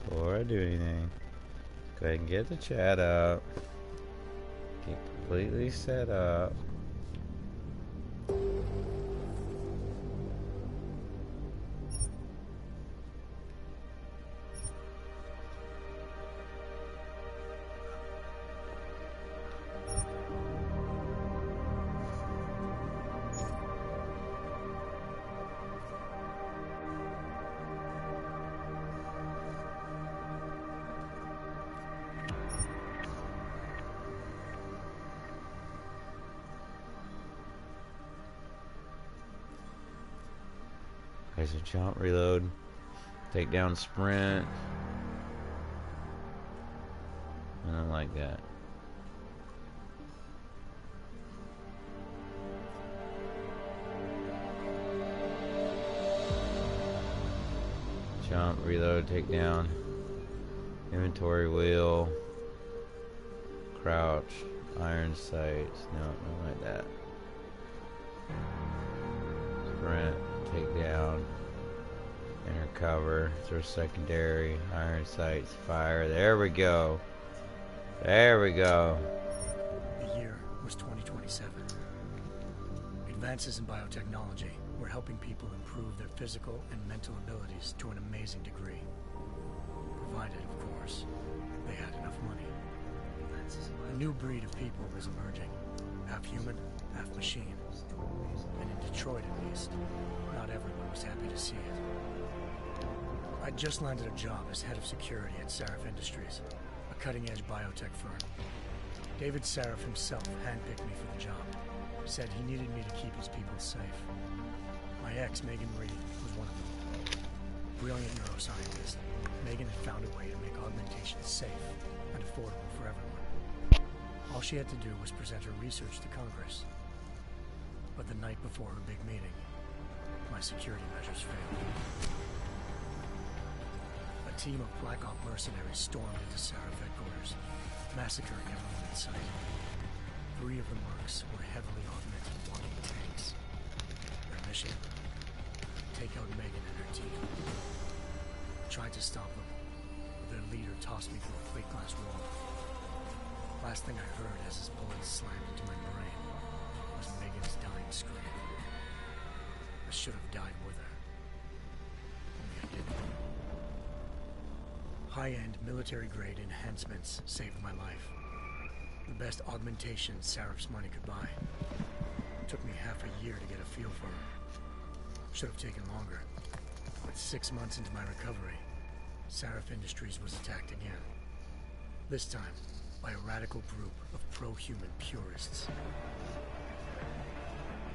before I do anything, go ahead and get the chat up. Get completely set up. Okay, so jump, reload, take down, sprint. I don't like that. Jump, reload, take down, inventory wheel, crouch, iron sights. No, not like that. Sprint, take down, enter cover, throw secondary, iron sights, fire. There we go. There we go. The year was 2027. Advances in biotechnology were helping people improve their physical and mental abilities to an amazing degree. Provided, of course, they had enough money. A new breed of people was emerging. Half human, half machine. And in Detroit, at least, not everyone was happy to see it. I'd just landed a job as head of security at Sarif Industries, a cutting-edge biotech firm. David Sarif himself handpicked me for the job. Said he needed me to keep his people safe. My ex, Megan Reed, was one of them. Brilliant neuroscientist, Megan had found a way to make augmentation safe and affordable for everyone. All she had to do was present her research to Congress. But the night before her big meeting, my security measures failed. A team of Black Op mercenaries stormed into Sarif headquarters, massacring everyone in sight. 3 of the mercs were heavily augmented walking tanks. Their mission? Take out Megan and her team. I tried to stop them, but their leader tossed me through a plate glass wall. Last thing I heard as his bullets slammed into my brain was Megan's dying scream. I should have died with her. Only I didn't. High-end military-grade enhancements saved my life. The best augmentation Sarif's money could buy. It took me half a year to get a feel for her. Should have taken longer. But 6 months into my recovery, Sarif Industries was attacked again. This time, by a radical group of pro-human purists.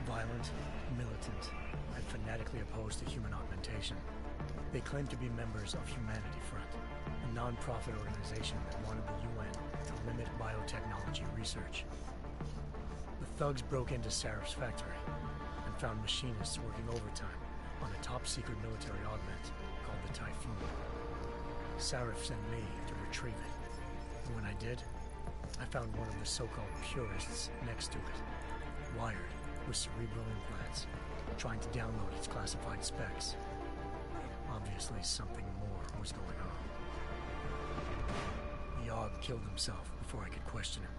Violent, militant, and fanatically opposed to human augmentation. They claimed to be members of Humanity Front, a non-profit organization that wanted the UN to limit biotechnology research. The thugs broke into Sarif's factory and found machinists working overtime on a top-secret military augment called the Typhoon. Sarif sent me to retrieve it, and when I did, I found one of the so-called purists next to it, wired with cerebral implants, trying to download its classified specs. Obviously, something more was going on. The Aug killed himself before I could question him.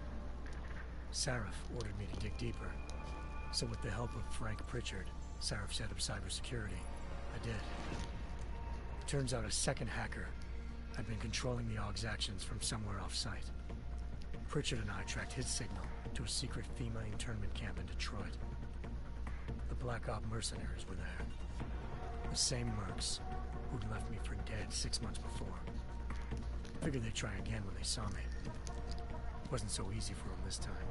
Sarif ordered me to dig deeper, so with the help of Frank Pritchard, Sarif's head of cybersecurity, I did. It turns out a second hacker had been controlling the Aug's actions from somewhere off-site. Pritchard and I tracked his signal to a secret FEMA internment camp in Detroit. The Black Op mercenaries were there. The same mercs who'd left me for dead 6 months before. Figured they'd try again when they saw me. It wasn't so easy for them this time.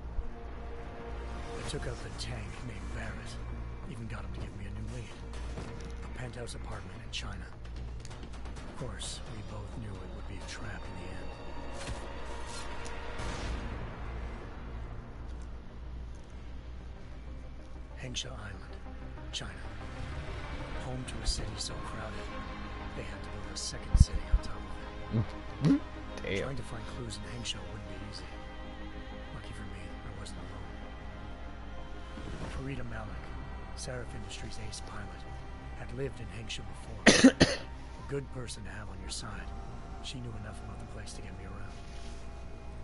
I took out the tank named Barrett. Even got him to give me a new lead. A penthouse apartment in China. Of course, we both knew it would be a trap in the end. Hengsha Island, China. Home to a city so crowded, they had to build a second city on top of it. Damn. Trying to find clues in Hengsha wouldn't be easy. Lucky for me, I wasn't alone. Farida Malik, Sarif Industries' ace pilot, had lived in Hengsha before. A good person to have on your side, She knew enough about the place to get me around.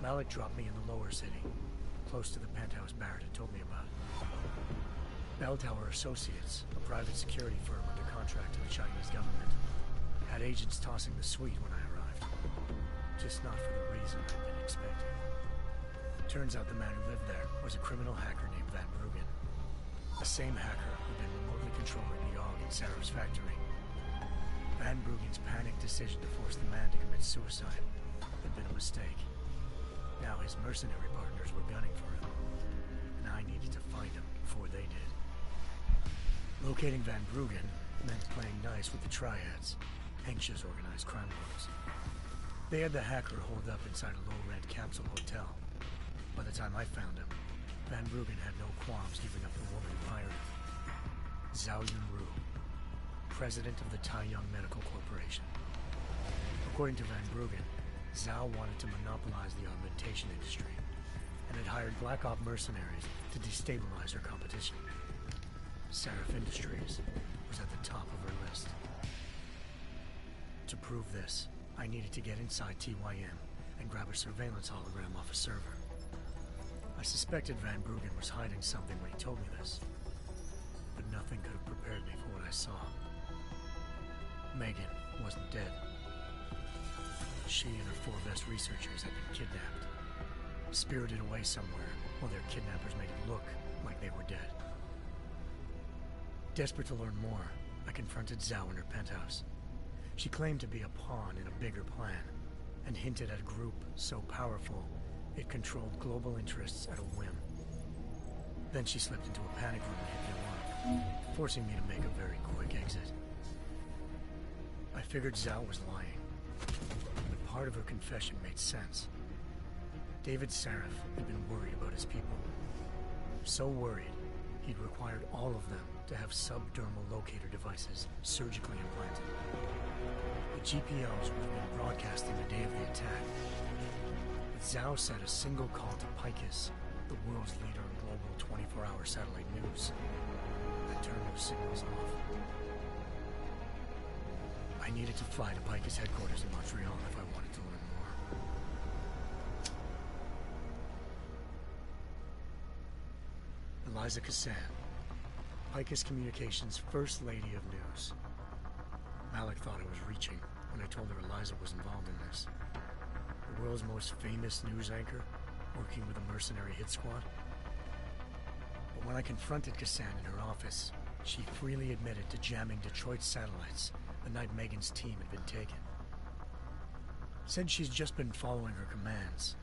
Malik dropped me in the lower city, close to the penthouse Barrett had told me about. Bell Tower Associates, a private security firm under contract to the Chinese government, had agents tossing the suite when I arrived. Just not for the reason I'd been expecting. Turns out the man who lived there was a criminal hacker named Van Bruggen. The same hacker who'd been remotely controlling the Yogg in Sarah's factory. Van Bruggen's panicked decision to force the man to commit suicide had been a mistake. Now his mercenary partners were gunning for him, and I needed to find him before they did. Locating Van Bruggen meant playing nice with the triads, anxious organized crime lords. They had the hacker holed up inside a low-rent capsule hotel. By the time I found him, Van Bruggen had no qualms giving up the woman who hired him. Zhao Yunru, president of the Taiyang Medical Corporation. According to Van Bruggen, Zhao wanted to monopolize the augmentation industry and had hired Black Op mercenaries to destabilize her competition. Seraph Industries was at the top of her list. To prove this, I needed to get inside TYM and grab a surveillance hologram off a server. I suspected Van Bruggen was hiding something when he told me this, but nothing could have prepared me for what I saw. Megan wasn't dead. She and her 4 best researchers had been kidnapped, spirited away somewhere while their kidnappers made it look like they were dead. Desperate to learn more, I confronted Zhao in her penthouse. She claimed to be a pawn in a bigger plan, and hinted at a group so powerful it controlled global interests at a whim. Then she slipped into a panic room and hit the alarm, forcing me to make a very quick exit. I figured Zhao was lying, but part of her confession made sense. David Saraf had been worried about his people. So worried, he'd required all of them to have subdermal locator devices surgically implanted. The GPOs would have been broadcasting the day of the attack. But Zhao said a single call to Picus, the world's leader in global 24-hour satellite news, that turned those signals off. I needed to fly to Picus headquarters in Montreal if I wanted to learn more. Eliza Cassan, Picus Communications' First Lady of News. Malik thought I was reaching when I told her Eliza was involved in this. The world's most famous news anchor, working with a mercenary hit squad. But when I confronted Cassan in her office, she freely admitted to jamming Detroit's satellites the night Megan's team had been taken. Said she's just been following her commands.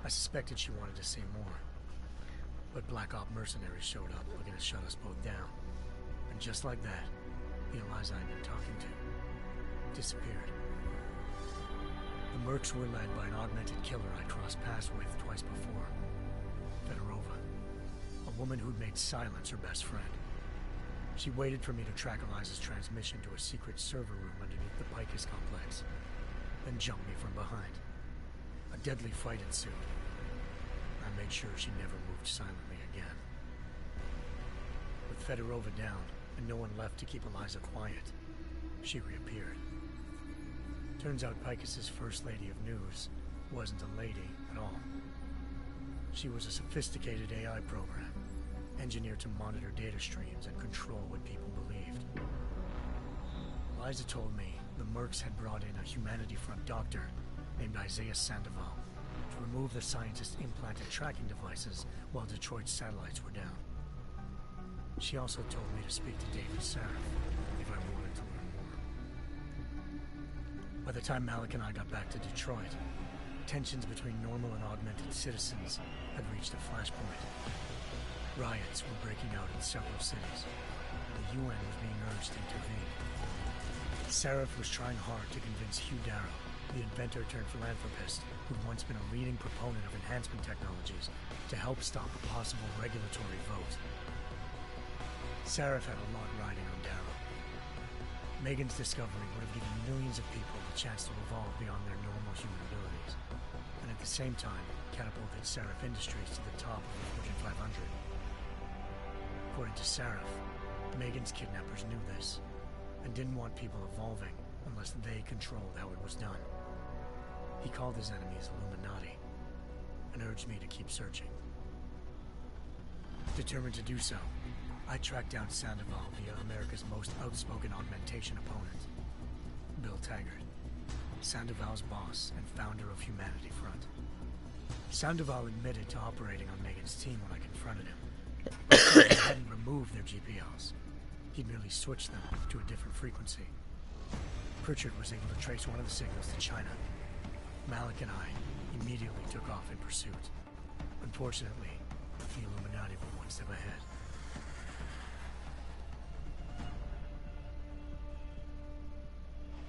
I suspected she wanted to say more. But Black Op mercenaries showed up looking to shut us both down. And just like that, the Eliza I'd been talking to disappeared. The Mercs were led by an augmented killer I'd crossed paths with twice before. Fedorova, a woman who'd made silence her best friend. She waited for me to track Eliza's transmission to a secret server room underneath the Picus complex, then jumped me from behind. A deadly fight ensued. I made sure she never moved silently again. With Fedorova down, and no one left to keep Eliza quiet, she reappeared. Turns out Picus's First Lady of News wasn't a lady at all. She was a sophisticated AI program, engineered to monitor data streams and control what people believed. Eliza told me the Mercs had brought in a Humanity Front doctor named Isaiah Sandoval to remove the scientist's implanted tracking devices while Detroit's satellites were down. She also told me to speak to David Saraf if I wanted to learn more. By the time Malik and I got back to Detroit, tensions between normal and augmented citizens had reached a flashpoint. Riots were breaking out in several cities. The UN was being urged to intervene. Saraf was trying hard to convince Hugh Darrow, the inventor turned philanthropist who'd once been a leading proponent of enhancement technologies, to help stop a possible regulatory vote. Saraf had a lot riding on Darrow. Megan's discovery would have given millions of people the chance to evolve beyond their normal human abilities, and at the same time catapulted Saraf Industries to the top of the Fortune 500. According to Saraf, Megan's kidnappers knew this, and didn't want people evolving unless they controlled how it was done. He called his enemies Illuminati and urged me to keep searching. Determined to do so, I tracked down Sandoval via America's most outspoken augmentation opponent, Bill Taggart, Sandoval's boss and founder of Humanity Front. Sandoval admitted to operating on Megan's team when I confronted him, but he hadn't removed their GPLs. He'd merely switched them to a different frequency. Pritchard was able to trace one of the signals to China. Malik and I immediately took off in pursuit. Unfortunately, the Illuminati were one step ahead.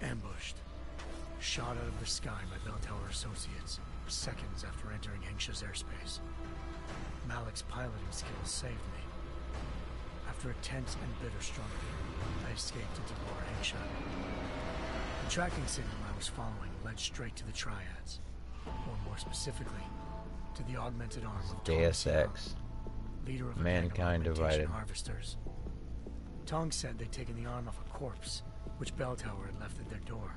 Ambushed. Shot out of the sky by Bell Tower Associates, seconds after entering Hengsha's airspace. Malik's piloting skills saved me. After a tense and bitter struggle, I escaped into Lower Hengsha. The tracking signal I was following led straight to the Triads, or more specifically, to the augmented arm of Deus Ex leader of Mankind divided. Harvesters. Tong said they'd taken the arm off a corpse, which Bell Tower had left at their door,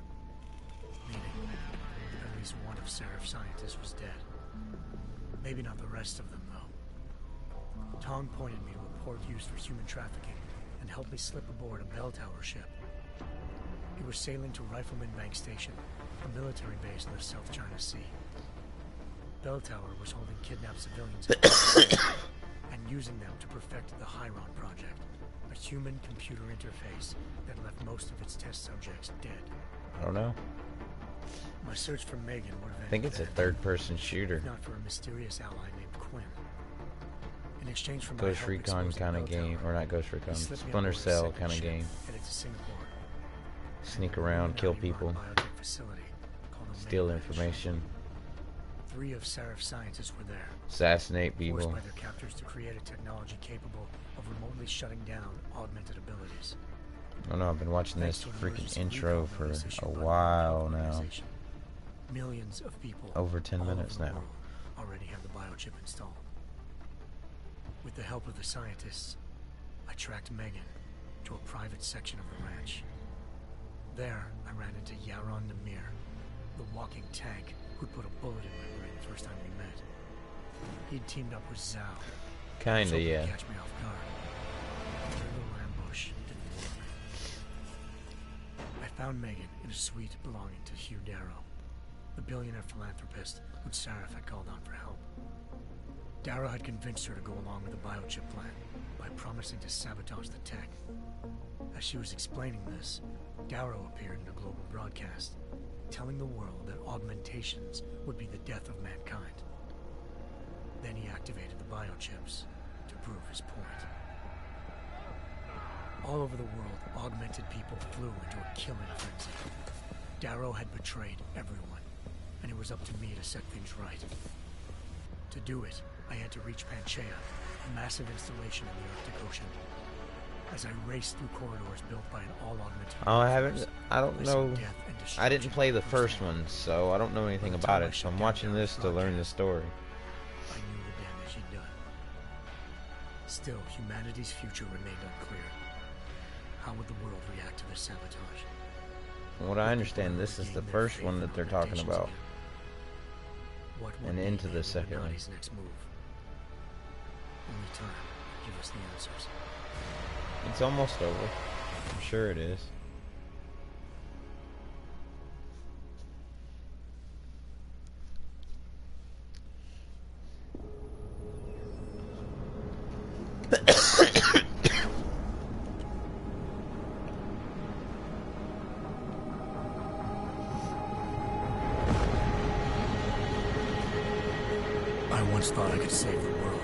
meaning at least one of Seraph's scientists was dead. Maybe not the rest of them, though. Tong pointed me to a port used for human trafficking and helped me slip aboard a Bell Tower ship. It was sailing to Rifleman Bank Station, a military base in the South China Sea. Bell Tower was holding kidnapped civilians and using them to perfect the Hyron Project, a human-computer interface that left most of its test subjects dead. I don't know. My search for Megan would have I think it's a third-person shooter. if not for a mysterious ally named Quinn. In exchange for my Ghost help Recon exposing kind of Bell game, Tower, or not Ghost he Recon, slipped me Splinter aboard a Cell second kind of ship game. headed to Singapore. Sneak An around, kill Illuminati-run people, biotech facility called Omega steal Ridge. information, 3 of Seraph's scientists were there, assassinate forced people. by their captors to create a technology capable of remotely shutting down augmented abilities. I don't know, I've been watching Thanks this to an freaking emergency intro recall for notice issued a by the while World Health now. Organization, millions of people Over 10 all minutes over the now. world already have the biochip installed. With the help of the scientists, I tracked Megan to a private section of the ranch. There, I ran into Yaron Namir, the walking tank who'd put a bullet in my brain the first time we met. He'd teamed up with Zhao. Kinda, hoping to yeah. catch me off guard. Their little ambush didn't work. I found Megan in a suite belonging to Hugh Darrow, the billionaire philanthropist who Seraph had called on for help. Darrow had convinced her to go along with the biochip plan by promising to sabotage the tech. As she was explaining this, Darrow appeared in a global broadcast, telling the world that augmentations would be the death of mankind. Then he activated the biochips to prove his point. All over the world, augmented people flew into a killing frenzy. Darrow had betrayed everyone, and it was up to me to set things right. To do it, I had to reach Panchaea, a massive installation in the Arctic Ocean. As I raced through corridors built by an all-augmented... Oh, I don't know. death and I didn't destruction play the first firsthand. one, so I don't know anything about it. So I'm watching this to learn the story. I knew the damage he'd done. Still, humanity's future remained unclear. How would the world react to this sabotage? From what I understand, this is the first one that they're talking about. What And would into be the second one. Illuminati's next move? Only time will give us the answers. It's almost over. I'm sure it is. I once thought I could save the world.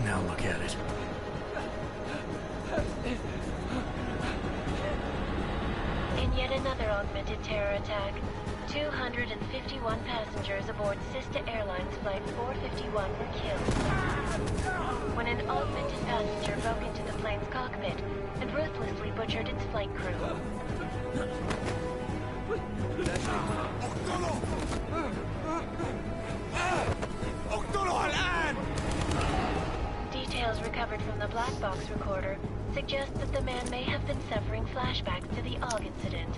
Now look at it. In yet another augmented terror attack, 251 passengers aboard Sister Airlines Flight 451 were killed. When an augmented passenger broke into the plane's cockpit and ruthlessly butchered its flight crew. Details recovered from the black box recorder suggest that the man may have been suffering flashbacks to the AUG incident.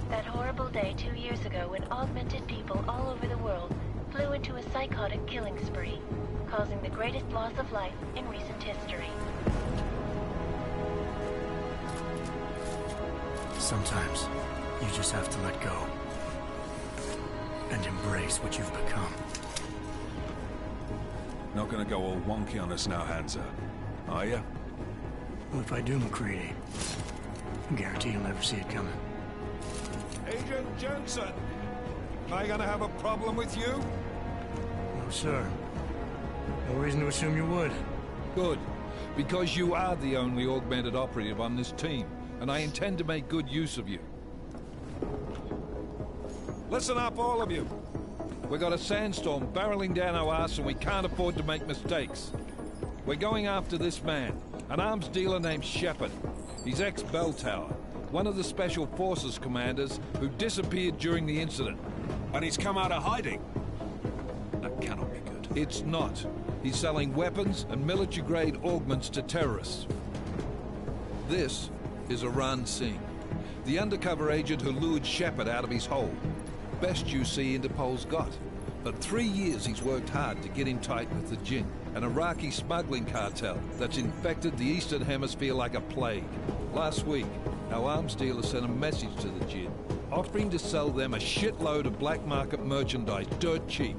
That horrible day 2 years ago when augmented people all over the world flew into a psychotic killing spree, causing the greatest loss of life in recent history. Sometimes, you just have to let go. And embrace what you've become. Not gonna go all wonky on us now, Hansa, are you? Well, if I do, McCready, I guarantee you'll never see it coming. Agent Jensen! Am I gonna have a problem with you? No, sir. No reason to assume you would. Good. Because you are the only augmented operative on this team, and I intend to make good use of you. Listen up, all of you. We got a sandstorm barreling down our arse and we can't afford to make mistakes. We're going after this man, an arms dealer named Shepard. He's ex-Bell Tower, one of the Special Forces commanders who disappeared during the incident. And he's come out of hiding. That cannot be good. It's not. He's selling weapons and military-grade augments to terrorists. This is Iran Singh, the undercover agent who lured Shepard out of his hole. Best you see Interpol's got. For 3 years he's worked hard to get him tight with the Jinn, an Iraqi smuggling cartel that's infected the Eastern Hemisphere like a plague. Last week, our arms dealer sent a message to the Jinn, offering to sell them a shitload of black market merchandise dirt cheap.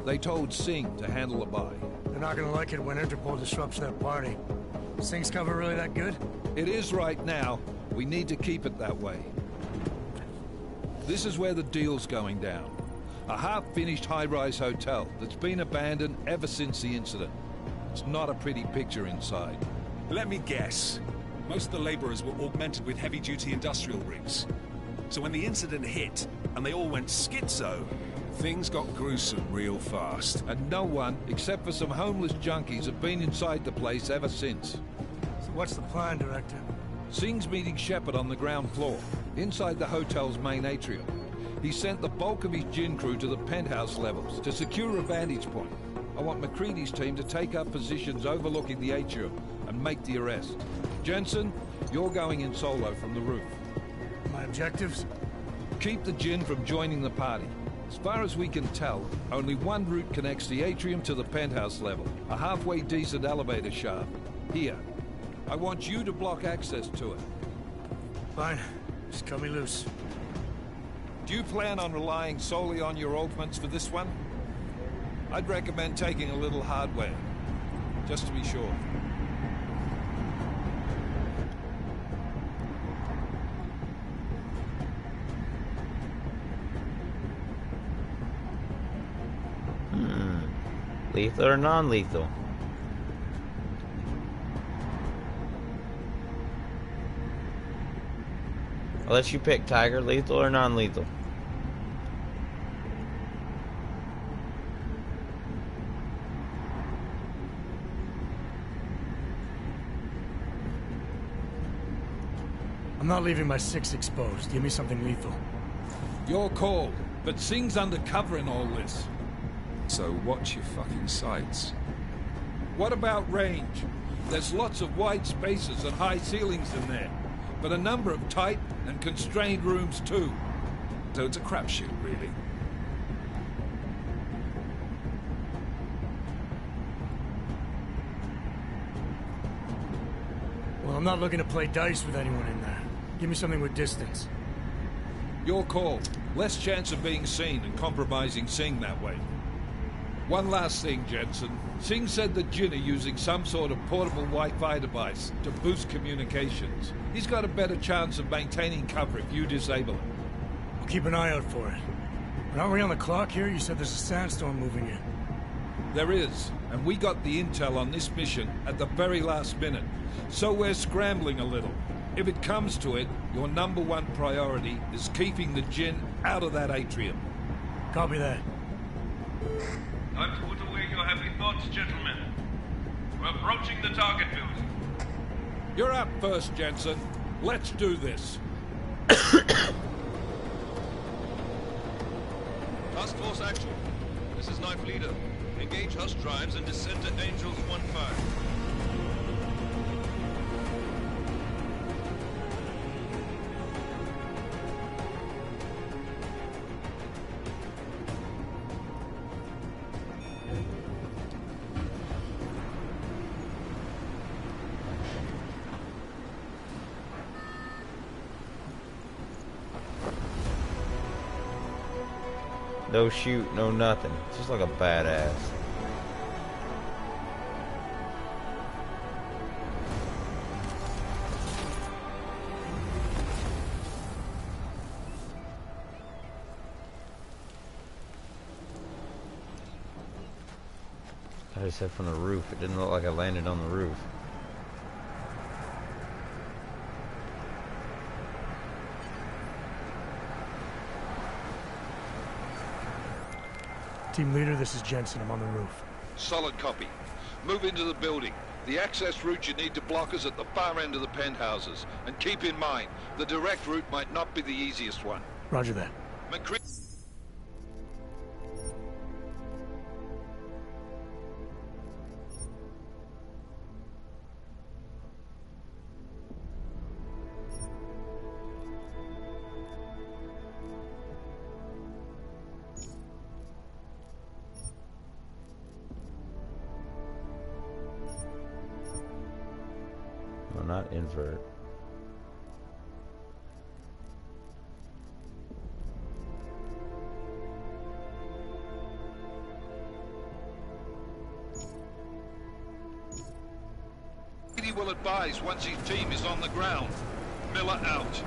They told Singh to handle the buy. They're not gonna like it when Interpol disrupts that party. Singh's cover really that good? It is right now. We need to keep it that way. This is where the deal's going down. A half-finished high-rise hotel that's been abandoned ever since the incident. It's not a pretty picture inside. Let me guess. Most of the laborers were augmented with heavy-duty industrial rigs. So when the incident hit, and they all went schizo, things got gruesome real fast. And no one, except for some homeless junkies, have been inside the place ever since. So what's the plan, Director? Singh's meeting Shepard on the ground floor, inside the hotel's main atrium. He sent the bulk of his Jinn crew to the penthouse levels to secure a vantage point. I want McCready's team to take up positions overlooking the atrium and make the arrest. Jensen, you're going in solo from the roof. My objectives? Keep the Jinn from joining the party. As far as we can tell, only one route connects the atrium to the penthouse level, a halfway decent elevator shaft. Here. I want you to block access to it. Fine. Just cut me loose. Do you plan on relying solely on your augments for this one? I'd recommend taking a little hardware, just to be sure. Lethal or non-lethal? I'll let you pick, Tiger. Lethal or non-lethal? I'm not leaving my 6 exposed. Give me something lethal. Your call, but Singh's undercover in all this. So watch your fucking sights. What about range? There's lots of wide spaces and high ceilings in there, but a number of tight and constrained rooms too. So it's a crapshoot, really. Well, I'm not looking to play dice with anyone in there. Give me something with distance. Your call. Less chance of being seen and compromising Singh that way. One last thing, Jensen. Singh said the Jinn are using some sort of portable Wi-Fi device to boost communications. He's got a better chance of maintaining cover if you disable it. I'll keep an eye out for it. But aren't we on the clock here? You said there's a sandstorm moving in. There is, and we got the intel on this mission at the very last minute. So we're scrambling a little. If it comes to it, your #1 priority is keeping the Jinn out of that atrium. Copy that. Time to put away your heavy thoughts, gentlemen. We're approaching the target building. You're up first, Jensen. Let's do this. Task Force action. This is Knife Leader. Engage Hush drives and descend to Angels 1-5. No shoot, no nothing. Just like a badass. I just said from the roof. It didn't look like I landed on the roof. Team leader, this is Jensen. I'm on the roof. Solid copy. Move into the building. The access route you need to block is at the far end of the penthouses. And keep in mind, the direct route might not be the easiest one. Roger that. McCree... No, not invert. He will advise once his team is on the ground. Miller out.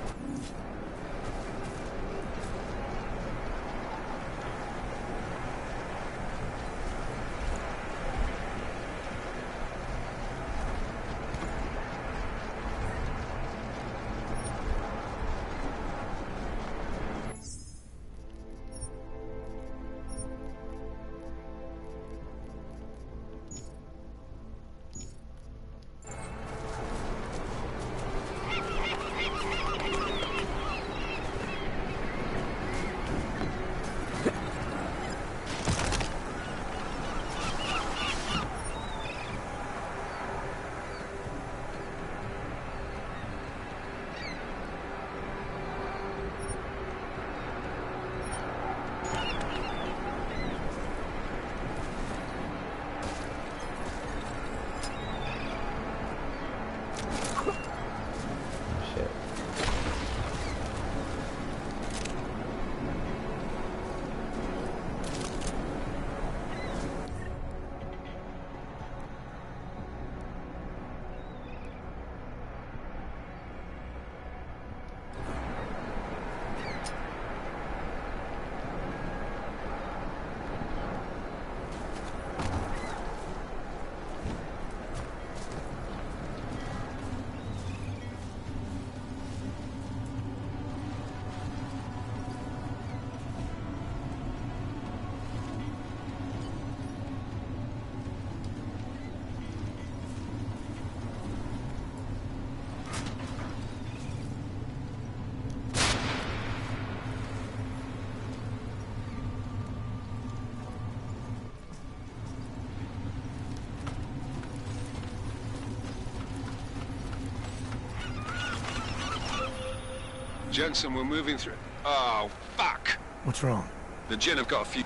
Jensen, we're moving through... Oh, fuck! What's wrong? The Gen have got a few...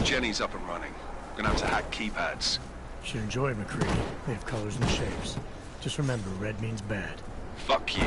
Jenny's up and running. We're gonna have to hack keypads. Should enjoy it, McCree. They have colors and shapes. Just remember, red means bad. Fuck you.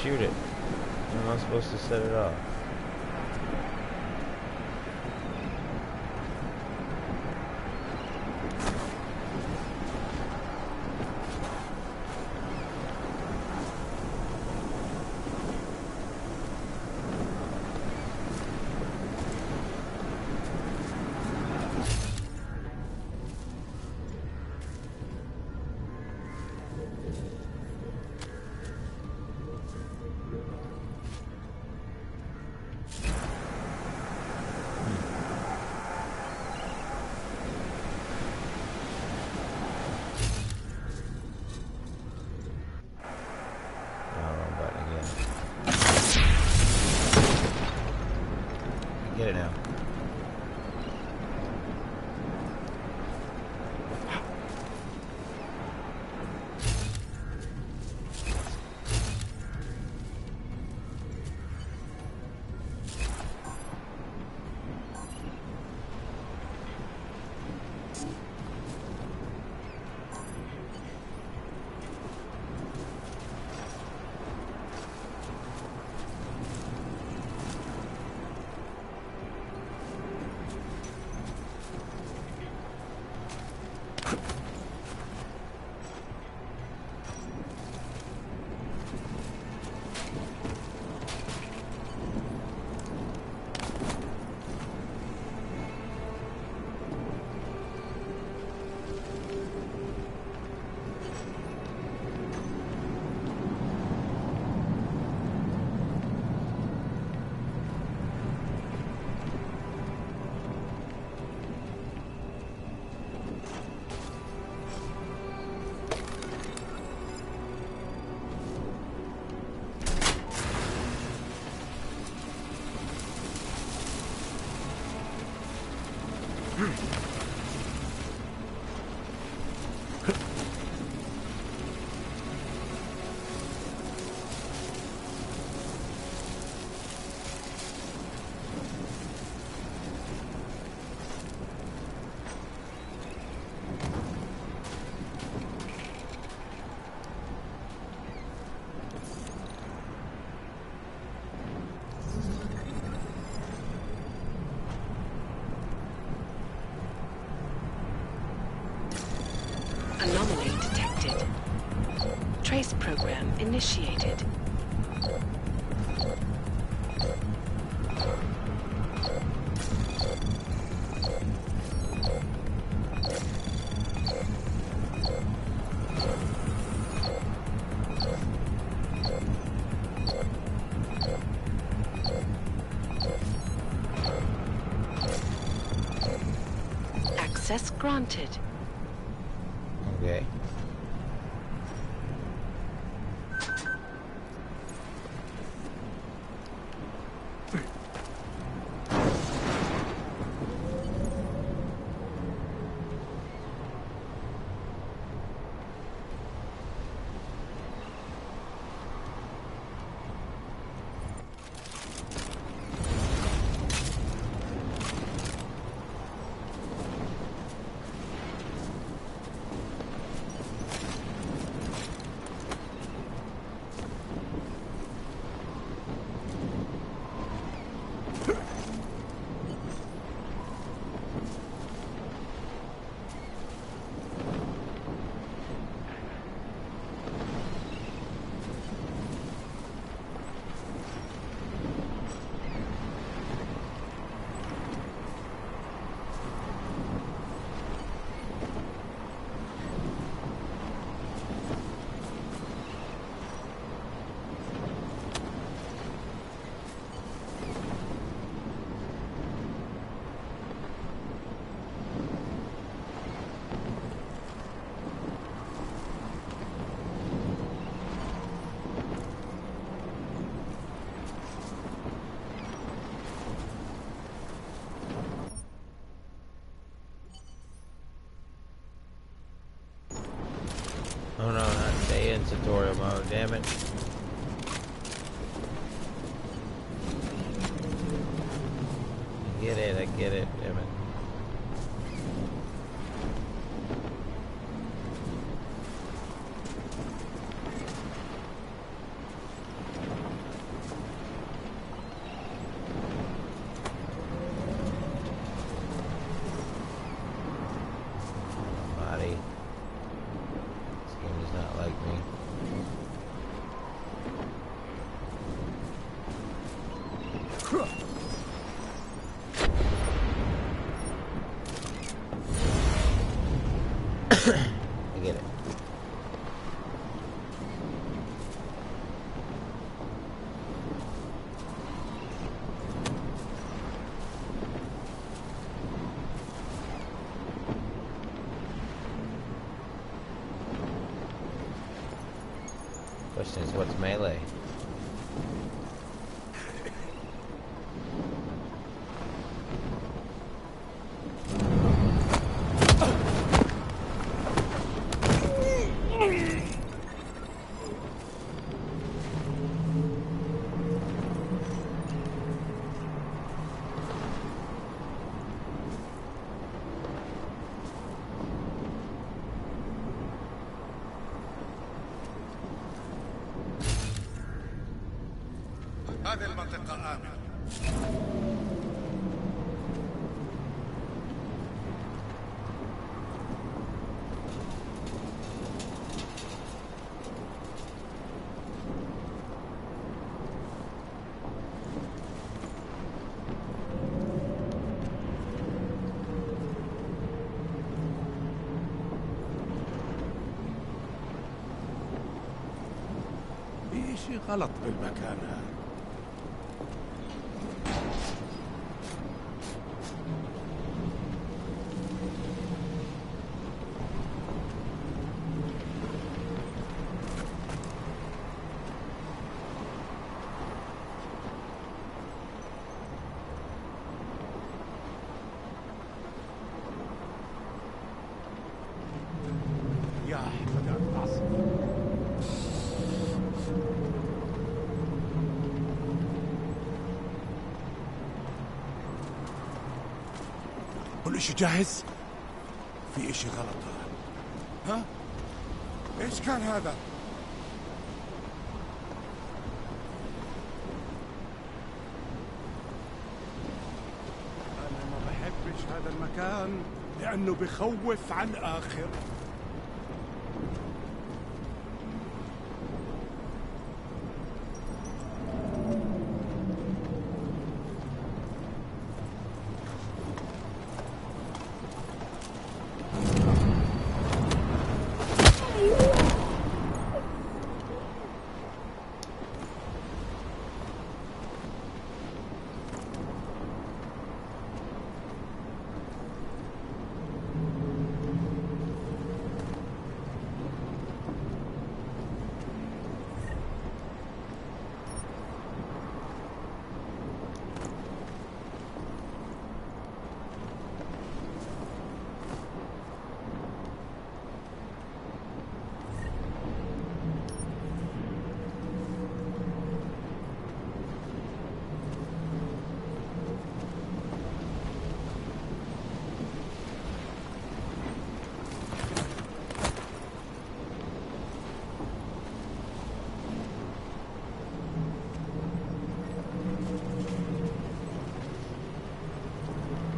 shoot it? How am I supposed to set it off? Get it now. Anomaly detected. Trace program initiated. Access granted. Okay. Oh no, not stay in tutorial mode, damn it. I get it, damn it. I get it. Question is, what's melee? هذه المنطقة آمنة. في شيء غلط بالمكان هذا. يا أحمد العصر. كل شيء جاهز؟ في اشي غلط. ها؟ ايش كان هذا؟ انا ما بحبش هذا المكان لانه بخوف على الاخر.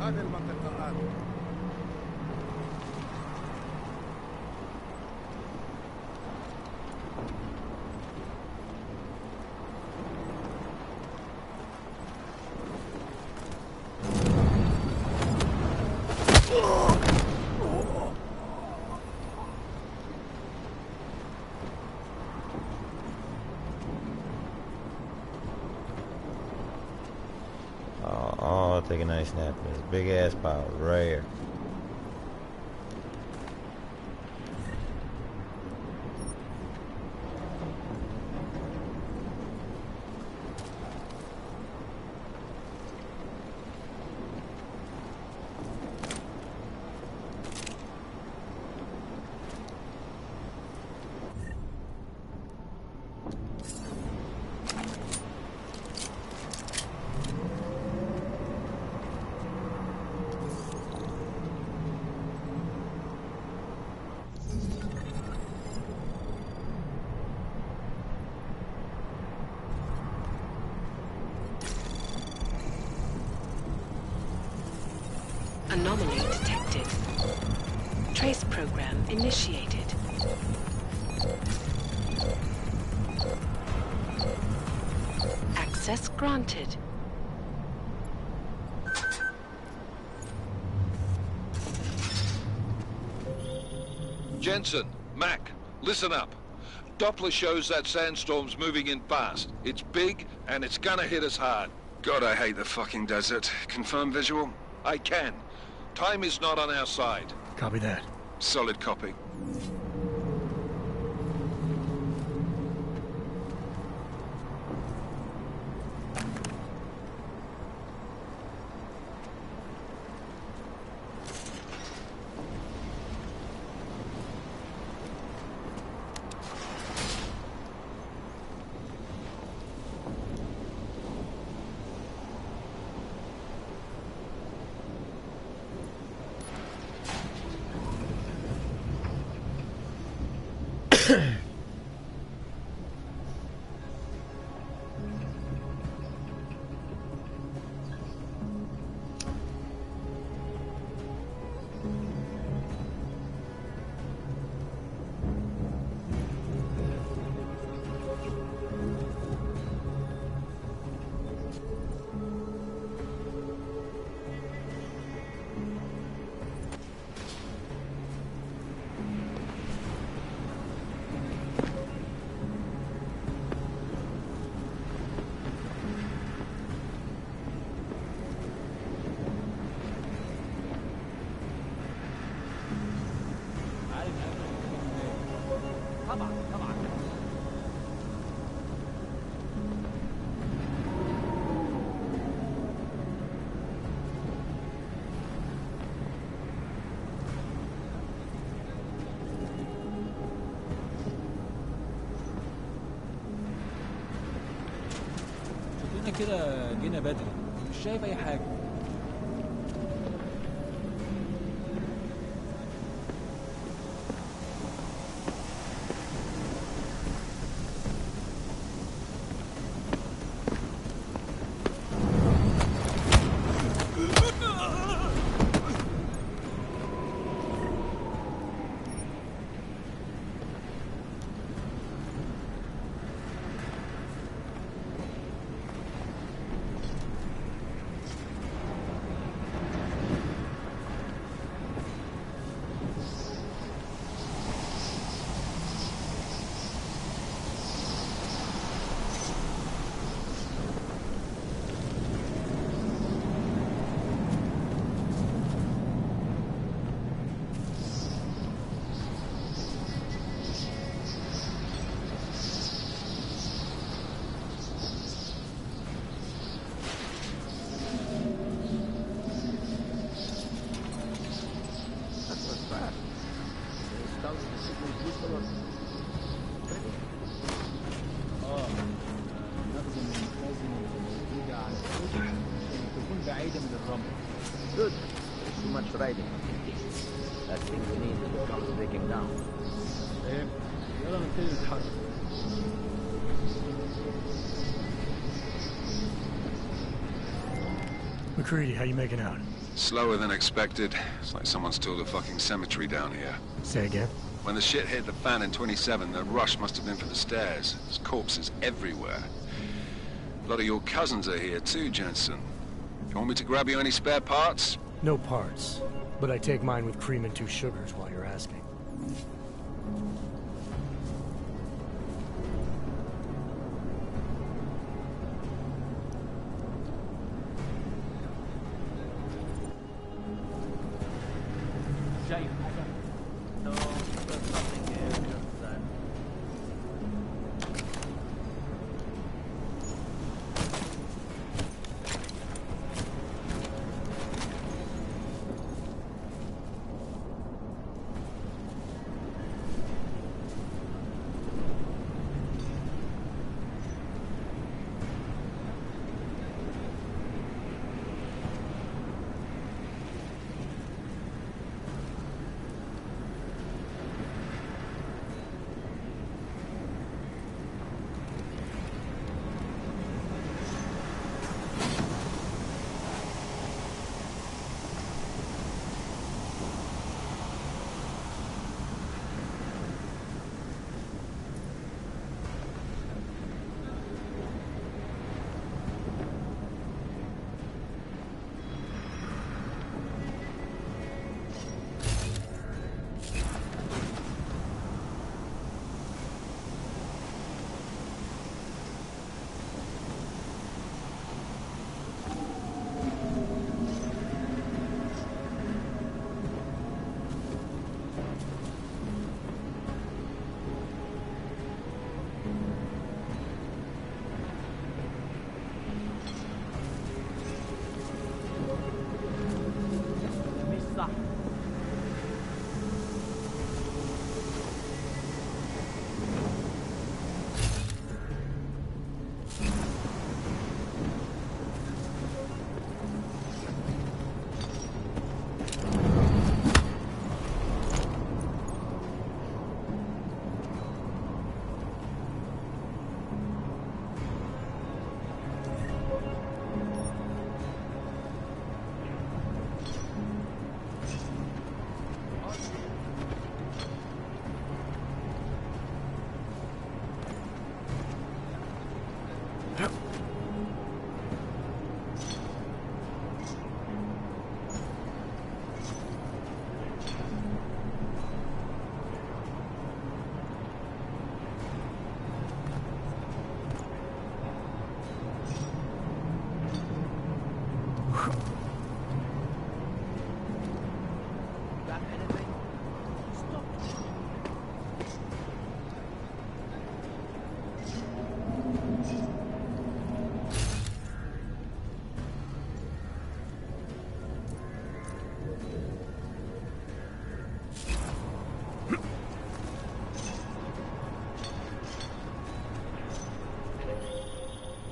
هذه المنطقة آمنة. Oh, I'll take a nice nap. There's a big ass pile right here. Anomaly detected. Trace program initiated. Access granted. Jensen, Mac, listen up. Doppler shows that sandstorm's moving in fast. It's big, and it's gonna hit us hard. God, I hate the fucking desert. Confirm visual? I can. Time is not on our side. Copy that. Solid copy. كده جينا بدري مش شايف اي حاجه. Good. There's too much riding. That thing we need is what comes breaking down. يلا نبتدي نتحرك. McCready, how you making out? Slower than expected. It's like someone's tilled a fucking cemetery down here. Say again? When the shit hit the fan in 27, the rush must have been for the stairs. There's corpses everywhere. A lot of your cousins are here too, Jensen. You want me to grab you any spare parts? No parts. But I take mine with cream and 2 sugars while you're asking. No, there's nothing here, just that.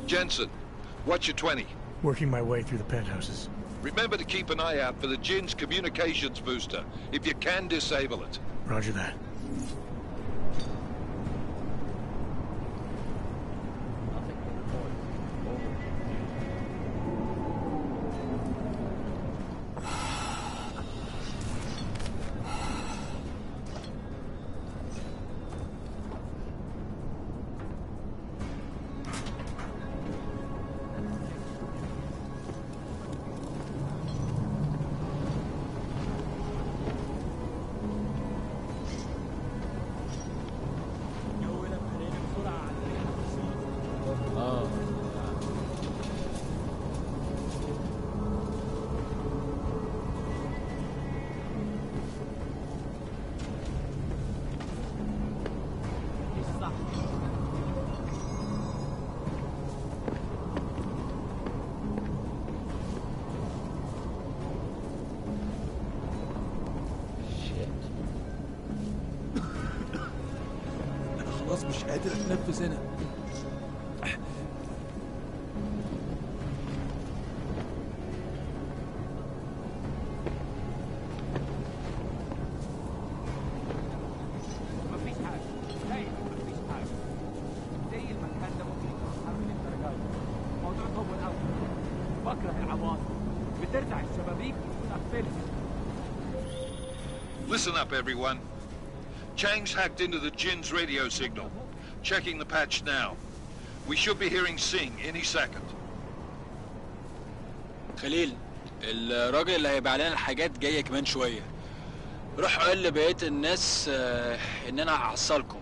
Jensen, what's your 20? Working my way through the penthouses. Remember to keep an eye out for the Jinn's communications booster. If you can, disable it. Roger that. خلاص مش قادر اتنفس هنا. مفيش حاجة، دايما مفيش حاجة. زي المكان ده ممكن يكون حرب للدرجات. الموضوع طول أوي. بكره العواصف. بترجع الشبابيك وتكون قفلت. Listen up, everyone. Chang's hacked into the Jinn's radio signal. Checking the patch now. We should be hearing Sing any second. خليل، الراجل اللي هيبيع لنا الحاجات جاية كمان شوية. روح قول لبقية الناس ان انا هحصلكم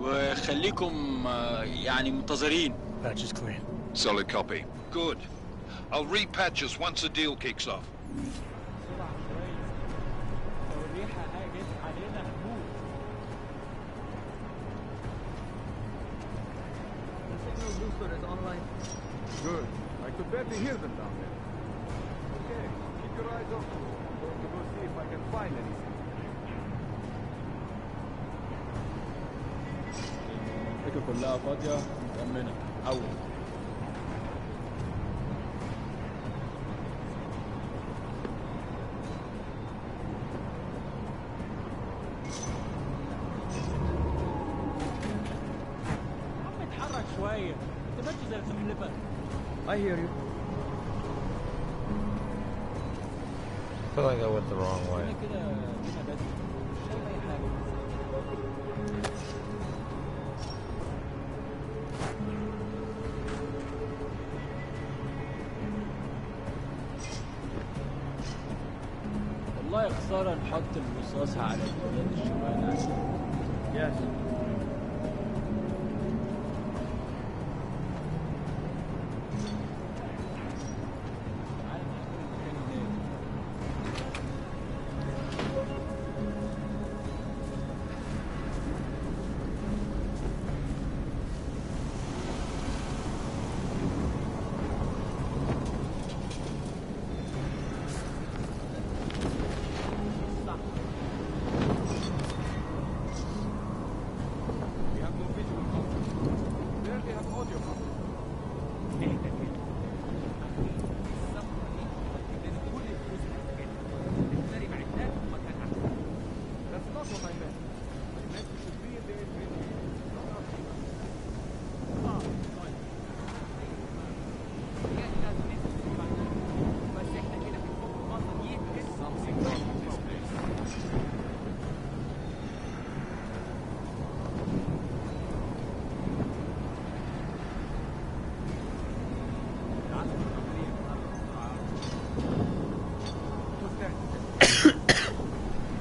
وخليكم يعني منتظرين. Patch is clean. Solid copy. Good. I'll repatch us once the deal kicks off. Good. I could barely hear them down there. Okay, keep your eyes open. I'm going to go see if I can find anything. المنطقة كلها فاضية مطمنة. أول اتحرك شوية. انت ماشي زي السلحفاة. I hear you. I feel like I went the wrong way. كده كده بدري. مش شايف أي حاجة. والله خسارة نحط الرصاص على الولاد الشمال. Yes.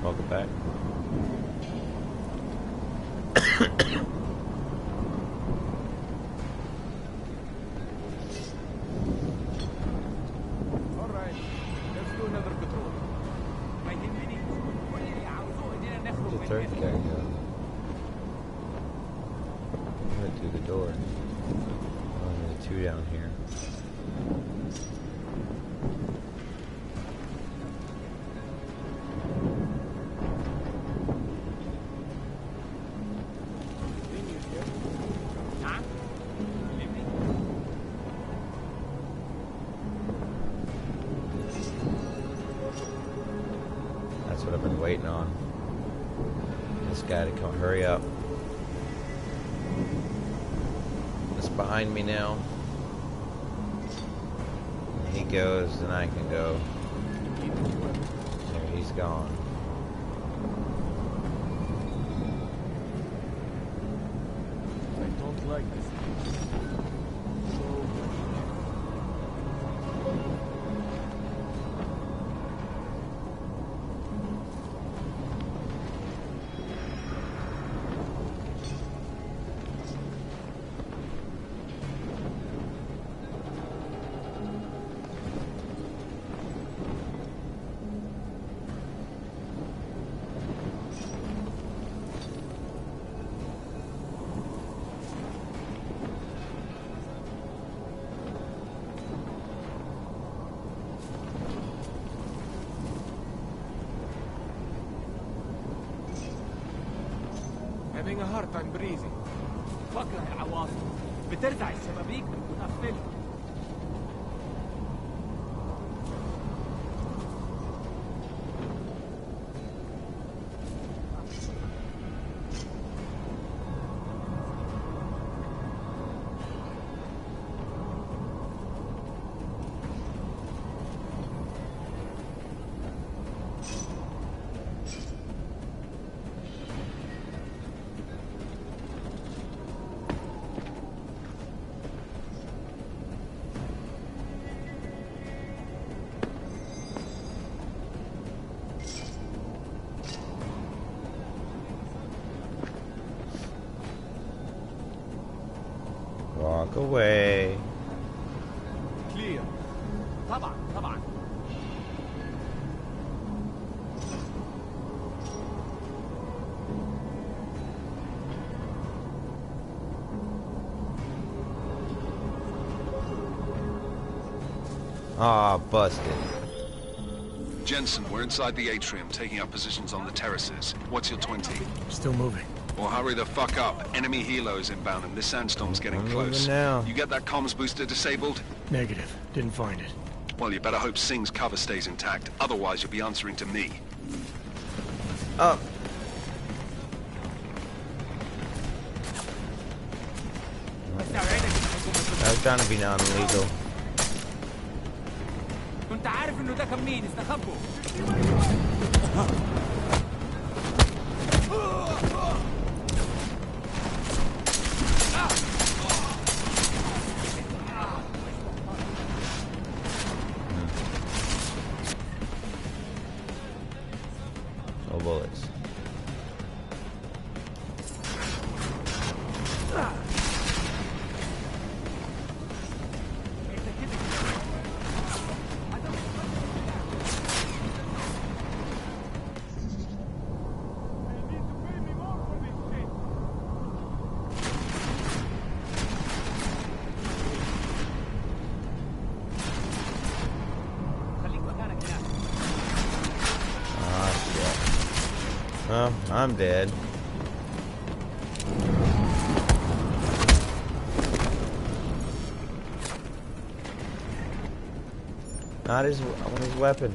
Welcome back. Alright, let's do another patrol. ما يهمني كل اللي عاوزوه اننا نخرج The من third هنا. guy go? Went through the door. Only the two down here. this guy to come. Hurry up. It's behind me now. He goes, and I can go. There, he's gone. I don't like this. Having a hard time breathing. بكره العواصف. بترزع الشبابيك وتقفلها. Walk away. Clear. طبعا طبعا. Ah, busted. Jensen, we're inside the atrium, taking up positions on the terraces. What's your 20? Still moving. Well, hurry the fuck up. Enemy helos inbound, and this sandstorm's getting I'm close. moving now. You get that comms booster disabled? Negative. Didn't find it. Well, you better hope Singh's cover stays intact. Otherwise, you'll be answering to me. Up. I was trying to be non-lethal. كنت عارف انه ده كان مين استخبوا. No bullets. Well, I'm dead. Not his, I want his weapon.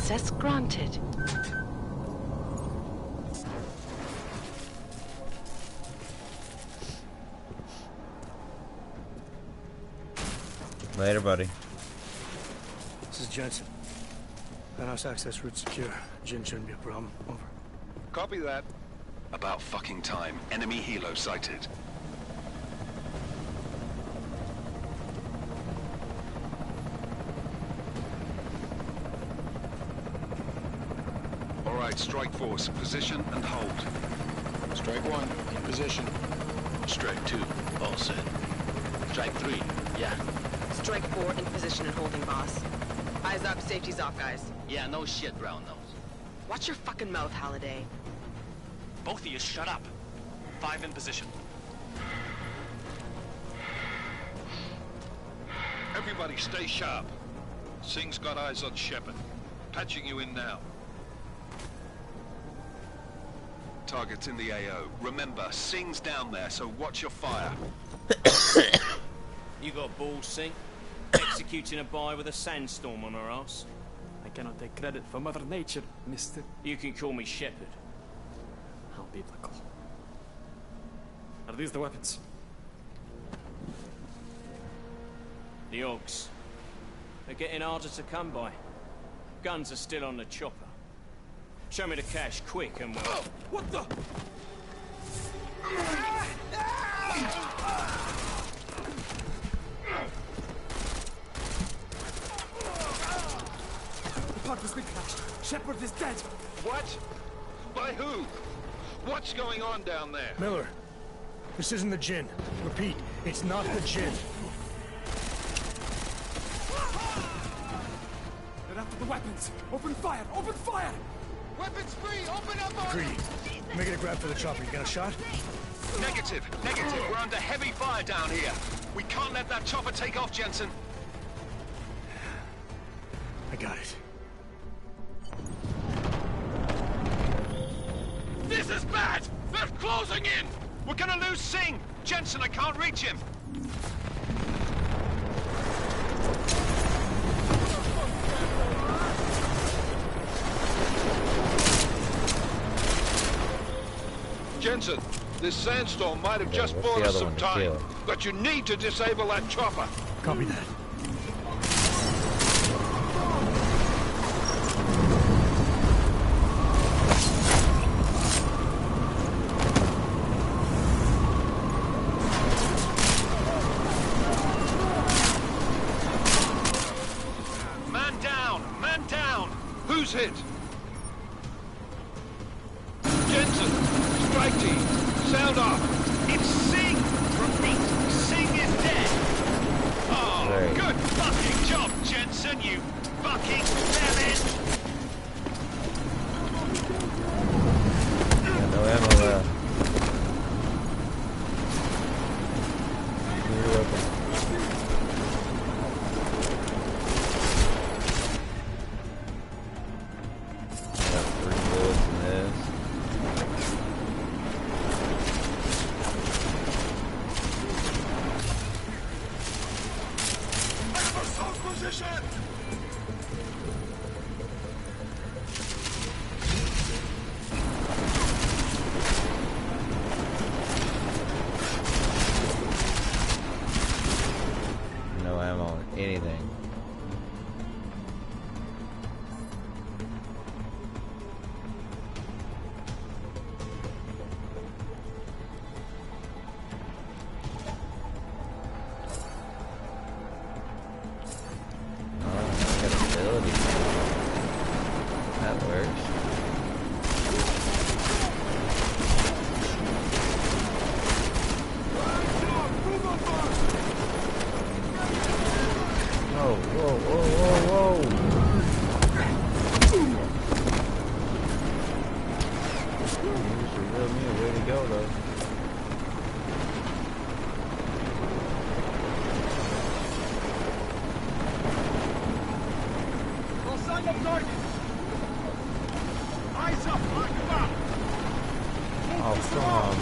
Access granted. Later, buddy. This is Jensen. Penthouse access route secure. Jin shouldn't be a problem. Over. Copy that. About fucking time. Enemy helo sighted. Right, strike force. Position and hold. Strike 1, in position. Strike 2, all set. Strike 3, yeah. Strike 4, in position and holding, boss. Eyes up, safety's off, guys. Yeah, no shit, brown nose. Watch your fucking mouth, Halliday. Both of you, shut up. 5 in position. Everybody stay sharp. Singh's got eyes on Shepard. Patching you in now. Target's in the AO. Remember, Singh's down there, so watch your fire. You got balls, Singh? Executing a buy with a sandstorm on her ass? I cannot take credit for Mother Nature, mister. You can call me Shepard. How biblical. Are these the weapons? The Ogs. They're getting harder to come by. Guns are still on the chopper. Show me the cash, quick, and we'll... Oh, what the? The part was crashed. Shepard is dead. What? By who? What's going on down there? Miller, this isn't the Jinn. Repeat, it's not the Jinn. They're after the weapons. Open fire! Open fire! Weapons free! Open up! Creed, make it a grab for the chopper. You got a shot? Negative. Negative. We're under heavy fire down here. We can't let that chopper take off, Jensen. I got it. This is bad! They're closing in! We're gonna lose Singh! Jensen, I can't reach him! Jensen, this sandstorm might have just bought us some time, but you need to disable that chopper. Copy that. Man down! Man down! Who's hit? Jensen, strike team, sound off. It's Singh! Repeat, Singh is dead! Oh, Right. Good fucking job, Jensen, you fucking villain! Got no ammo left. New weapon. Got 3 bullets in this. Position! No ammo on anything. That works. Whoa, whoa, whoa, whoa, whoa. This is real me, way to go though. No sign of target. Eyes up, mark them out. Oh, come on.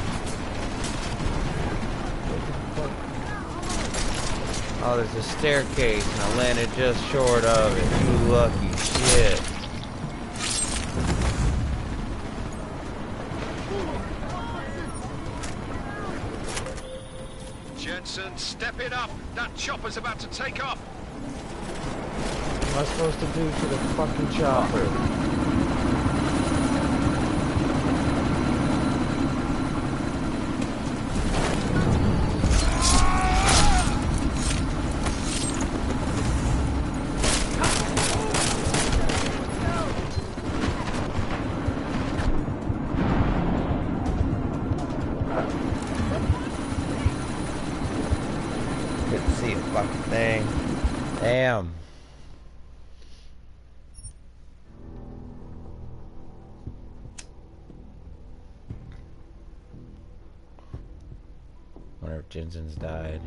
Oh, there's a staircase and I landed just short of it. You lucky shit. Jensen, step it up! That chopper's about to take off! What am I supposed to do to the fucking chopper? Damn. Wonder if Jensen's died.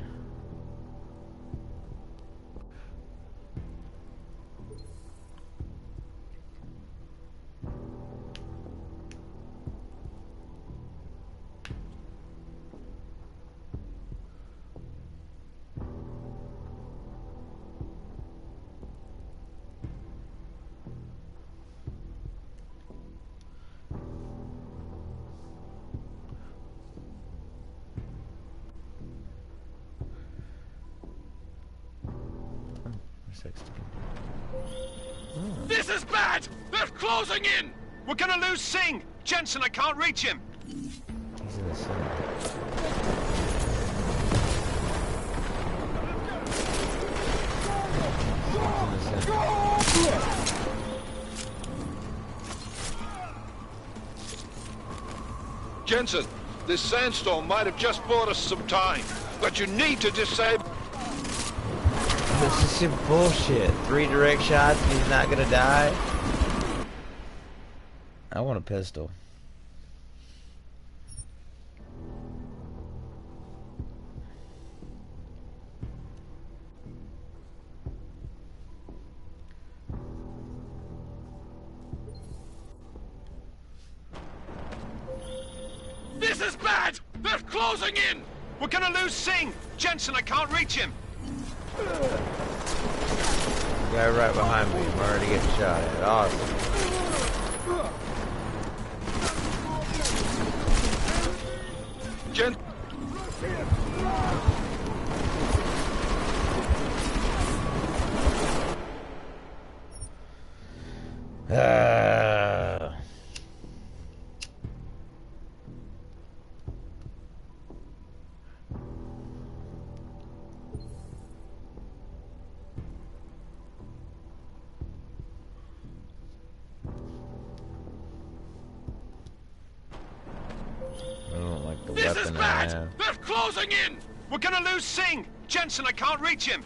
This is bad! They're closing in! We're gonna lose Singh! Jensen, I can't reach him! He's in the center. Jensen, this sandstorm might have just bought us some time, but you need to disable... This is some bullshit. 3 direct shots and he's not gonna die? I want a pistol. This is bad! They're closing in! We're gonna lose Singh! Jensen, I can't reach him! Guy right behind me. I'm already getting shot at. Awesome. Jen... This is bad! They're closing in! We're gonna lose Singh! Jensen, I can't reach him!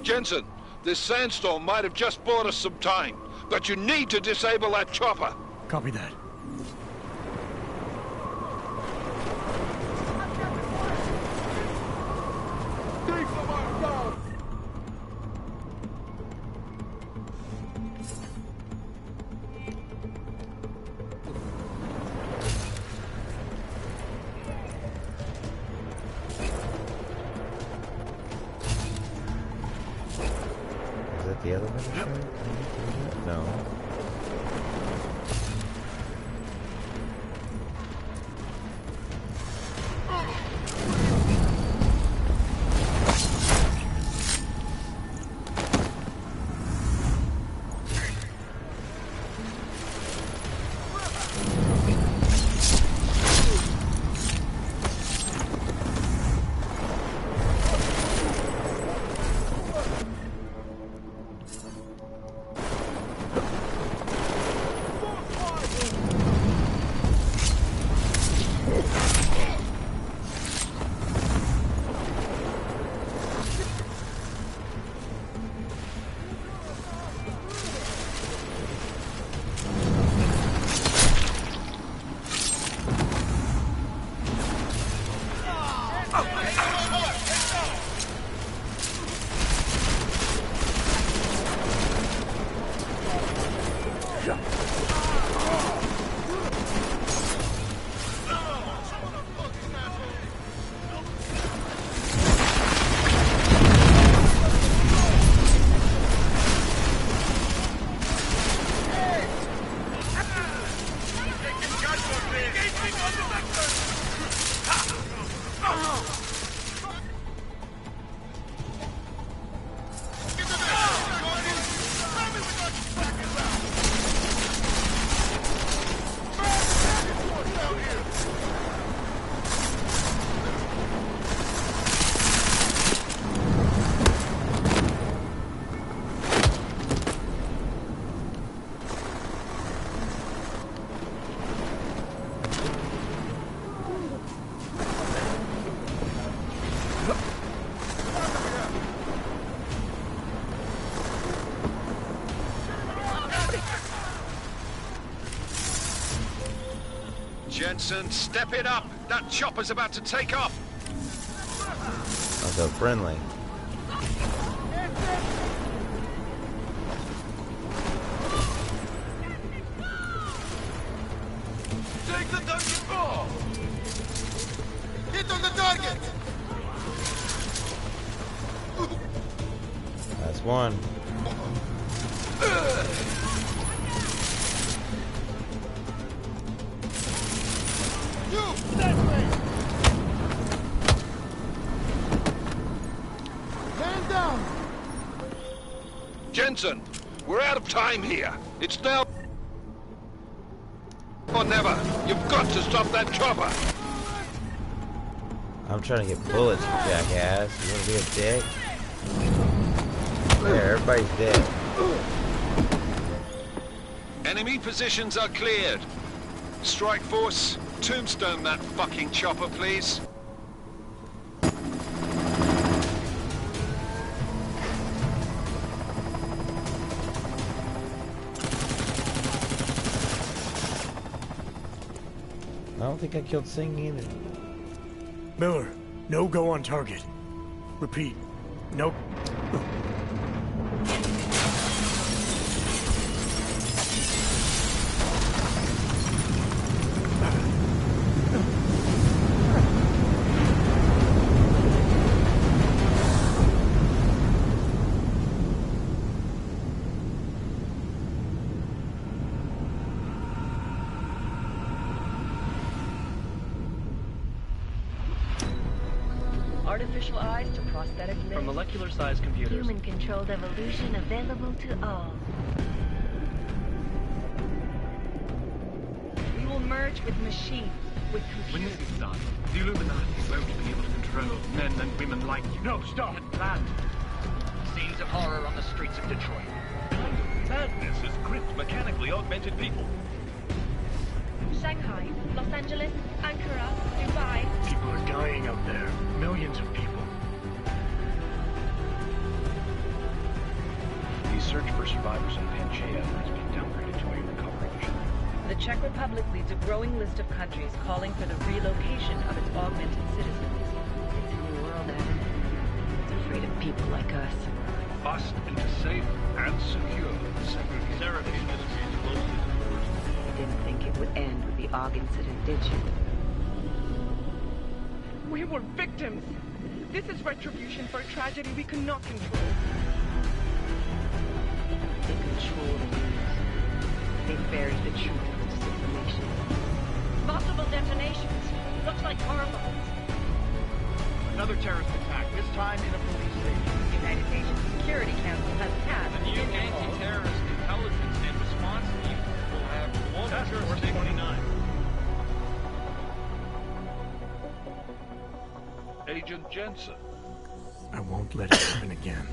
Jensen, this sandstorm might have just bought us some time, but you need to disable that chopper. Copy that. The other one? No. Jensen, step it up! That chopper's about to take off! Oh, so friendly. Take the target ball! Hit on the target! That's one. You! That way! Man down! Jensen, we're out of time here. It's now or never. You've got to stop that chopper. I'm trying to get bullets, you jackass. You wanna be a dick? There, everybody's dead. Enemy positions are cleared. Strike Force, tombstone that fucking chopper, please. I don't think I killed Singh either. Miller, no go on target. Repeat, no. Artificial eyes to prosthetic limbs. From molecular-sized computers. Human-controlled evolution available to all. We will merge with machines, with When computers. this is done, the Illuminati won't be able to control men and women like you. No, stop! Planned. Scenes of horror on the streets of Detroit. Madness has gripped mechanically augmented people. Shanghai, Los Angeles, Ankara, Dubai. People are dying out there. Millions of people. The search for survivors in Panchea has been downgraded to a recovery mission. The Czech Republic leads a growing list of countries calling for the relocation of its augmented citizens. It's a new world, Adam. It's afraid of people like us. Bust into safe and secure segregation. You didn't think it would end with the AUG incident, did you? We were victims. This is retribution for a tragedy we cannot control. They control the news. They bury the truth with disinformation. Multiple detonations. Looks like car bombs. Another terrorist attack, this time in a police station. The United Nations Security Council has passed. The new anti-terrorist intelligence and response team will have Task Force 29. Agent Jensen. I won't let it happen again.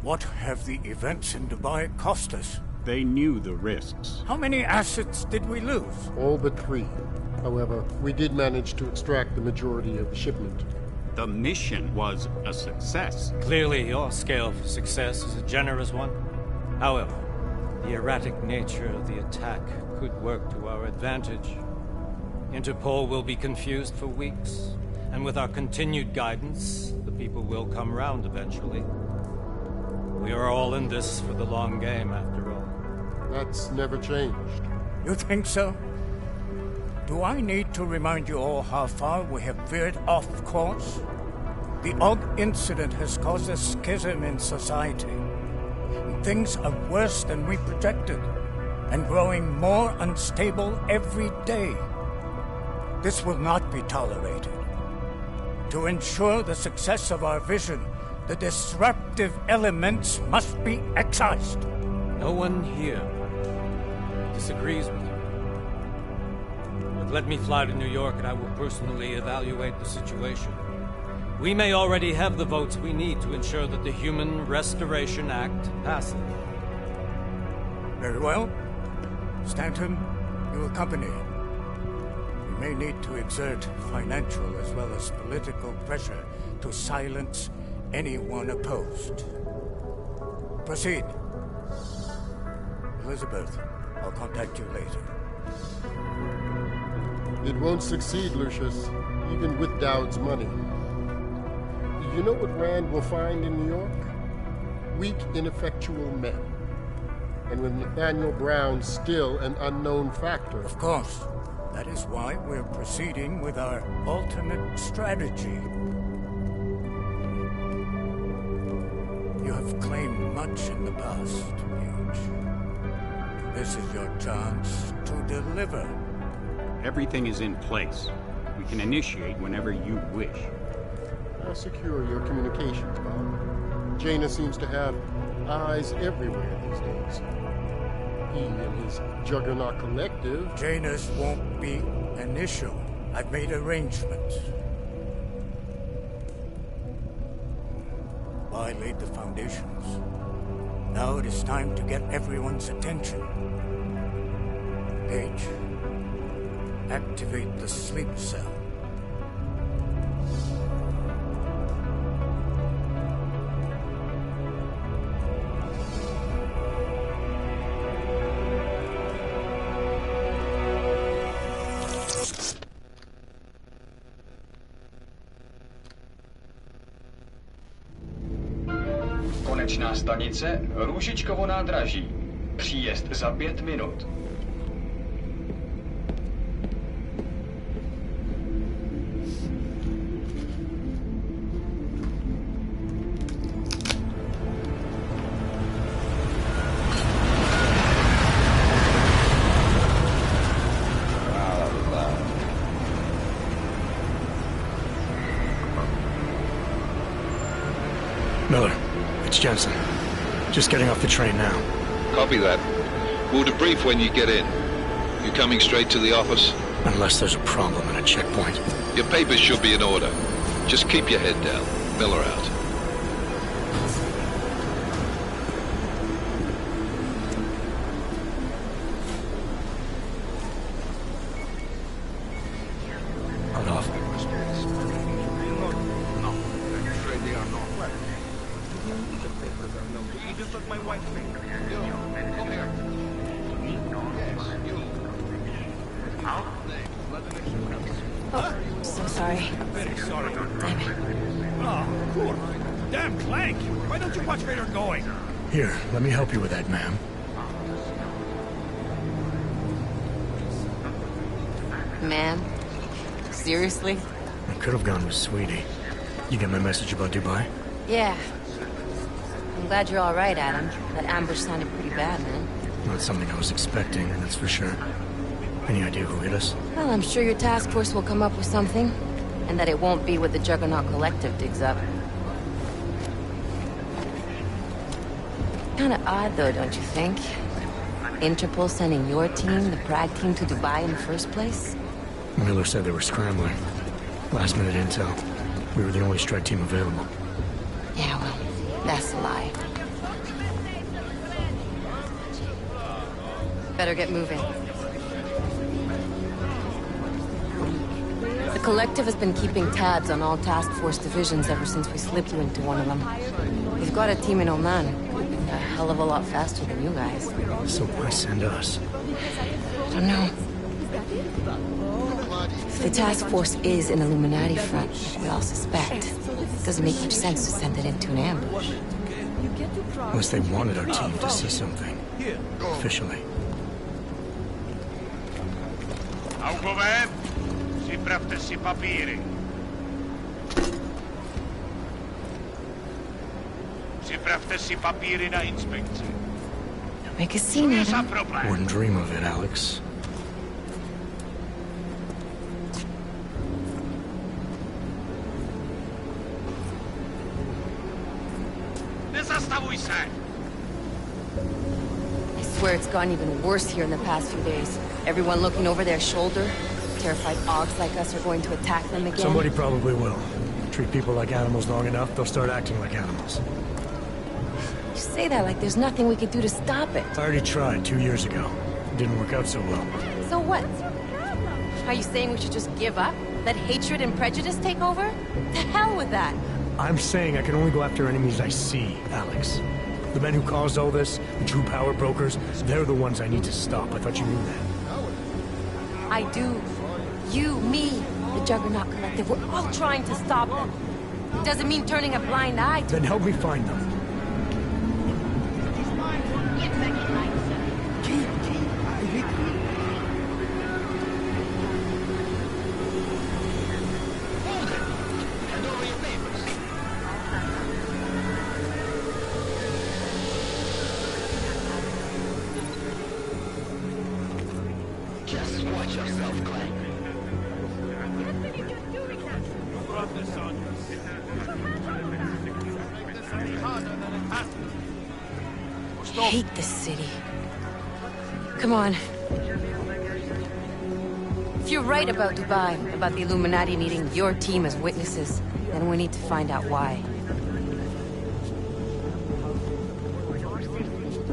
What have the events in Dubai cost us? They knew the risks. How many assets did we lose? All but 3. However, we did manage to extract the majority of the shipment. The mission was a success. Clearly, your scale for success is a generous one. However, the erratic nature of the attack could work to our advantage. Interpol will be confused for weeks, and with our continued guidance, the people will come round eventually. We are all in this for the long game, after all. That's never changed. You think so? Do I need to remind you all how far we have veered off course? The AUG incident has caused a schism in society. Things are worse than we projected, and growing more unstable every day. This will not be tolerated. To ensure the success of our vision, the disruptive elements must be excised. No one here disagrees with you. But let me fly to New York and I will personally evaluate the situation. We may already have the votes we need to ensure that the Human Restoration Act passes. Very well. Stanton, you accompany. We may need to exert financial as well as political pressure to silence anyone opposed. Proceed. Elizabeth, I'll contact you later. It won't succeed, Lucius, even with Dowd's money. You know what Rand will find in New York? Weak, ineffectual men. And with Nathaniel Brown still an unknown factor. Of course. That is why we're proceeding with our alternate strategy. You have claimed much in the past, Huge. This is your chance to deliver. Everything is in place. We can initiate whenever you wish. I'll secure your communications, Bob. Jaina seems to have eyes everywhere these days. He and his Juggernaut Collective... Jaina's won't be an issue. I've made arrangements. I laid the foundations. Now it is time to get everyone's attention. Page, activate the sleep cell. Konečná stanice Růžičkovo nádraží. Příjezd za 5 minut. Miller, it's Jensen. Just getting off the train now. Copy that. We'll debrief when you get in. You coming straight to the office? Unless there's a problem at a checkpoint. Your papers should be in order. Just keep your head down. Miller out. Hold off. So sorry. Very sorry. Damn it. Oh, cool. Damn, Clank! Why don't you watch where you're going? Here, let me help you with that, ma'am. Ma'am? Seriously? I could have gone with Sweetie. You get my message about Dubai? Yeah. I'm glad you're all right, Adam. That ambush sounded pretty bad, man. Not something I was expecting, that's for sure. Any idea who hit us? Well, I'm sure your task force will come up with something. And that it won't be what the Juggernaut Collective digs up. Kinda odd, though, don't you think? Interpol sending your team, the Prague team, to Dubai in the first place? Miller said they were scrambling. Last minute intel. We were the only strike team available. Yeah, well, that's a lie. Better get moving. The Collective has been keeping tabs on all task force divisions ever since we slipped you into one of them. We've got a team in Oman. A hell of a lot faster than you guys. So why send us? I don't know. If the task force is an Illuminati front, we all suspect, it doesn't make much sense to send it into an ambush. Unless they wanted our team to see something. Officially. Augové, připravte si papíry. Připravte si papíry na inspekci. Don't make a scene, Adam. Wouldn't dream of it, Alex. Nezastavuj se! I swear it's gotten even worse here in the past few days. Everyone looking over their shoulder. Terrified Augs like us are going to attack them again. Somebody probably will. Treat people like animals long enough, they'll start acting like animals. say that like there's nothing we could do to stop it. I already tried 2 years ago. It didn't work out so well. So what? Are you saying we should just give up? Let hatred and prejudice take over? To hell with that! I'm saying I can only go after enemies I see, Alex. The men who caused all this, the true power brokers, they're the ones I need to stop. I thought you knew that. I do. You, me, the Juggernaut Collective, we're all trying to stop them. It doesn't mean turning a blind eye to... Then help me find them. Just watch yourself, Clay. I hate this city. Come on. If you're right about Dubai, about the Illuminati needing your team as witnesses, then we need to find out why.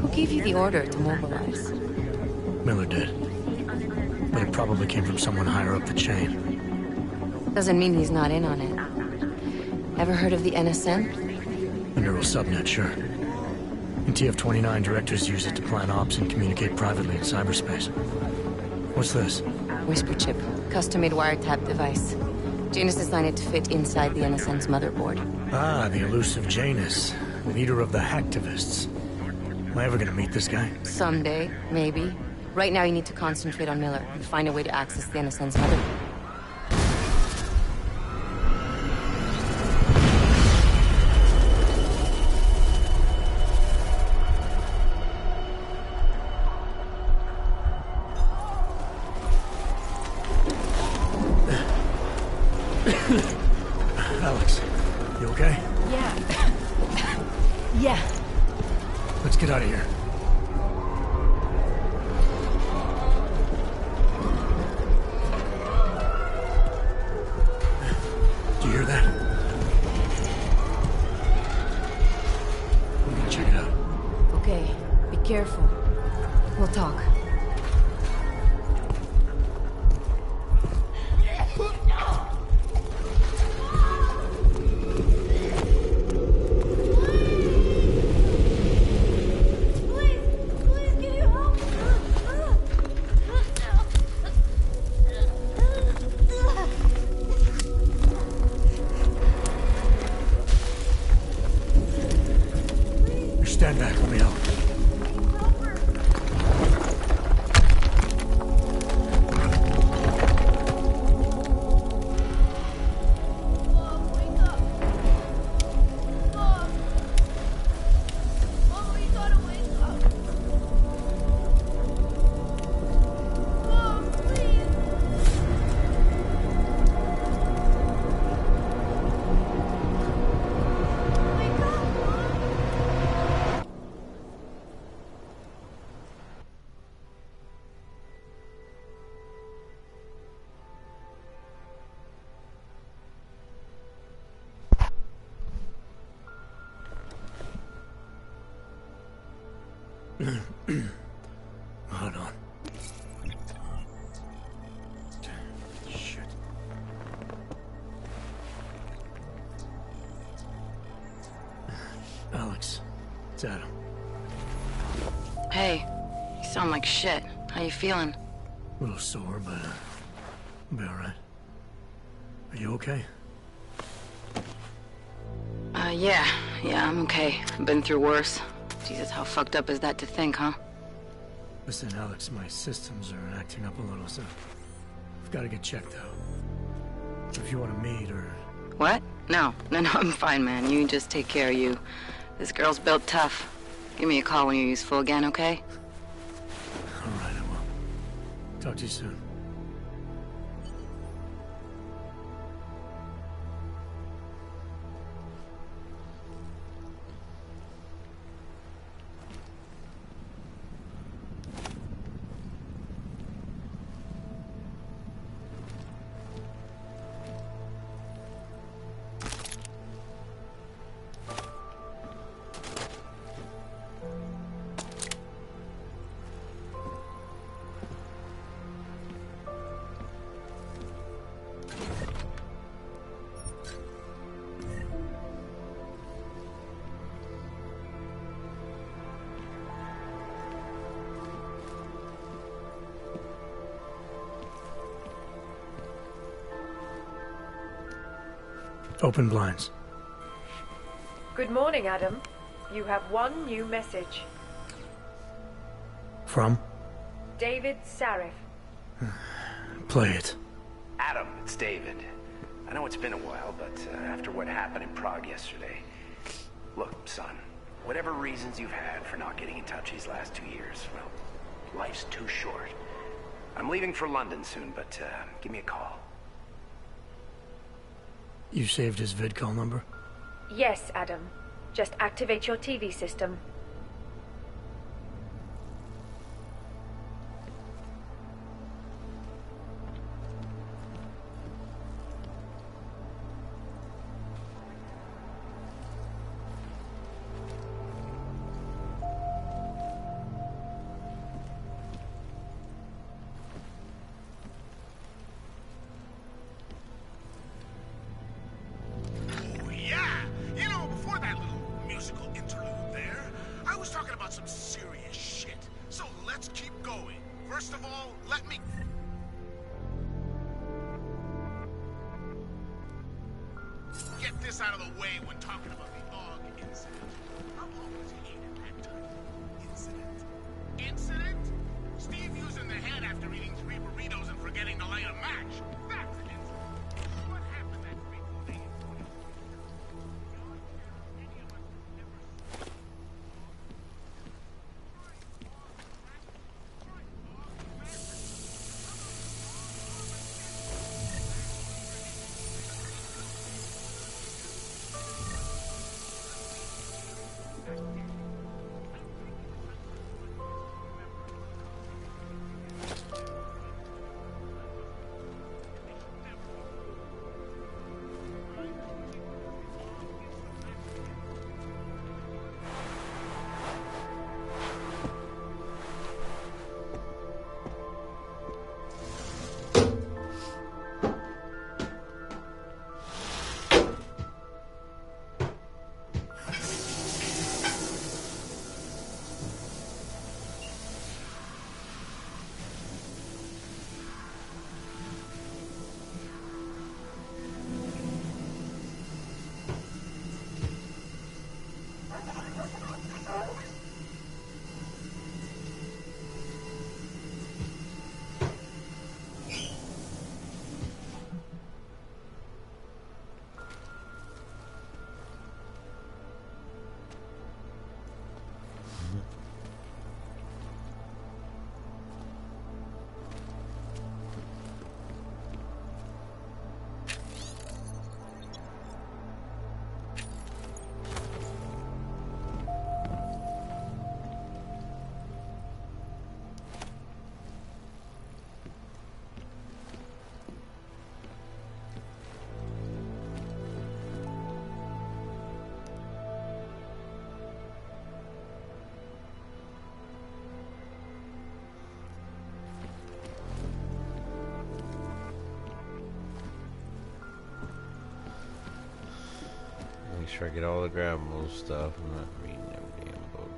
Who gave you the order to mobilize? Miller did. But it probably came from someone higher up the chain. Doesn't mean he's not in on it. Ever heard of the NSN? The neural subnet, sure. In TF-29, directors use it to plan ops and communicate privately in cyberspace. What's this? Whisper chip. Custom-made wiretap device. Janus designed it to fit inside the NSN's motherboard. Ah, the elusive Janus. Leader of the hacktivists. Am I ever gonna meet this guy? Someday, maybe. Right now you need to concentrate on Miller and find a way to access the NSN's motherboard. Alex, you okay? Yeah. Yeah. Let's get out of here. Do you hear that? We're gonna check it out. Okay, be careful. We'll talk. Stand back, let me help. Hold on. Shit. Alex, it's Adam. Hey, you sound like shit. How you feeling? A little sore, but I'll be alright. Are you okay? Yeah, I'm okay. I've been through worse. Jesus, how fucked up is that to think, huh? Listen, Alex, my systems are acting up a little, so I've got to get checked out. If you want to meet or... What? No, I'm fine, man. You just take care of you. This girl's built tough. Give me a call when you're useful again, okay? All right, I will. Talk to you soon. Open blinds. Good morning, Adam. You have one new message. From? David Sarif. Play it. Adam, it's David. I know it's been a while, but after what happened in Prague yesterday... Look, son, whatever reasons you've had for not getting in touch these last 2 years, well, life's too short. I'm leaving for London soon, but give me a call. You saved his vidcall number? Yes, Adam. Just activate your TV system. Make sure I get all the grabbable stuff. I'm not reading every damn book.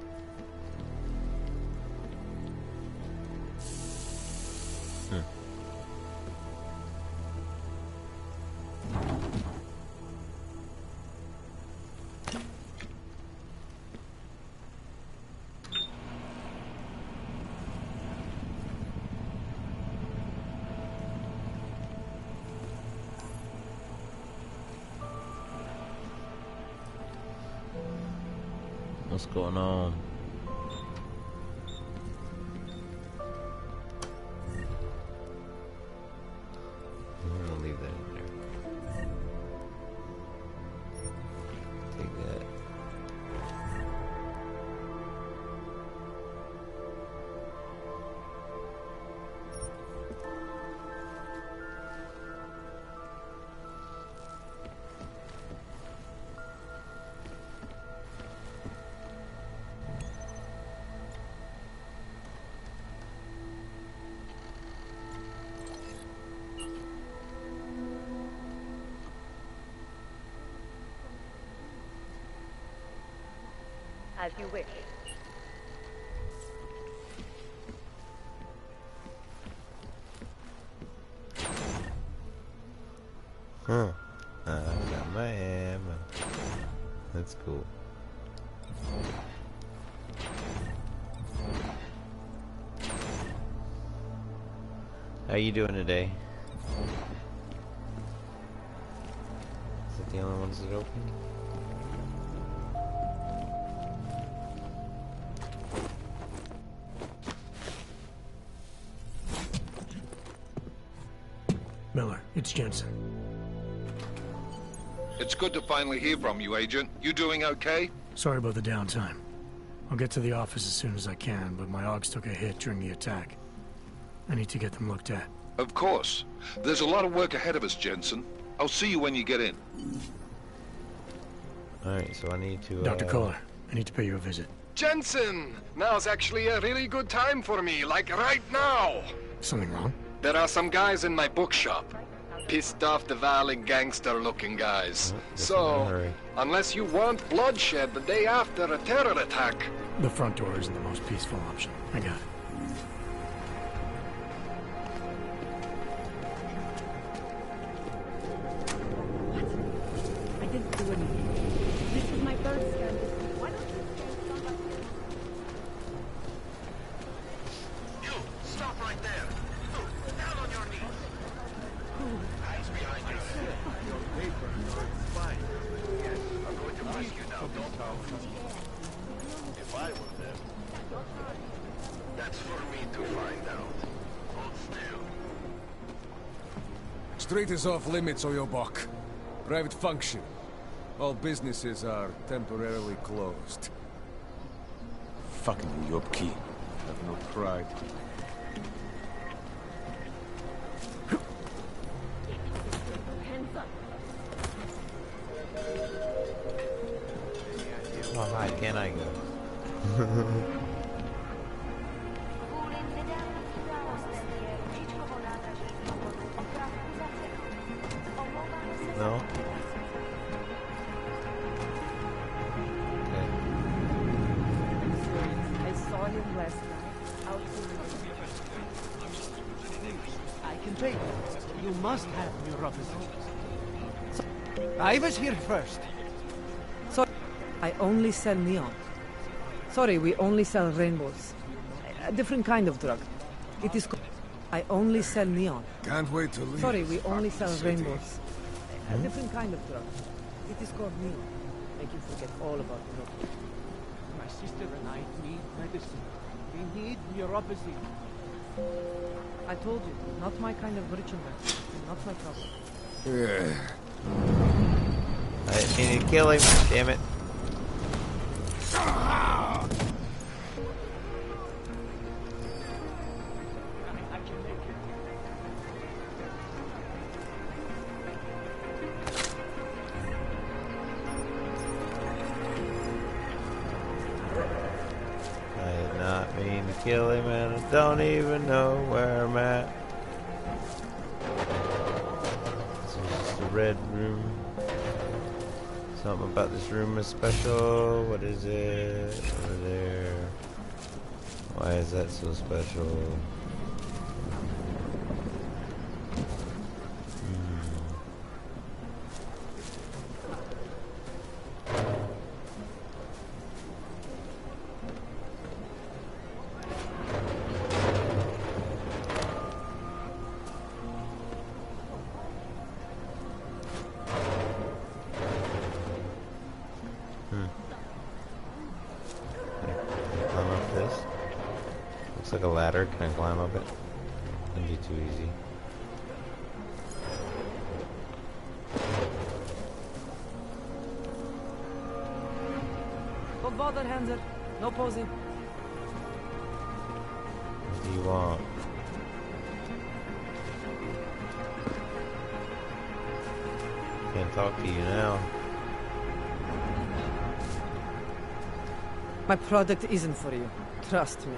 What's going on? I'm gonna leave that in there. Take that. As you wish. Huh. I got my That's cool. How you doing today? Is that the only ones that open? Miller, it's Jensen. It's good to finally hear from you, Agent. You doing okay? Sorry about the downtime. I'll get to the office as soon as I can, but my Augs took a hit during the attack. I need to get them looked at. Of course. There's a lot of work ahead of us, Jensen. I'll see you when you get in. Alright, so I need to, Dr. Kohler, I need to pay you a visit. Jensen! Now's actually a really good time for me, like right now! Something wrong? There are some guys in my bookshop. Pissed off the Valley gangster-looking guys. So, unless you want bloodshed the day after a terror attack... The front door isn't the most peaceful option. I got it. I didn't do anything. This is my third scan. Why don't you... You! Stop right there! Move! Down on your knees! Eyes behind your head. Your papers are fine. Yes, I'm going to ask you now. Don't talk. If I were them... That's for me to find out. Hold still. Street is off limits, Oyobok. Private function. All businesses are temporarily closed. Fucking Uyobki. Have no pride. How high can I go? No? I saw him last night out I can take it. You must have neuropathy. I was here first. Sorry, I only sell neon. Sorry, we only sell rainbows. A different kind of drug. It is I only sell neon. Can't wait to leave. Sorry, we only sell city. rainbows. A different kind of drug. It is called neon. Make you forget all about neuropathy. My sister and I need medicine. We need neuropathy. I told you, not my kind of ritual. Not my problem. Yeah. I didn't mean to kill him, damn it. I did not mean to kill him and I don't even know where I'm at. This is just a red room. Something about this room is special. What is it? Over there. Why is that so special? Climb up this. Looks like a ladder. Can I climb up it? Wouldn't be too easy. Don't bother, Hanser. No posing. What do you want? Can't talk to you now. My product isn't for you. Trust me.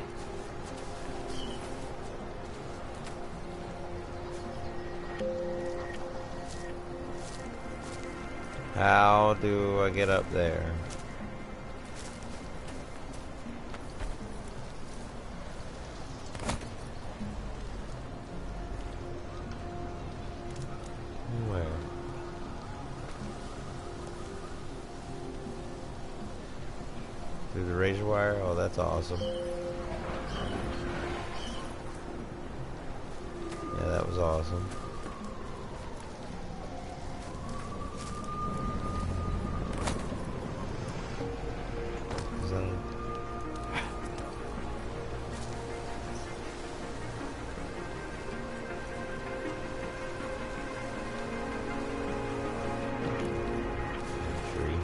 How do I get up there? Where? wire. Oh, that's awesome. Yeah, that was awesome. Is that a... tree?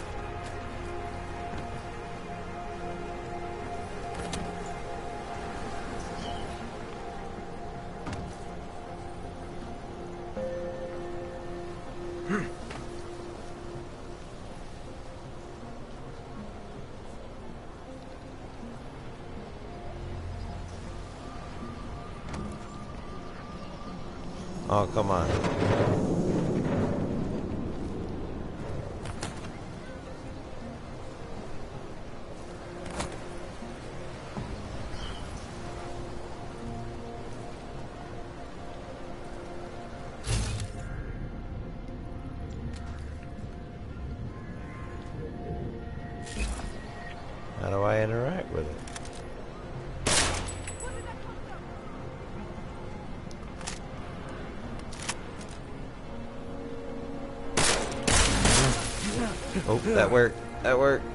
Oh, come on. How do I interact with it? Oh, that worked. That worked.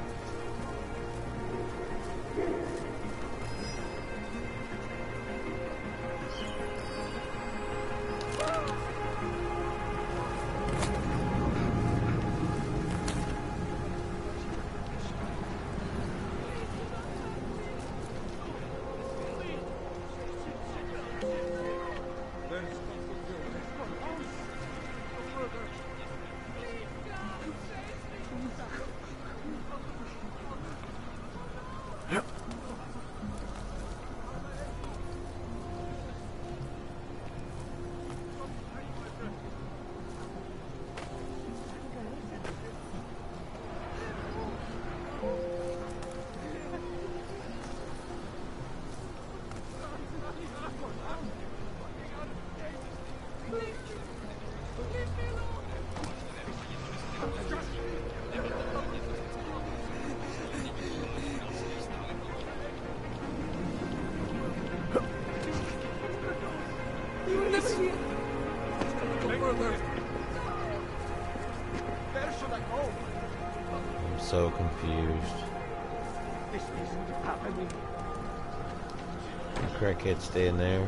I'm so confused. The crackhead staying there.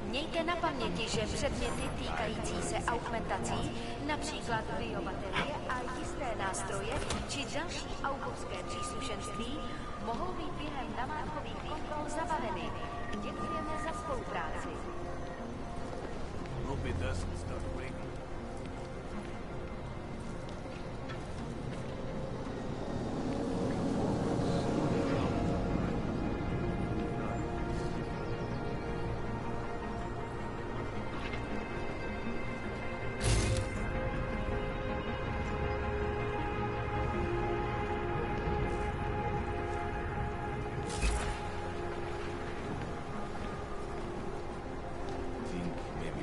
Mějte na paměti, že předměty týkající se augmentací, například biobaterie a jisté nástroje či další augovské příslušenství, mohou být během namátkových kontrol zabaveny. Děkujeme za spolupráci.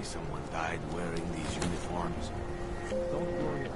Someone died wearing these uniforms. Don't worry.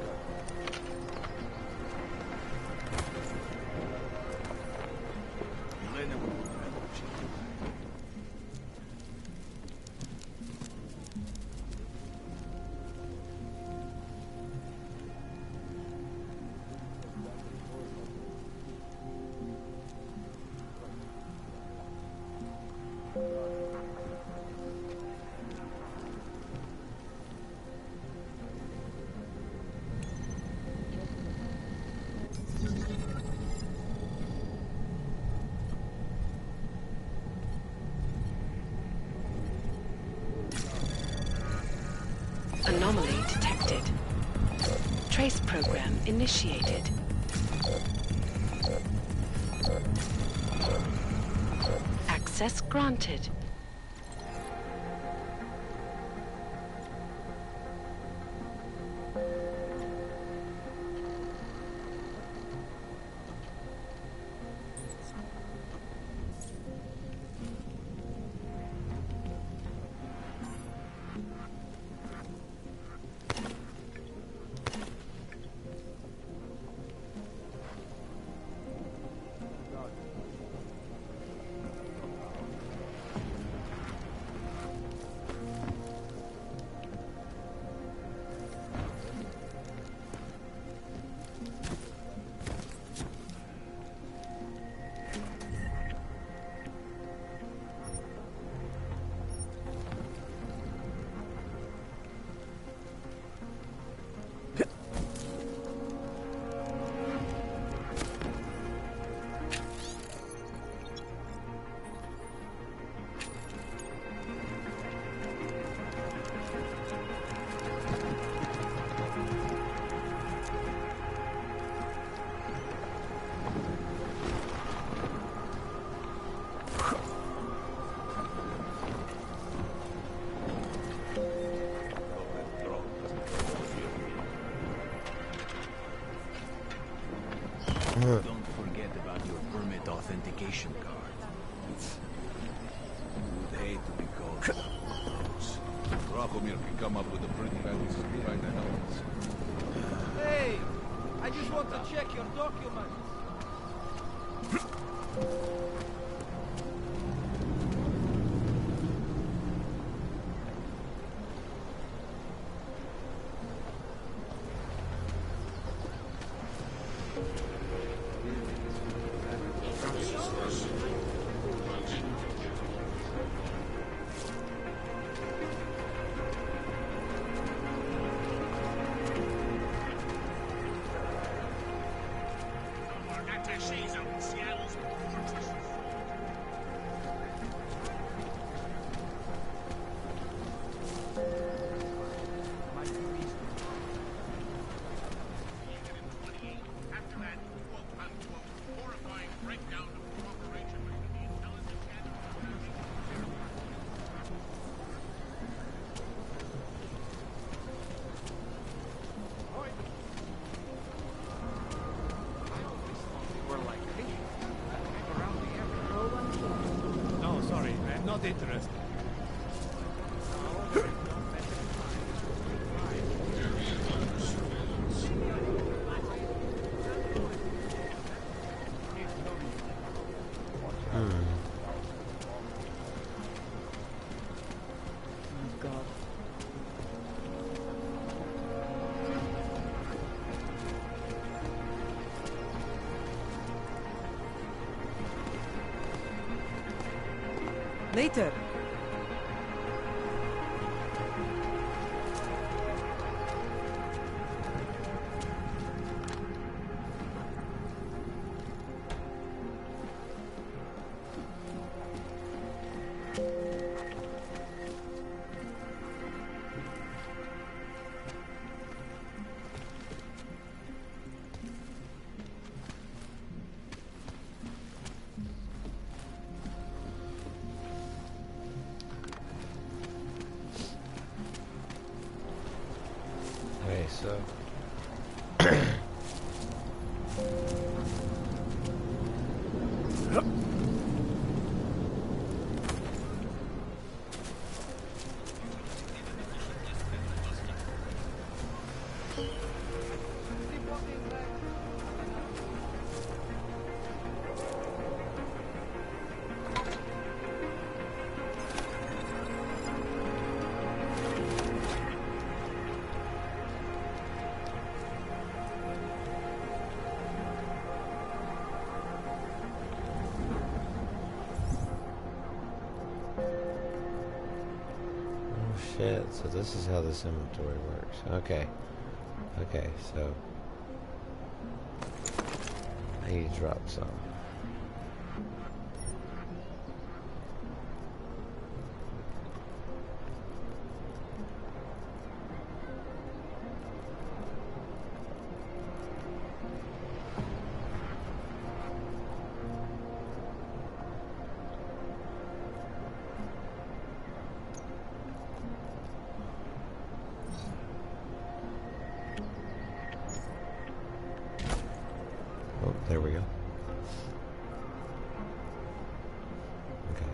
Anomaly detected. Trace program initiated. Access granted. Don't forget about your permit authentication card. Would hate to be called gross. Dracomir can come up with a pretty fancy behind the helmets. Hey! I just want to check your documents. No, sorry, I'm not interested. Later. Okay, so shit, so this is how this inventory works. Okay. Okay, so I need to drop some. Oh, there we go. Okay.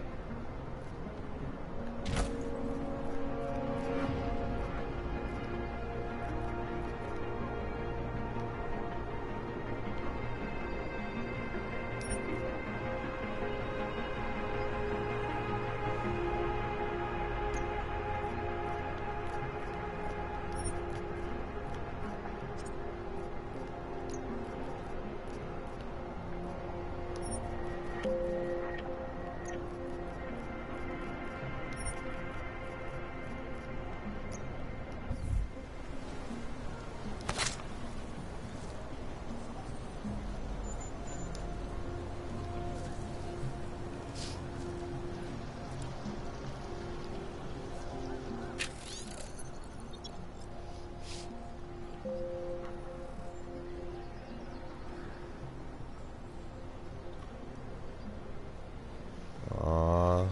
Aw, I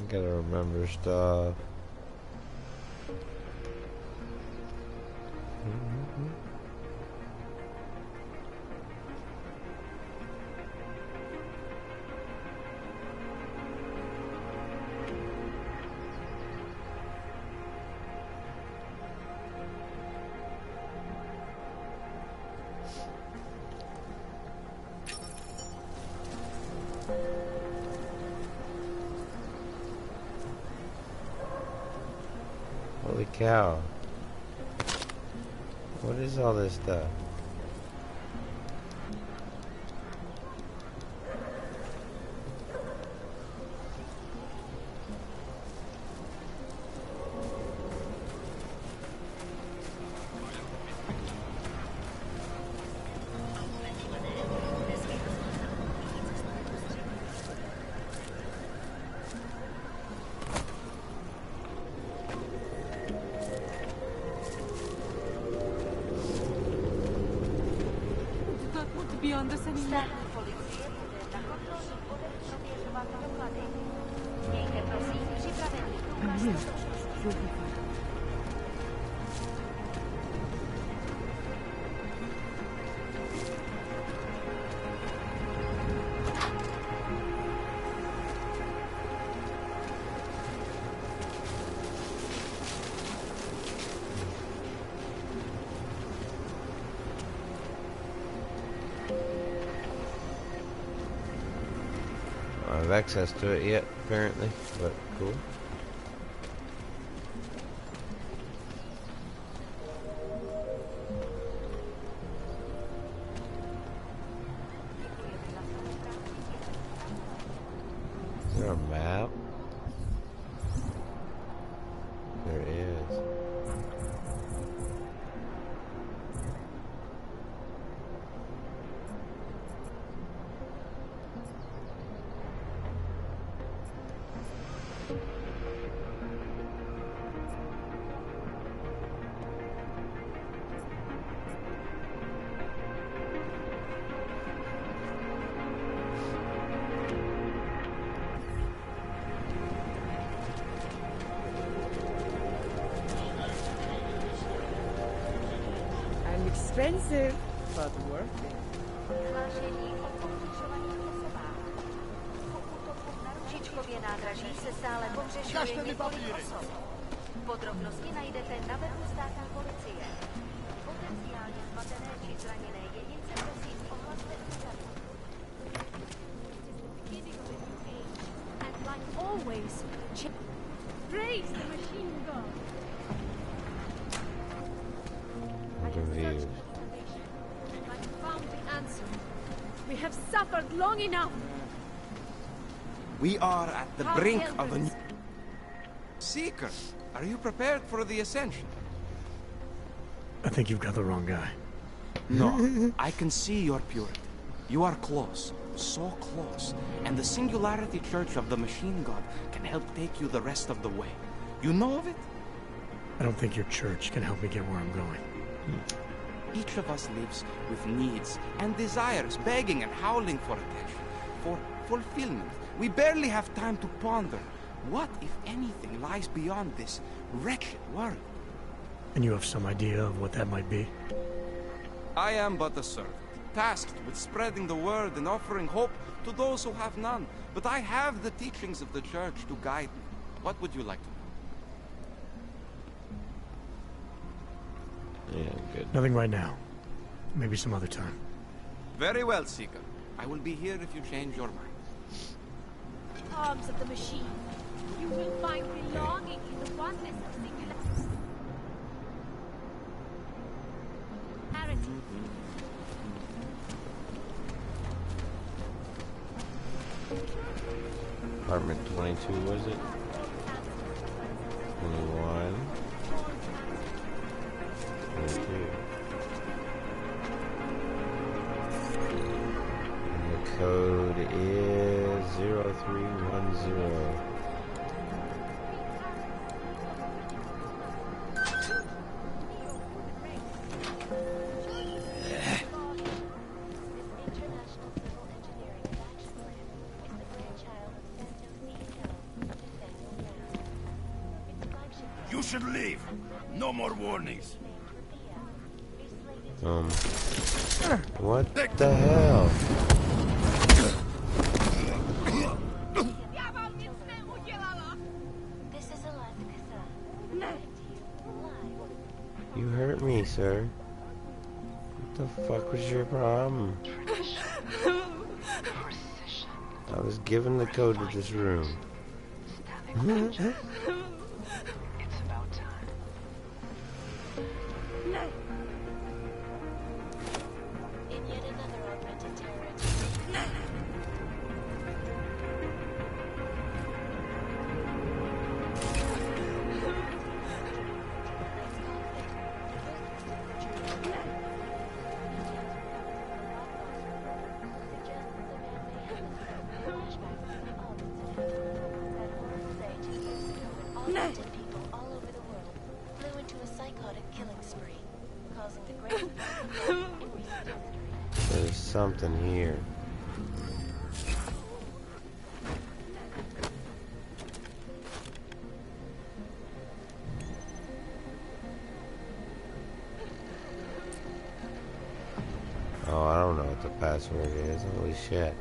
gotta remember stuff. cow. What is all this stuff? Be on this anymore. I'm here. You'll be fine. I don't have access to it yet, apparently, but cool. Is there a map? There is. Expensive, but worth it. Žičkově nádraží se stále pohřešuje několik osob. Podrobnosti najdete na webu státní policie. Potenciálně zmatené či zraněné jedince prosím ohlaste úřadu. And like always, raise the machine gun. I'm confused. I found the answer. We have suffered long enough. We are at the brink of a new... Seeker, are you prepared for the ascension? I think you've got the wrong guy. No, I can see your purity. You are close, so close. And the Singularity Church of the Machine God can help take you the rest of the way. You know of it? I don't think your church can help me get where I'm going. Each of us lives with needs and desires, begging and howling for attention, for fulfillment. We barely have time to ponder. What, if anything, lies beyond this wretched world? And you have some idea of what that might be? I am but a servant, tasked with spreading the word and offering hope to those who have none. But I have the teachings of the church to guide me. What would you like to know? Yeah, I'm good. Nothing right now. Maybe some other time. Very well, Seeker. I will be here if you change your mind. Arms of the machine. You will find belonging in the oneness of singularity. Apartment 22, was it? 21. 22. And the code is 0310. You should leave. No more warnings. What the hell? You hurt me, sir. What the fuck was your problem? I was given the code to this room. something here. Oh, I don't know what the password is. Holy shit.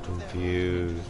Confused.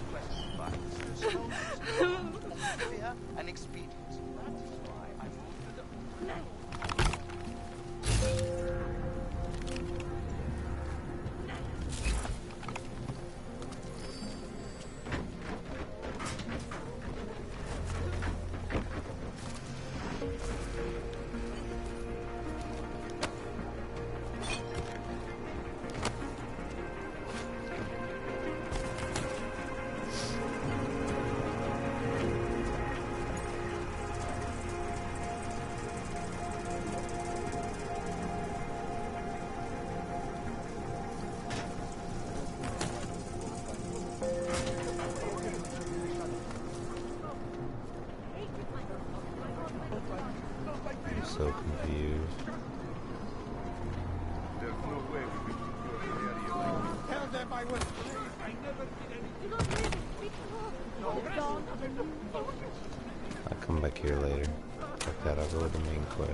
So confused. There's no way we can secure the area like this. Tell them I was brave. I never did anything. I'll come back here later. Fuck that, I'll go with the main quest.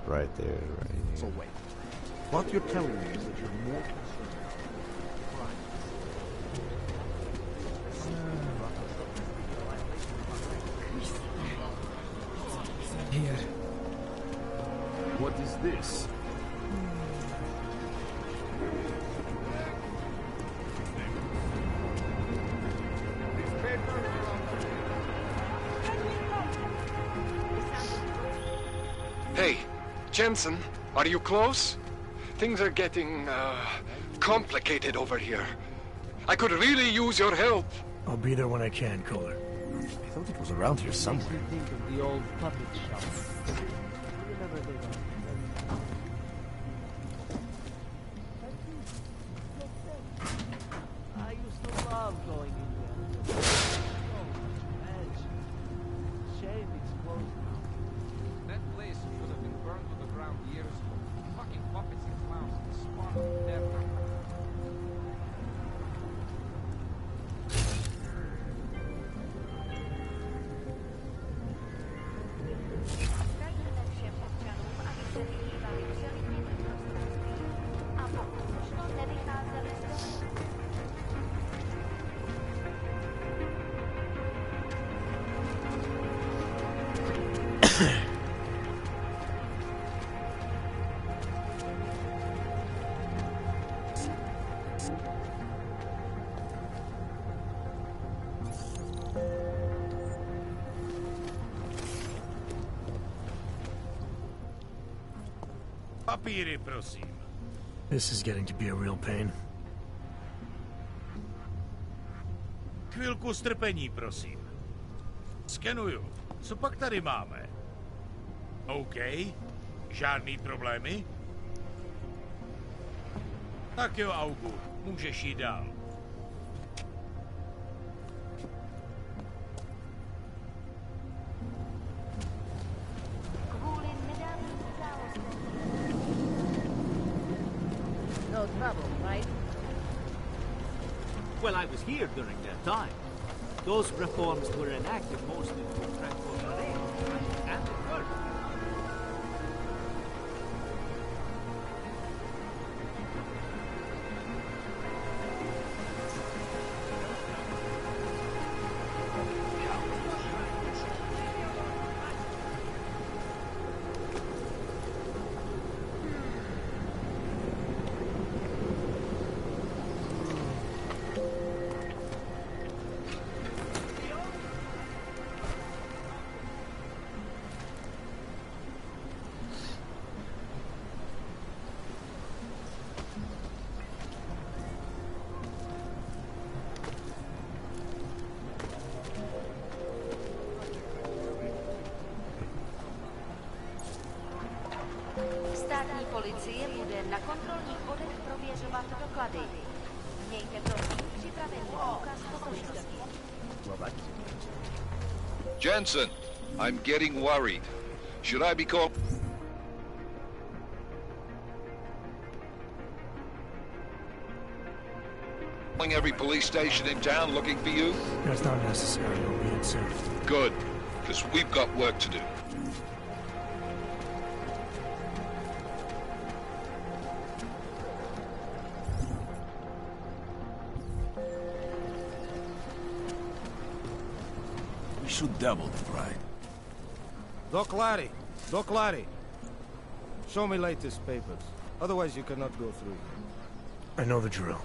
Right there, right here. So wait. What you're telling me is that you're more concerned with crime. Here. What is this? Hey, Jensen, are you close? Things are getting, complicated over here. I could really use your help. I'll be there when I can, Kohler. I thought it was around here somewhere. Makes me think of the old puppet shop. Remember they don't. I used to love going in there. So much magic. Shame it's closed now. That place should have been burned to the ground years ago. Fucking puppets and clowns and spawn of death. Papíry, prosím. This is getting to be a real pain. Chvilku strpení, prosím. Skenuju. Co pak tady máme? OK. Žádný problémy? Tak jo, Augu. Můžeš jít dál. No trouble, right? Well, I was here during that time. Those reforms were enacted mostly to attract corporations and the clergy. Státní policie bude na kontrolních bodech prověřovat doklady. Mějte prosím připravený důkaz totožnosti. Jensen, I'm getting worried. Should I be calling every police station in town looking for you? That's not necessary. I'll be in soon. Good, because we've got work to do. We should double the pride. Doc Larry. Show me latest papers. Otherwise you cannot go through. I know the drill.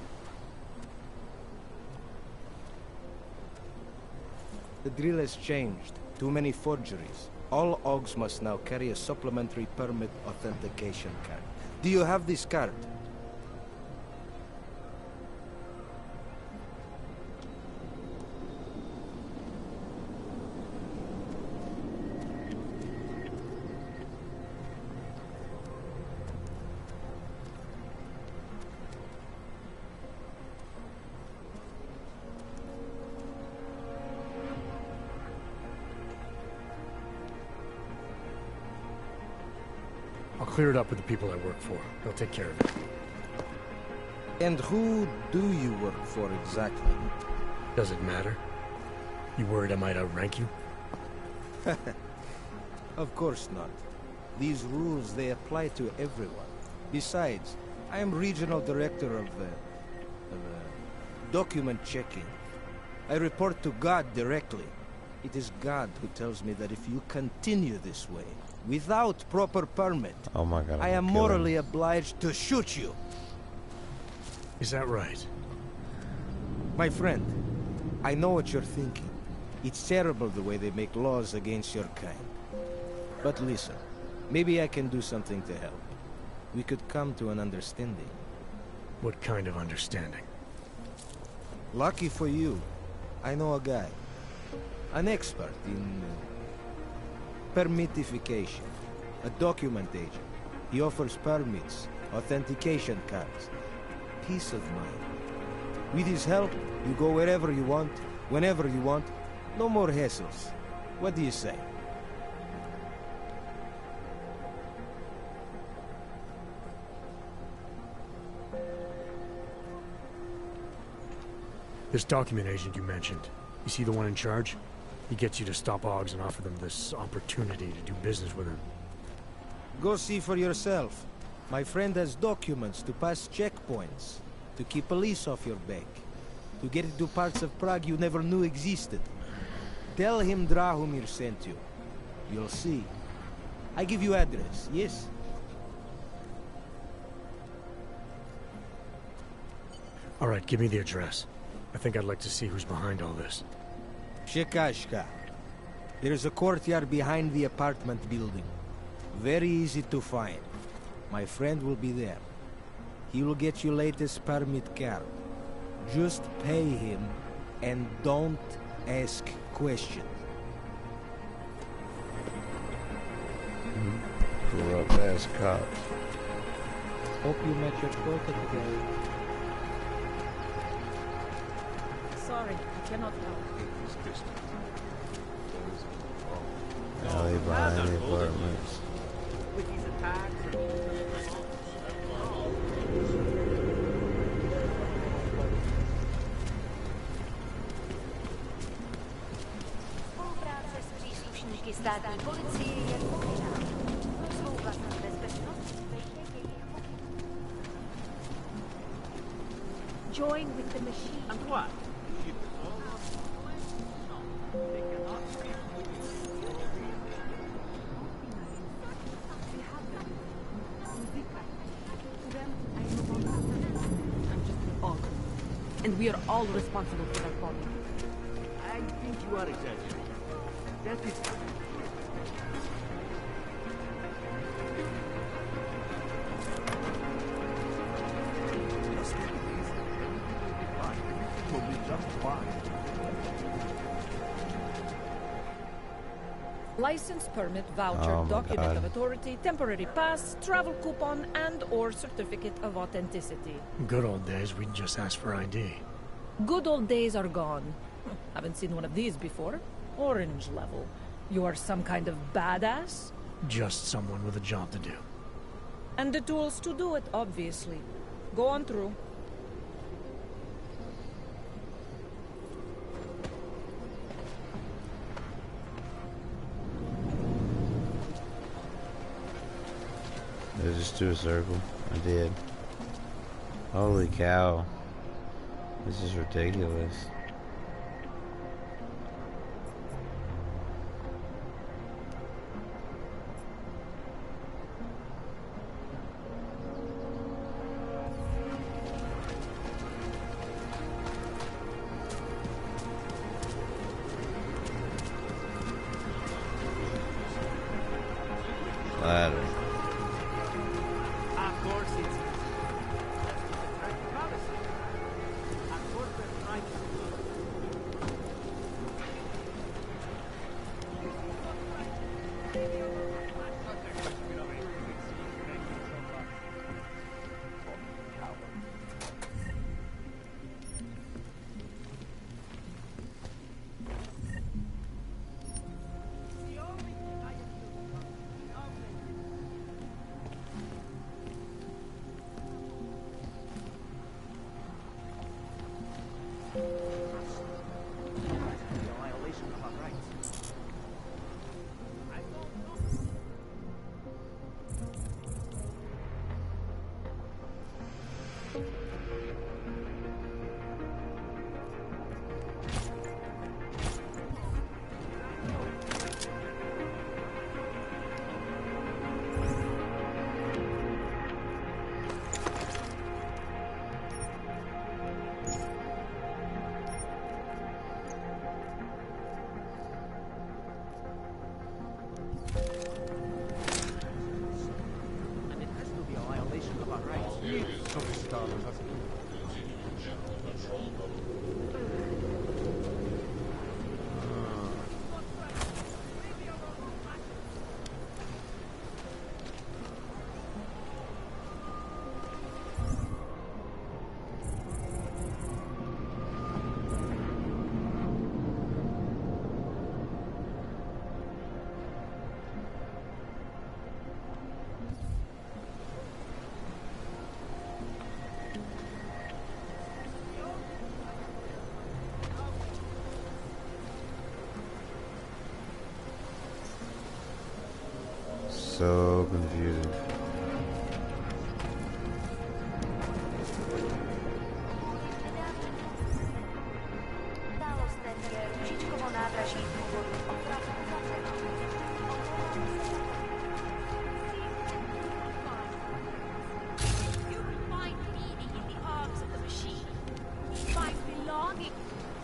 The drill has changed. Too many forgeries. All OGs must now carry a supplementary permit authentication card. Do you have this card? I'll clear it up with the people I work for. They'll take care of it. And who do you work for exactly? Does it matter? You worried I might outrank you? Of course not. These rules, they apply to everyone. Besides, I am regional director of document checking. I report to God directly. It is God who tells me that if you continue this way, without proper permit, oh my God, I am morally obliged to shoot you. Is that right? My friend, I know what you're thinking. It's terrible the way they make laws against your kind. But listen, maybe I can do something to help. We could come to an understanding. What kind of understanding? Lucky for you, I know a guy. An expert in permitification. A document agent. He offers permits, authentication cards. Peace of mind. With his help, you go wherever you want, whenever you want. No more hassles. What do you say? This document agent you mentioned, you see the one in charge? He gets you to stop OGs and offer them this opportunity to do business with him. Go see for yourself. My friend has documents to pass checkpoints, to keep police off your back, to get into parts of Prague you never knew existed. Tell him Drahomir sent you. You'll see. I give you address, yes? All right, give me the address. I think I'd like to see who's behind all this. Shekashka. There is a courtyard behind the apartment building. Very easy to find. My friend will be there. He will get you latest permit card. Just pay him and don't ask questions. Corrupt ass cops. Hope you met your quota today. Sorry, I cannot help. Alley behind the apartments. With these attacks Díky státní policii je povinná. Pro svou vlastní bezpečnost Join with the machine. And what? Ship us all off to the police? No, they cannot speak with you or obey them. We have them. To them, I am no longer a friend. I'm just an og. And we are all responsible for that problem. I think you are exaggerating. That is... Just take it easy. Everything will be fine. Everything will be just fine. License, permit, voucher, Oh my document God. of authority, temporary pass, travel coupon, and or certificate of authenticity. Good old days, we'd just ask for ID. Good old days are gone. Haven't seen one of these before. Orange level. You are some kind of badass? Just someone with a job to do. And the tools to do it, obviously. Go on through. Did I just do a circle? I did. Holy cow. This is ridiculous. Ladder. Of course it's... That's what they're trying to promise you. Of course they're trying to... violation of our rights. And it has to be a violation of our rights. So confusing. Událostem je Růžičkovo nádraží původu opravdu zavřeno. You will find meaning in the arms of the machine. Find belonging.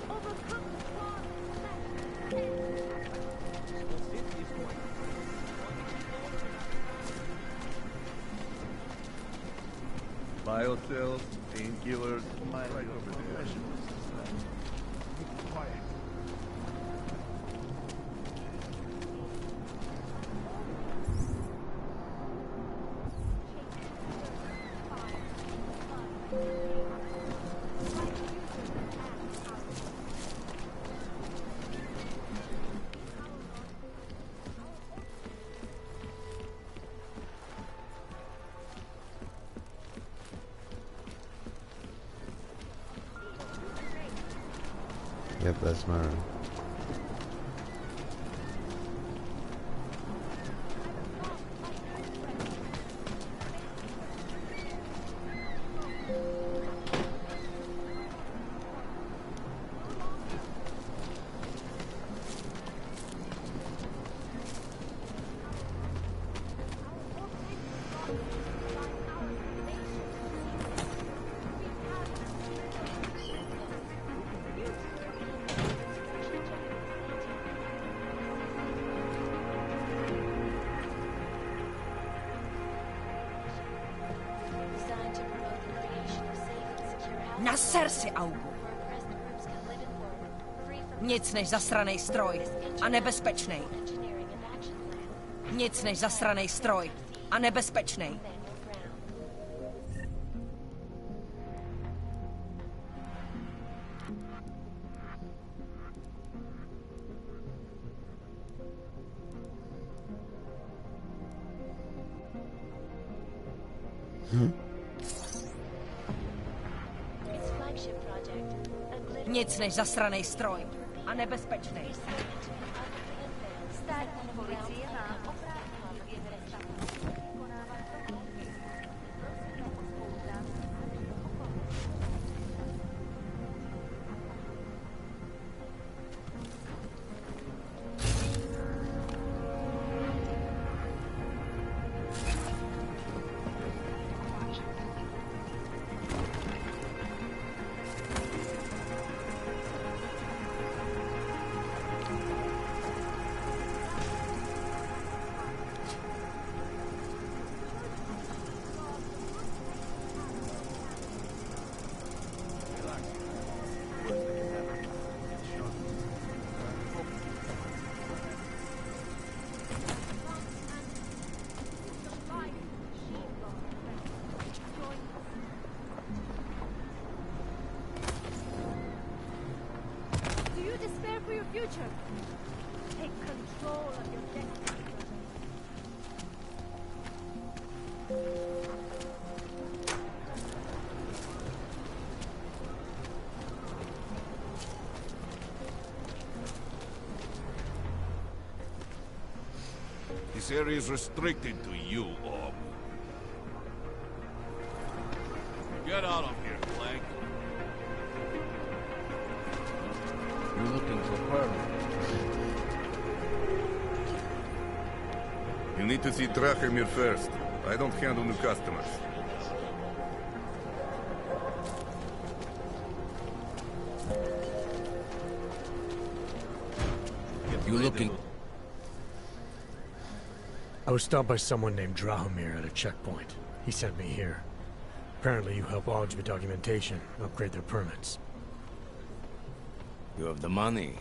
Overcome the Biocells, painkillers, right over there. Be quiet. Yep, that's my room. Ser si, Augu. Nic než zasranej stroj a nebezpečnej. Nic než zasranej stroj a nebezpečnej. Nic než zasranej stroj a nebezpečnej. Státní policie má oprávnění Do you despair for your future? Take control of your destiny. This area is restricted to you, Orb. Get out of here, Clank. You're looking for permit. You need to see Drachemir first. I don't handle new customers. You looking... I was stopped by someone named Drahomir at a checkpoint. He sent me here. Apparently you help Augs with documentation, upgrade their permits. You have the money.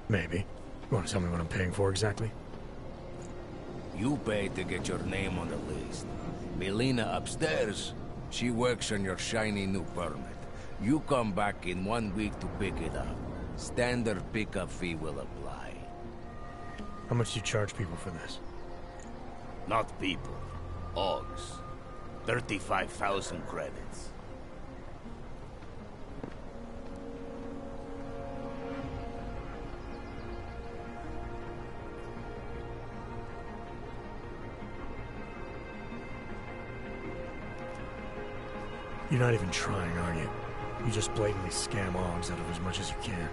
Maybe. You want to tell me what I'm paying for exactly? You paid to get your name on the list. Melina upstairs, she works on your shiny new permit. You come back in 1 week to pick it up. Standard pickup fee will apply. How much do you charge people for this? Not people. Augs. 35,000 credits. You're not even trying, are you? You just blatantly scam Augs out of as much as you can.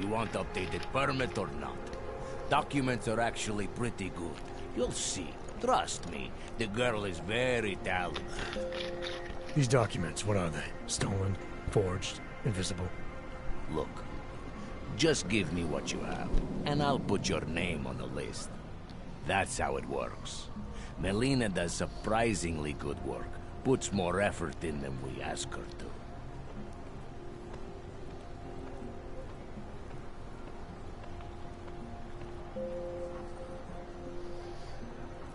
You want updated permit or not? Documents are actually pretty good. You'll see. Trust me, the girl is very talented. These documents, what are they? Stolen? Forged? Invisible? Look, just give me what you have, and I'll put your name on the list. That's how it works. Melina does surprisingly good work. Puts more effort in than we ask her to.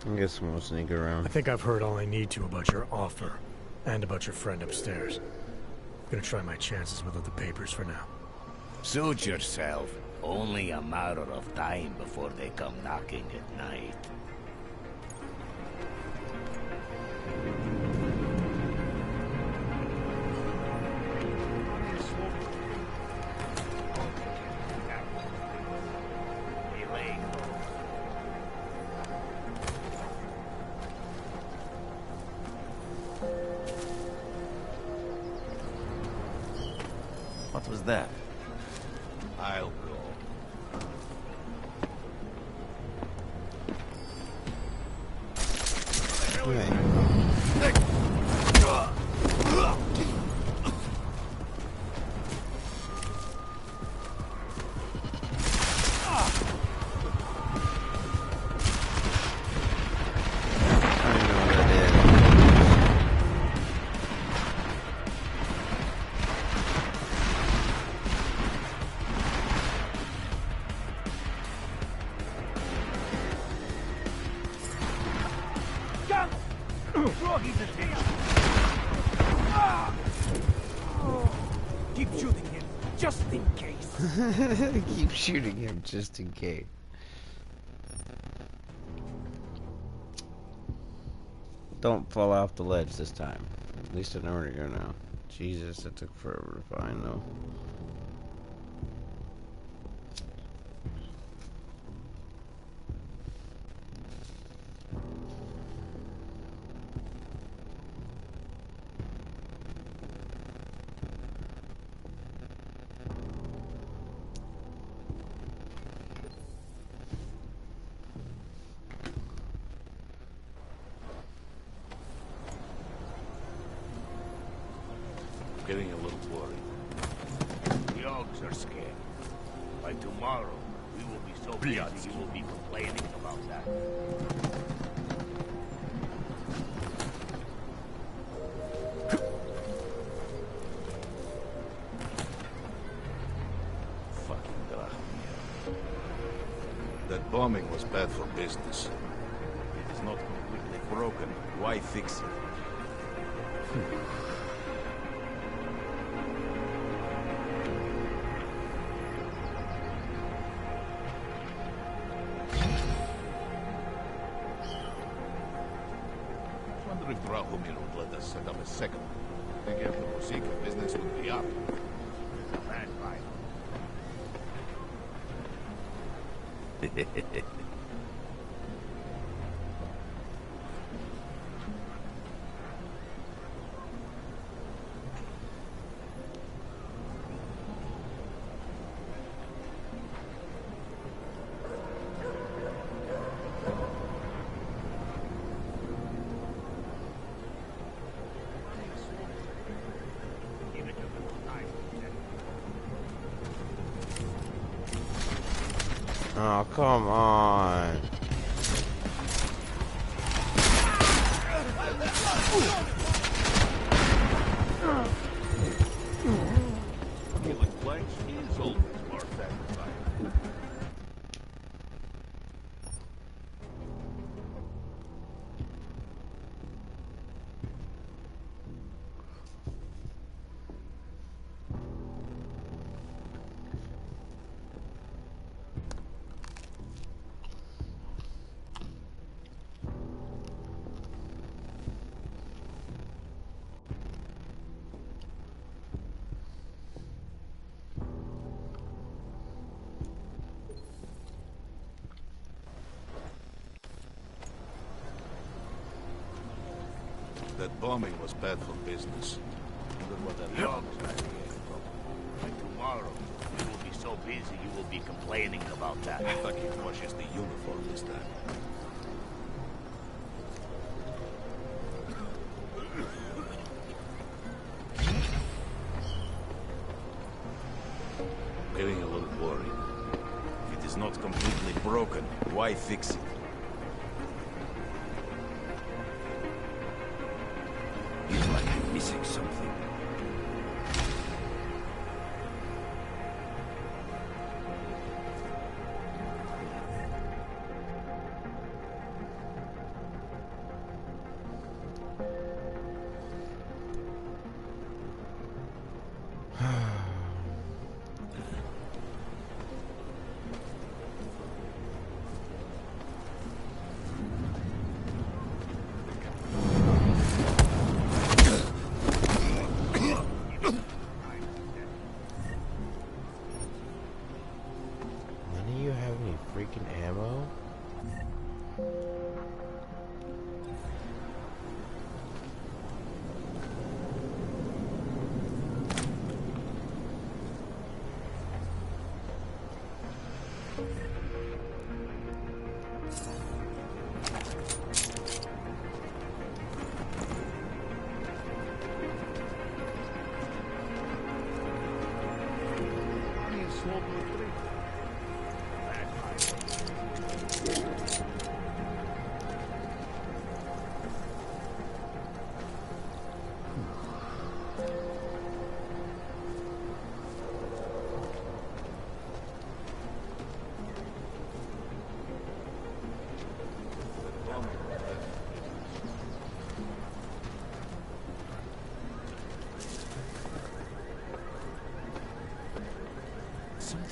I guess we'll sneak around. I think I've heard all I need to about your offer, and about your friend upstairs. I'm gonna try my chances with the papers for now. Suit yourself. Only a matter of time before they come knocking at night. What was that? I'll go. shooting him, just in case. Keep shooting him just in case. Don't fall off the ledge this time. At least I know where to go now. Jesus, that took forever to find though. Getting a little worried. The Ogs are scared. By tomorrow, we will be so busy you will be complaining about that. Fucking Drachmir. That bombing was bad for business. It is not completely broken. Why fix it? If Drahomir would let us set up a second, I think after Musika business would be up. That's right. Oh, come on. Killing planks is always more satisfying. That bombing was bad for business. Wonder what that Ogs are getting from. By tomorrow, we will be so busy you will be complaining about that. Lucky it was just the uniform this time. Getting a little worried. If it is not completely broken, why fix it? Feels like I'm missing something. None of you have any freaking ammo?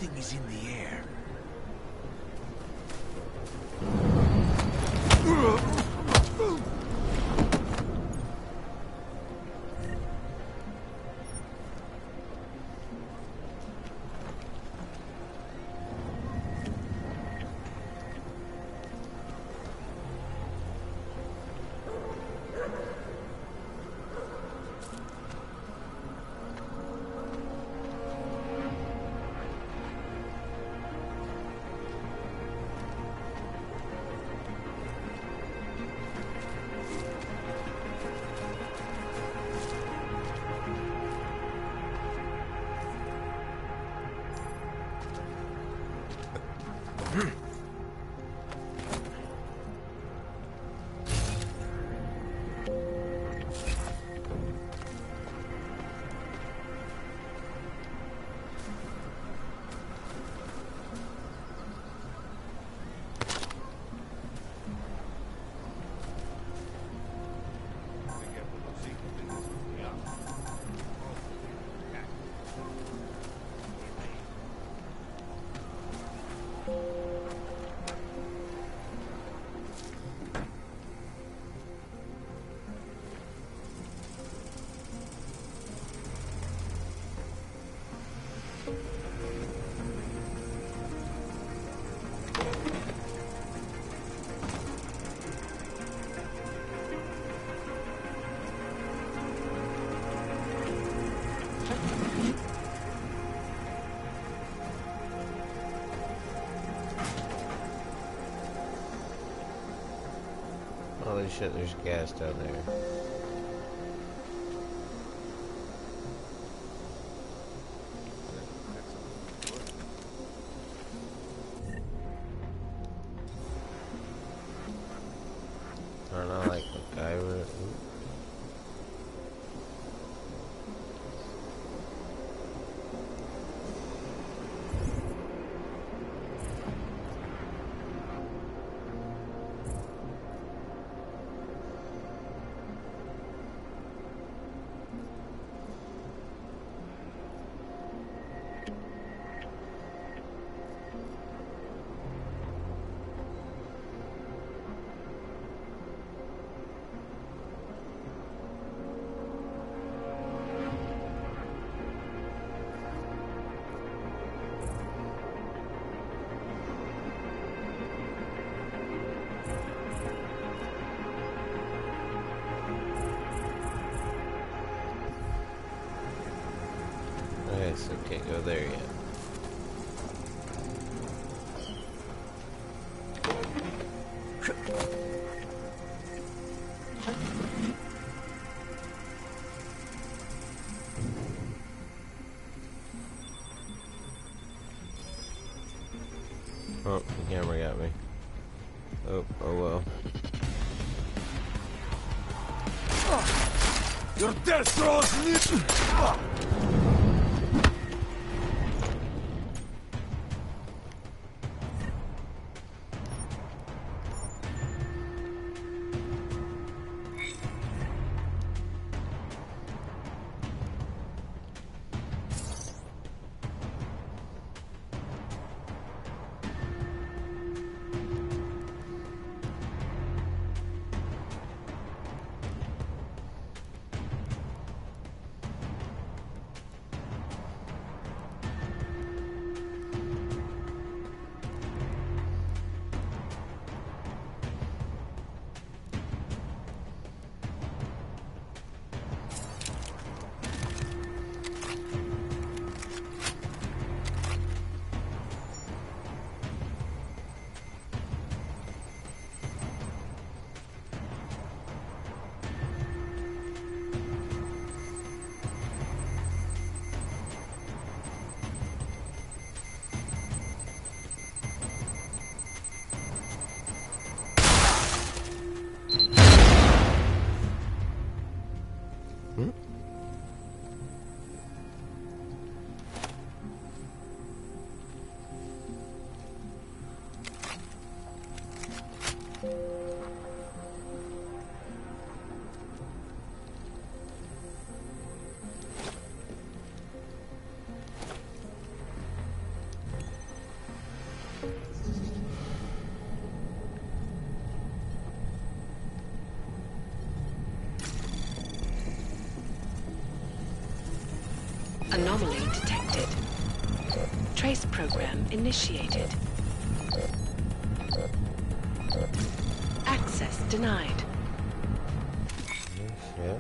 Something is in the air. Holy shit, there's gas down there. I don't know, like MacGyver. Okay, so can't go there yet. Oh, the camera got me. Oh well. Your death draws near. Anomaly detected. Trace program initiated. Access denied. Yeah.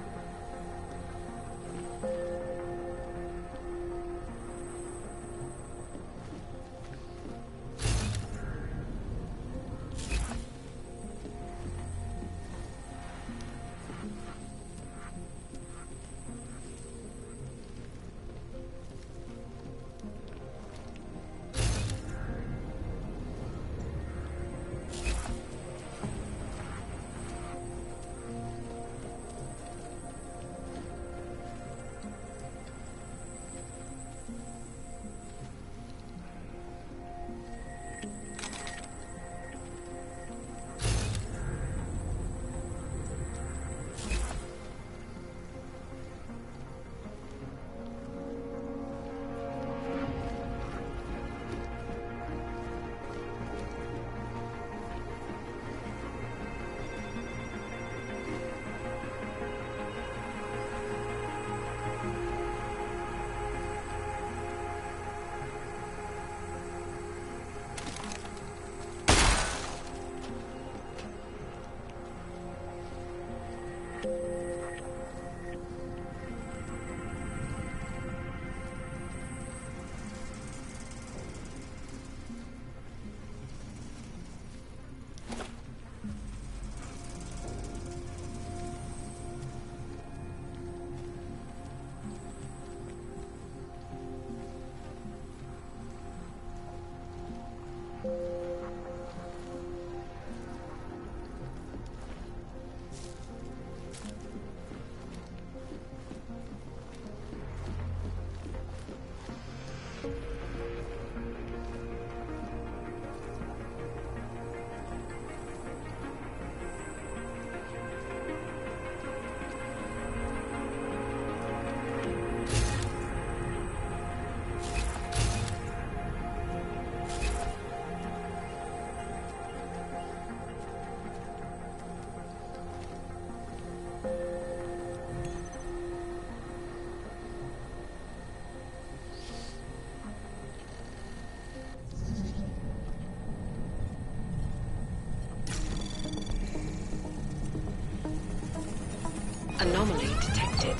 Anomaly detected.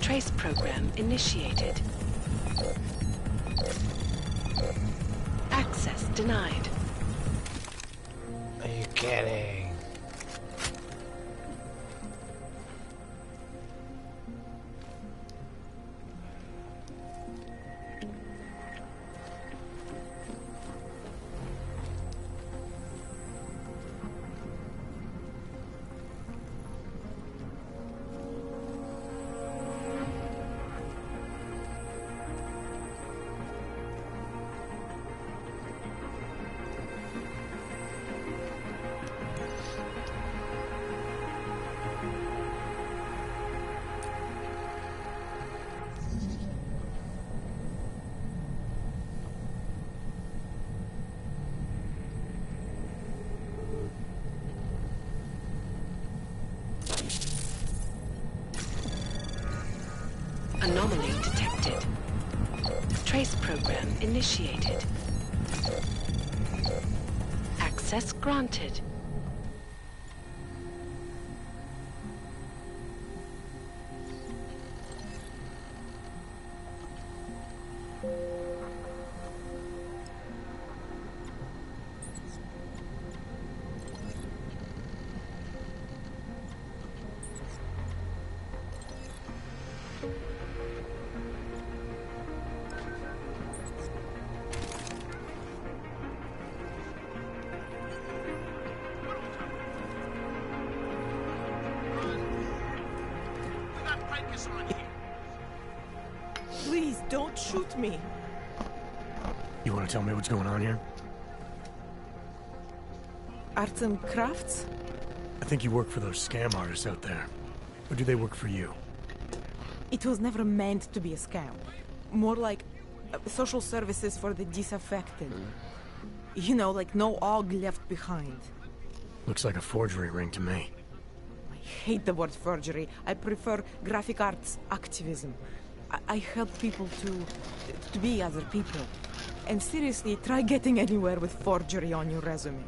Trace program initiated. Access denied. Are you kidding? Anomaly detected. Trace program initiated. Access granted. Please, don't shoot me. You want to tell me what's going on here? Arts and crafts? I think you work for those scam artists out there. Or do they work for you? It was never meant to be a scam. More like social services for the disaffected. You know, like no og left behind. Looks like a forgery ring to me. I hate the word forgery. I prefer graphic arts activism. I help people to be other people. And seriously, try getting anywhere with forgery on your resume.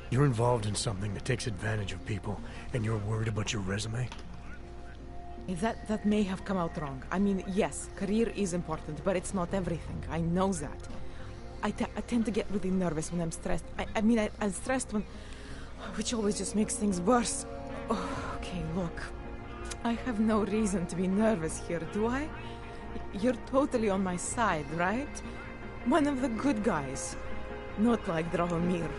You're involved in something that takes advantage of people, and you're worried about your resume? That may have come out wrong. I mean, yes, career is important, but it's not everything. I know that. I tend to get really nervous when I'm stressed. I'm stressed when... which always just makes things worse. Oh, okay, look. I have no reason to be nervous here, do I? You're totally on my side, right? One of the good guys. Not like Drahomir.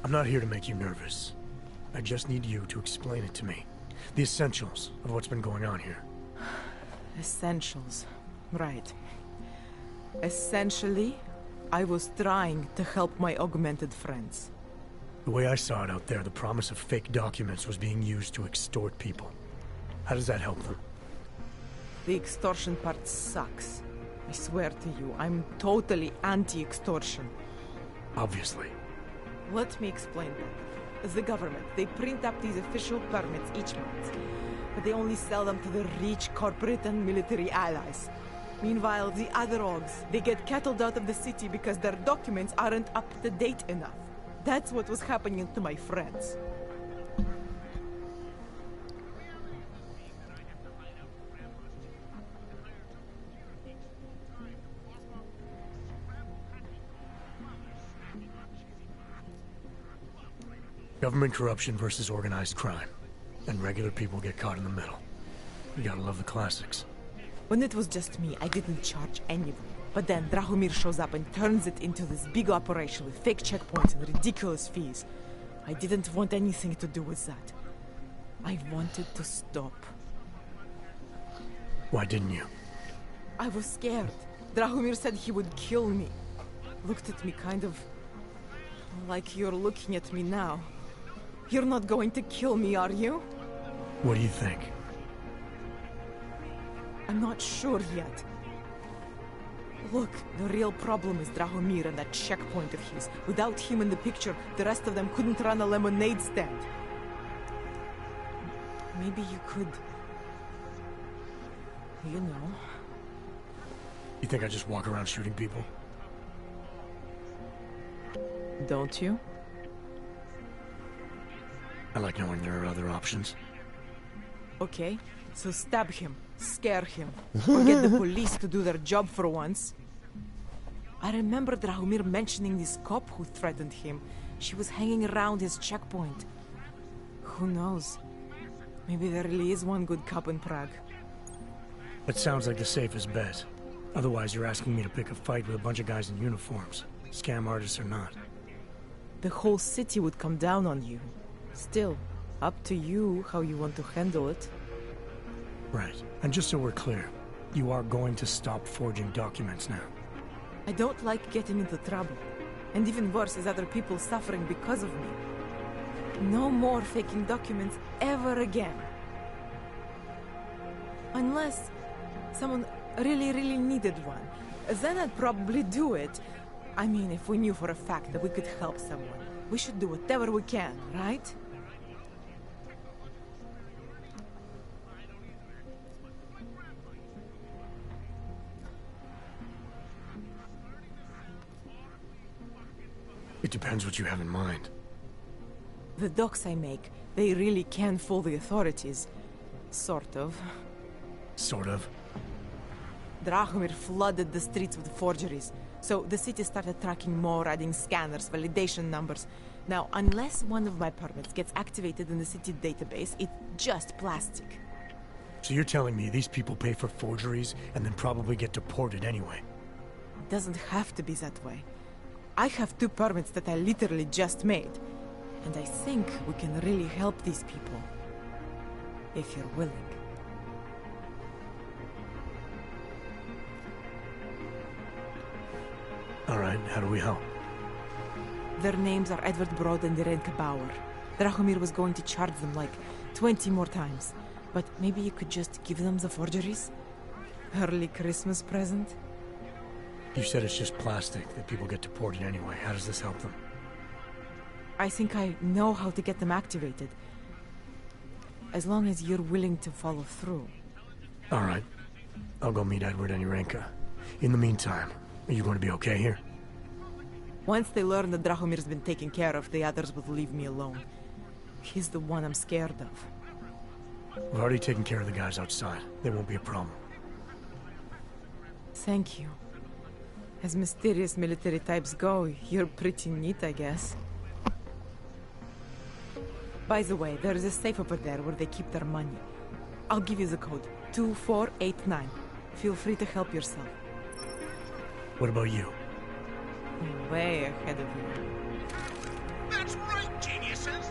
I'm not here to make you nervous. I just need you to explain it to me. The essentials of what's been going on here. Essentials. Right. Essentially, I was trying to help my augmented friends. The way I saw it out there, the promise of fake documents was being used to extort people. How does that help them? The extortion part sucks. I swear to you, I'm totally anti-extortion. Obviously. Let me explain that. As the government, they print up these official permits each month, but they only sell them to the rich corporate and military allies. Meanwhile, the other orgs, they get cattled out of the city because their documents aren't up to date enough. That's what was happening to my friends. Government corruption versus organized crime. And regular people get caught in the middle. You gotta love the classics. When it was just me, I didn't charge anyone. But then Drahomir shows up and turns it into this big operation with fake checkpoints and ridiculous fees. I didn't want anything to do with that. I wanted to stop. Why didn't you? I was scared. Drahomir said he would kill me. Looked at me kind of... like you're looking at me now. You're not going to kill me, are you? What do you think? I'm not sure yet. Look, the real problem is Drahomir and that checkpoint of his. Without him in the picture, the rest of them couldn't run a lemonade stand. Maybe you could... you know... You think I just walk around shooting people? Don't you? I like knowing there are other options. Okay, so stab him, scare him, or get the police to do their job for once. I remember Drahomir mentioning this cop who threatened him. She was hanging around his checkpoint. Who knows? Maybe there really is one good cop in Prague. That sounds like the safest bet. Otherwise, you're asking me to pick a fight with a bunch of guys in uniforms. Scam artists or not. The whole city would come down on you. Still, up to you how you want to handle it. Right. And just so we're clear, you are going to stop forging documents now. I don't like getting into trouble. And even worse is other people suffering because of me. No more faking documents ever again. Unless someone really needed one. Then I'd probably do it. I mean, if we knew for a fact that we could help someone. We should do whatever we can, right? It depends what you have in mind. The docs I make, they really can fool the authorities. Sort of. Sort of? Drahomir flooded the streets with forgeries. So the city started tracking more, adding scanners, validation numbers. Now, unless one of my permits gets activated in the city database, it's just plastic. So you're telling me these people pay for forgeries and then probably get deported anyway? It doesn't have to be that way. I have 2 permits that I literally just made. And I think we can really help these people. If you're willing. how do we help? Their names are Edward Broad and Irenka Bauer. Drahomir was going to charge them like 20 more times. But maybe you could just give them the forgeries? Early Christmas present? You said it's just plastic, that people get deported anyway. How does this help them? I think I know how to get them activated. As long as you're willing to follow through. All right. I'll go meet Edward and Irenka. In the meantime, are you going to be okay here? Once they learn that Drahomir's been taken care of, the others will leave me alone. He's the one I'm scared of. We've already taken care of the guys outside. They won't be a problem. Thank you. As mysterious military types go, you're pretty neat, I guess. By the way, there is a safe over there where they keep their money. I'll give you the code. 2489. Feel free to help yourself. What about you? You're way ahead of you. That's right, geniuses!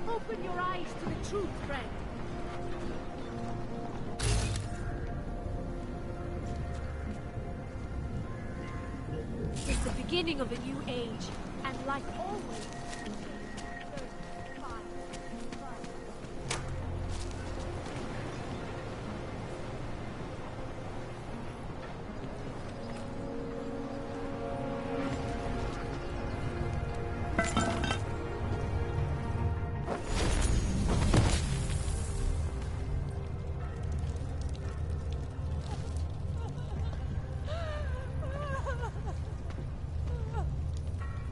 Open your eyes to the truth, friend. It's the beginning of a new age, and like always,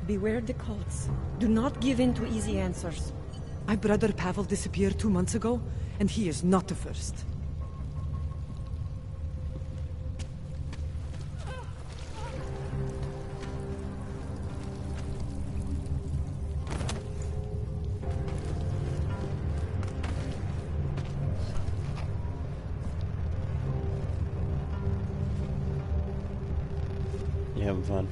Beware the cults. Do not give in to easy answers. My brother Pavel disappeared 2 months ago, and he is not the first. You having fun?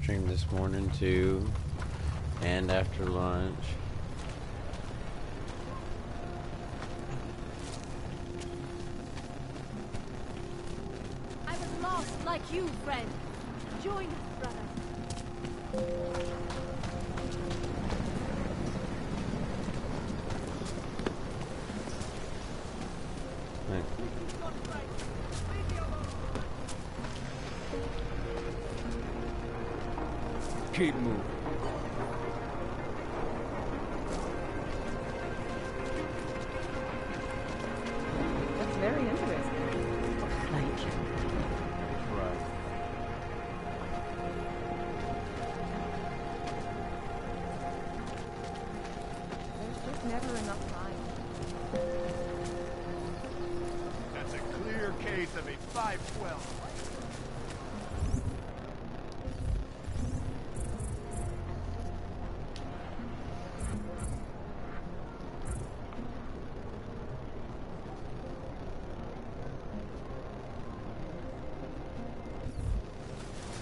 stream this morning too, and after lunch. I was lost like you, friend. Join us, brother. Keep moving. That's very interesting. Like, Right. there's just never enough time. That's a clear case of a 512.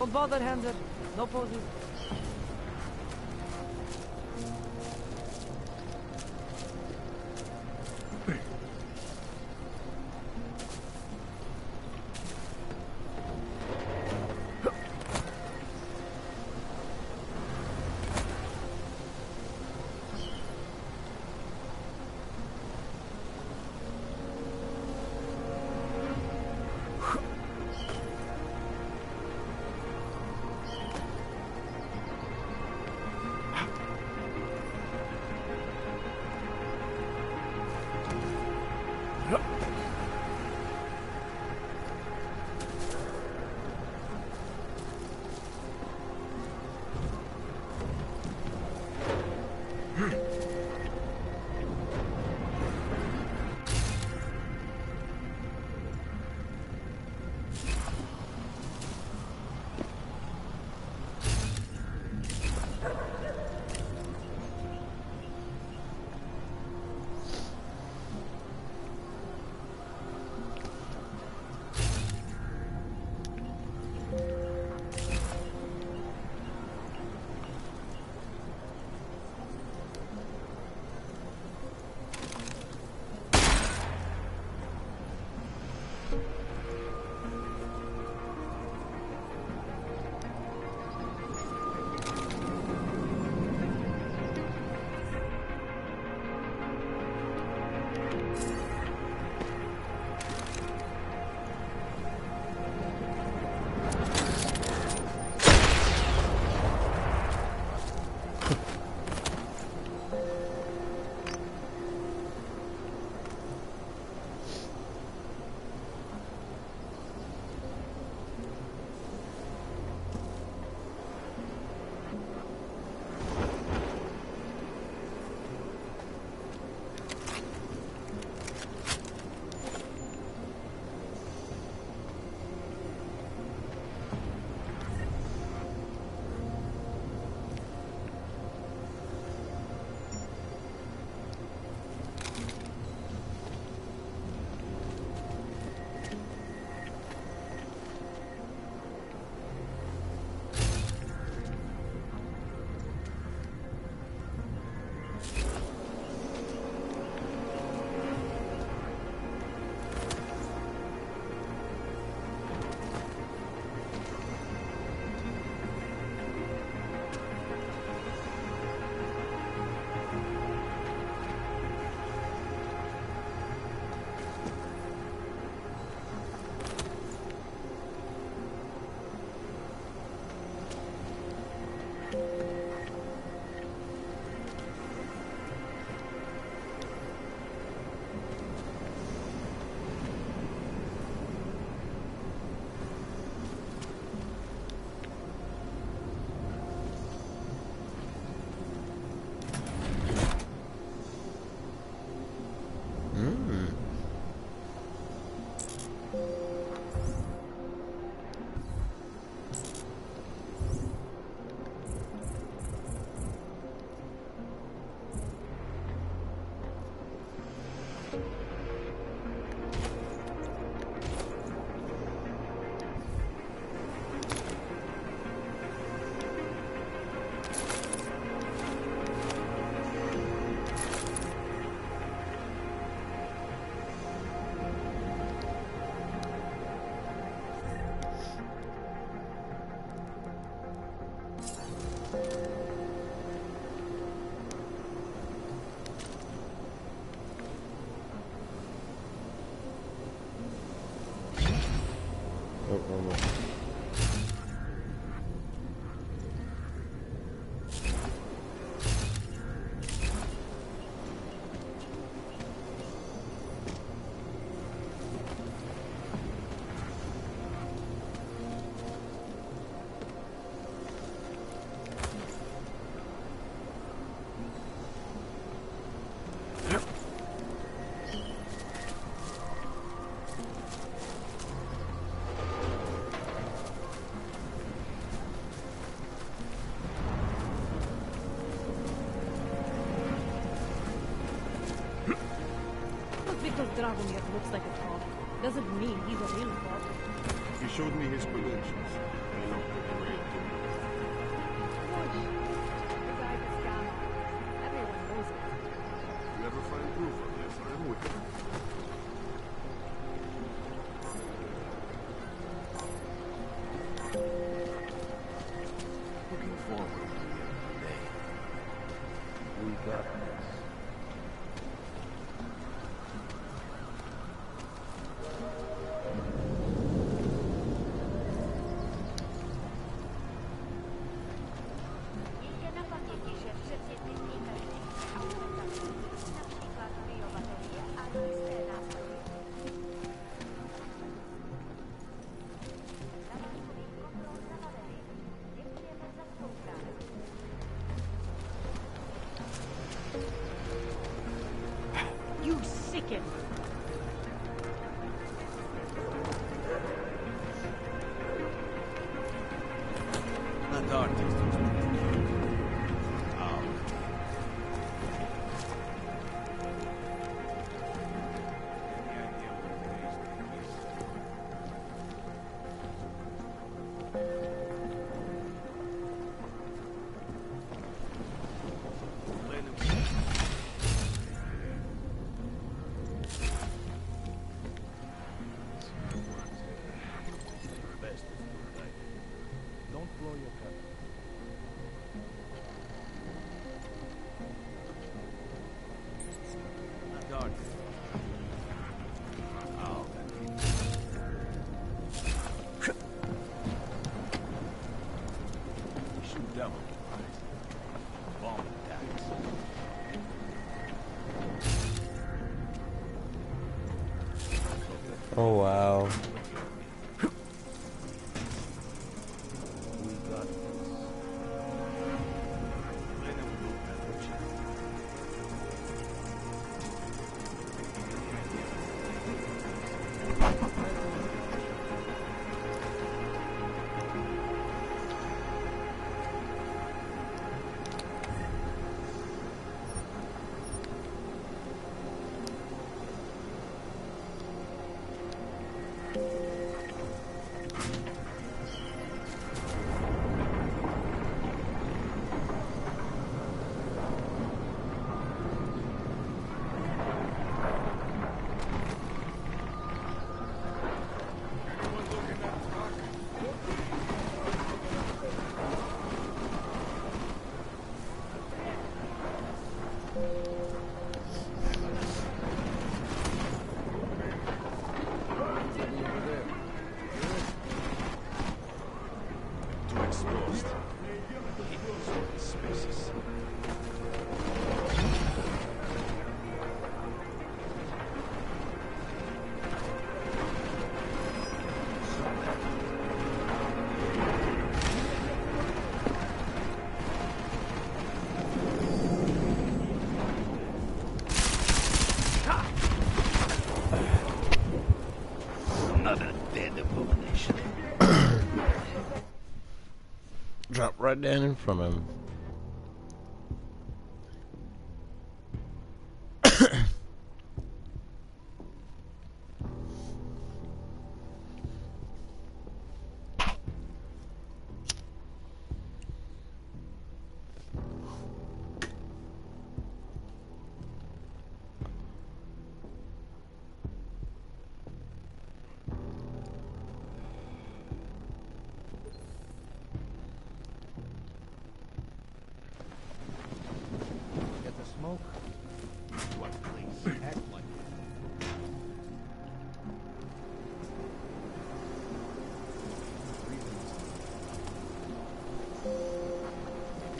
Don't bother, Hander. No poses. Dragomir looks like a top. Doesn't mean he's a real top. He showed me his credentials. They look pretty real to me. The guy's a scammer. Everyone knows it. If you ever find proof of this, I'm with you. Looking forward to the end of the day. We got this. You sicken. Not the artist. Don't blow your cover. Not the artist. Shoot down. Bomb attacks. Oh wow. Exposed. Spaces. Another dead abomination. Drop right down in front of him.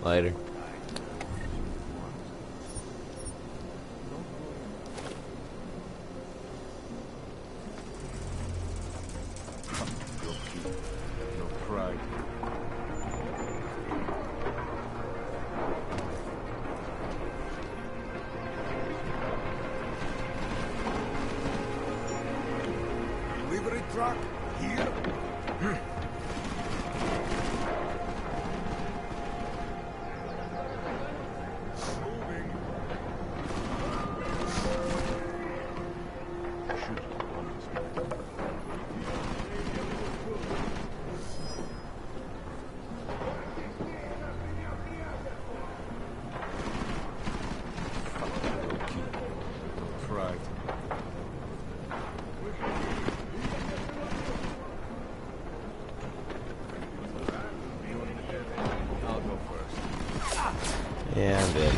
Later. No pride. Delivery truck here. Pride. I'll go first. Yeah, I'm dead.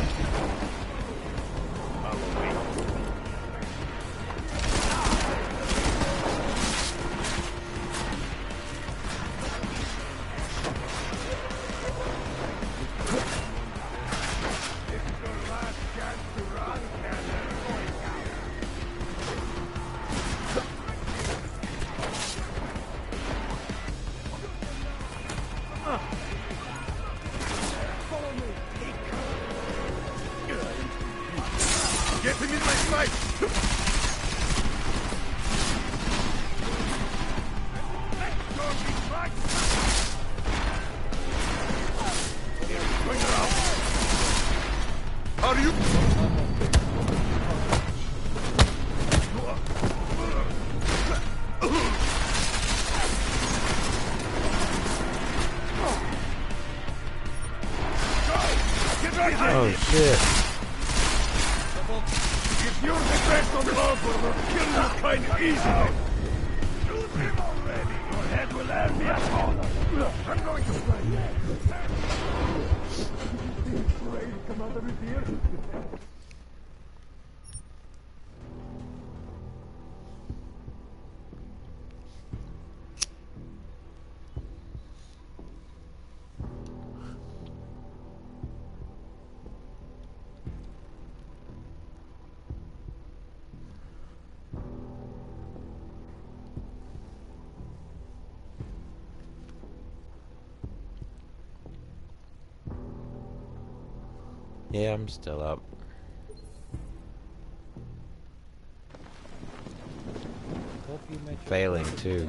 Get him in my sight! Are you? Oh shit. If you're the best on earth, we'll kill you kind of easily. Shoot him already. Your head will have me at honor. I'm going to fly. Ready to come out of his ear? Yeah, I'm still up. Failing too.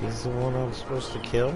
He's the one I'm supposed to kill?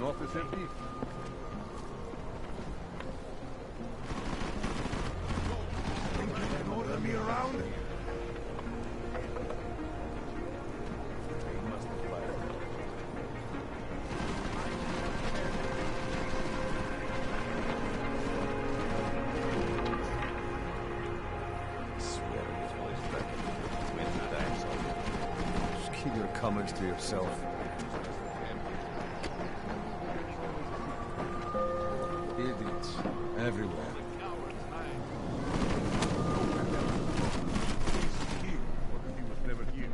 office empty? Think you can order me around? Just keep your comments to yourself. Idiots. Everywhere. He was never here.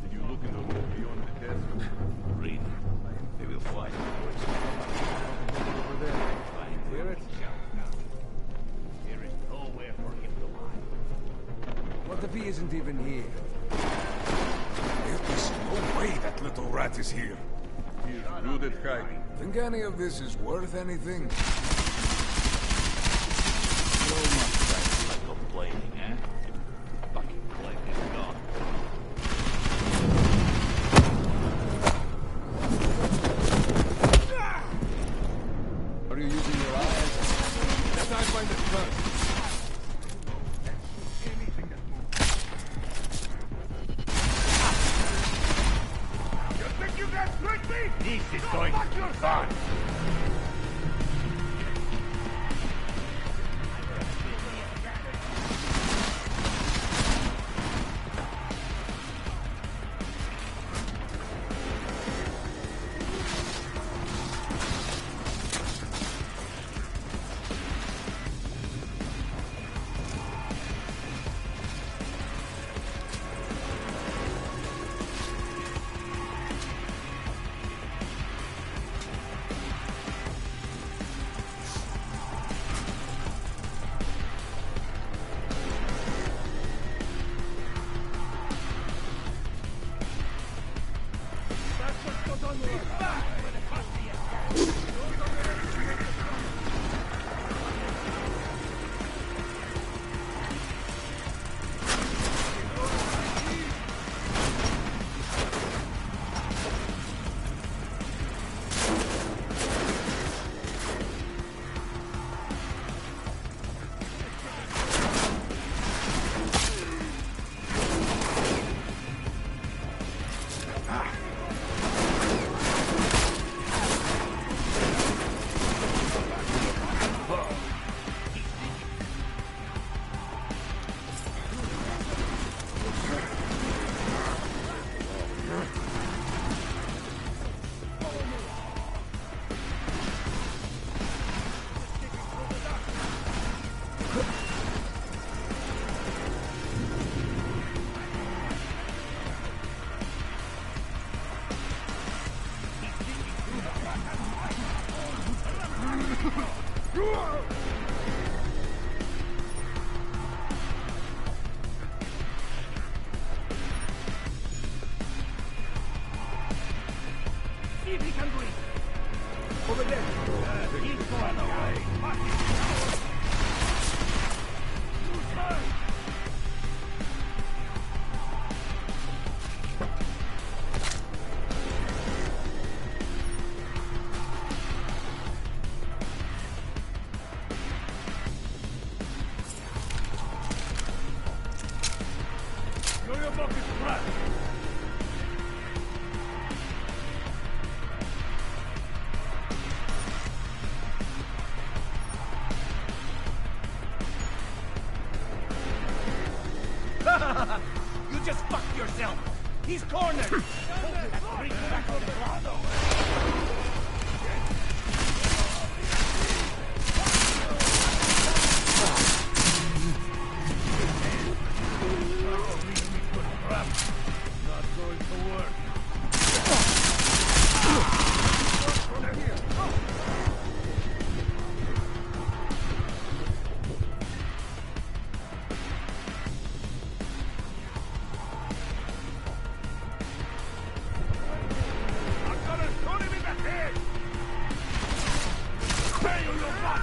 Did you look in the room beyond the desk? Read. They will find Over there. Hear it? There is nowhere for him to hide. What if he isn't even here? There is no way that little rat is here. He is good at hiding. Think any of this is worth anything? so much time like complaining, eh? Fucking click and gone. Are you using your eyes? Let's not find the gun. You think you can trick me? This is going to be fun. See if he can breathe. Over there. He's going away. Your book is trapped. You just fucked yourself. He's cornered. That brings you back to the grotto. Not going to work. I'm gonna shoot him in the head! Hey, you little fuck!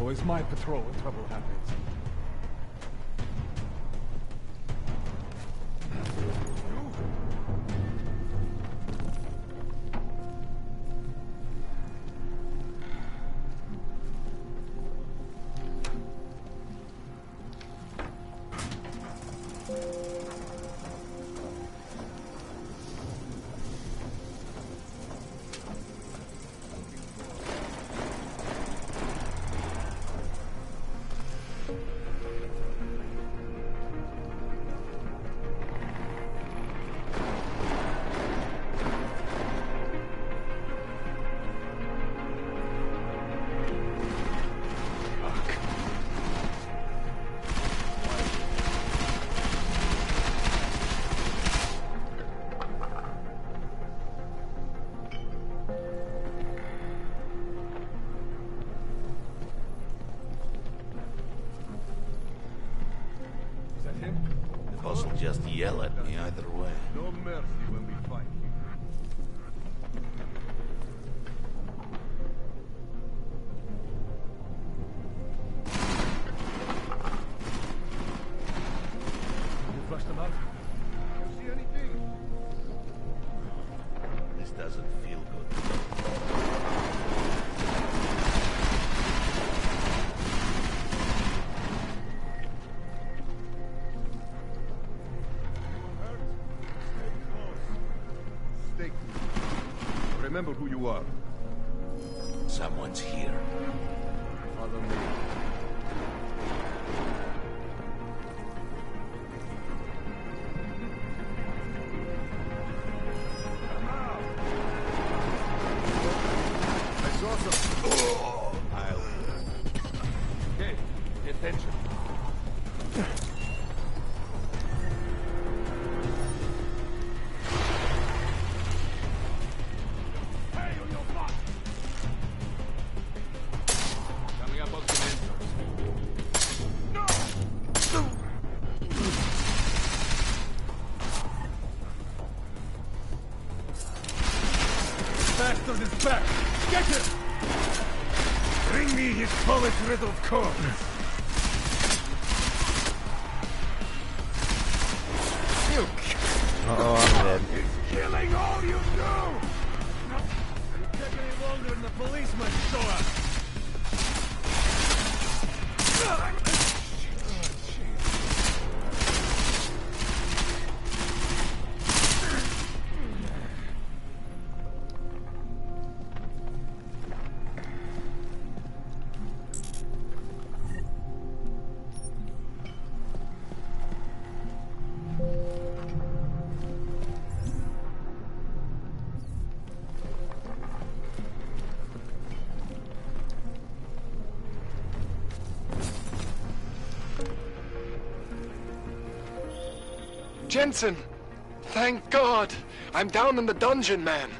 always my patrol when trouble happens. Boss will just yell at me either way. No mercy when we fight. You flushed them out? See anything? This doesn't feel good. Remember who you are. Someone's here. Follow me. I saw some. Oh, Okay, pay attention. Bastard is back! Get him! Bring me his bullet-riddled corpse! You... Uh-oh, I'm dead. He's killing all you do! It'll take any longer than the policeman show up! Jensen! Thank God! I'm down in the dungeon, man.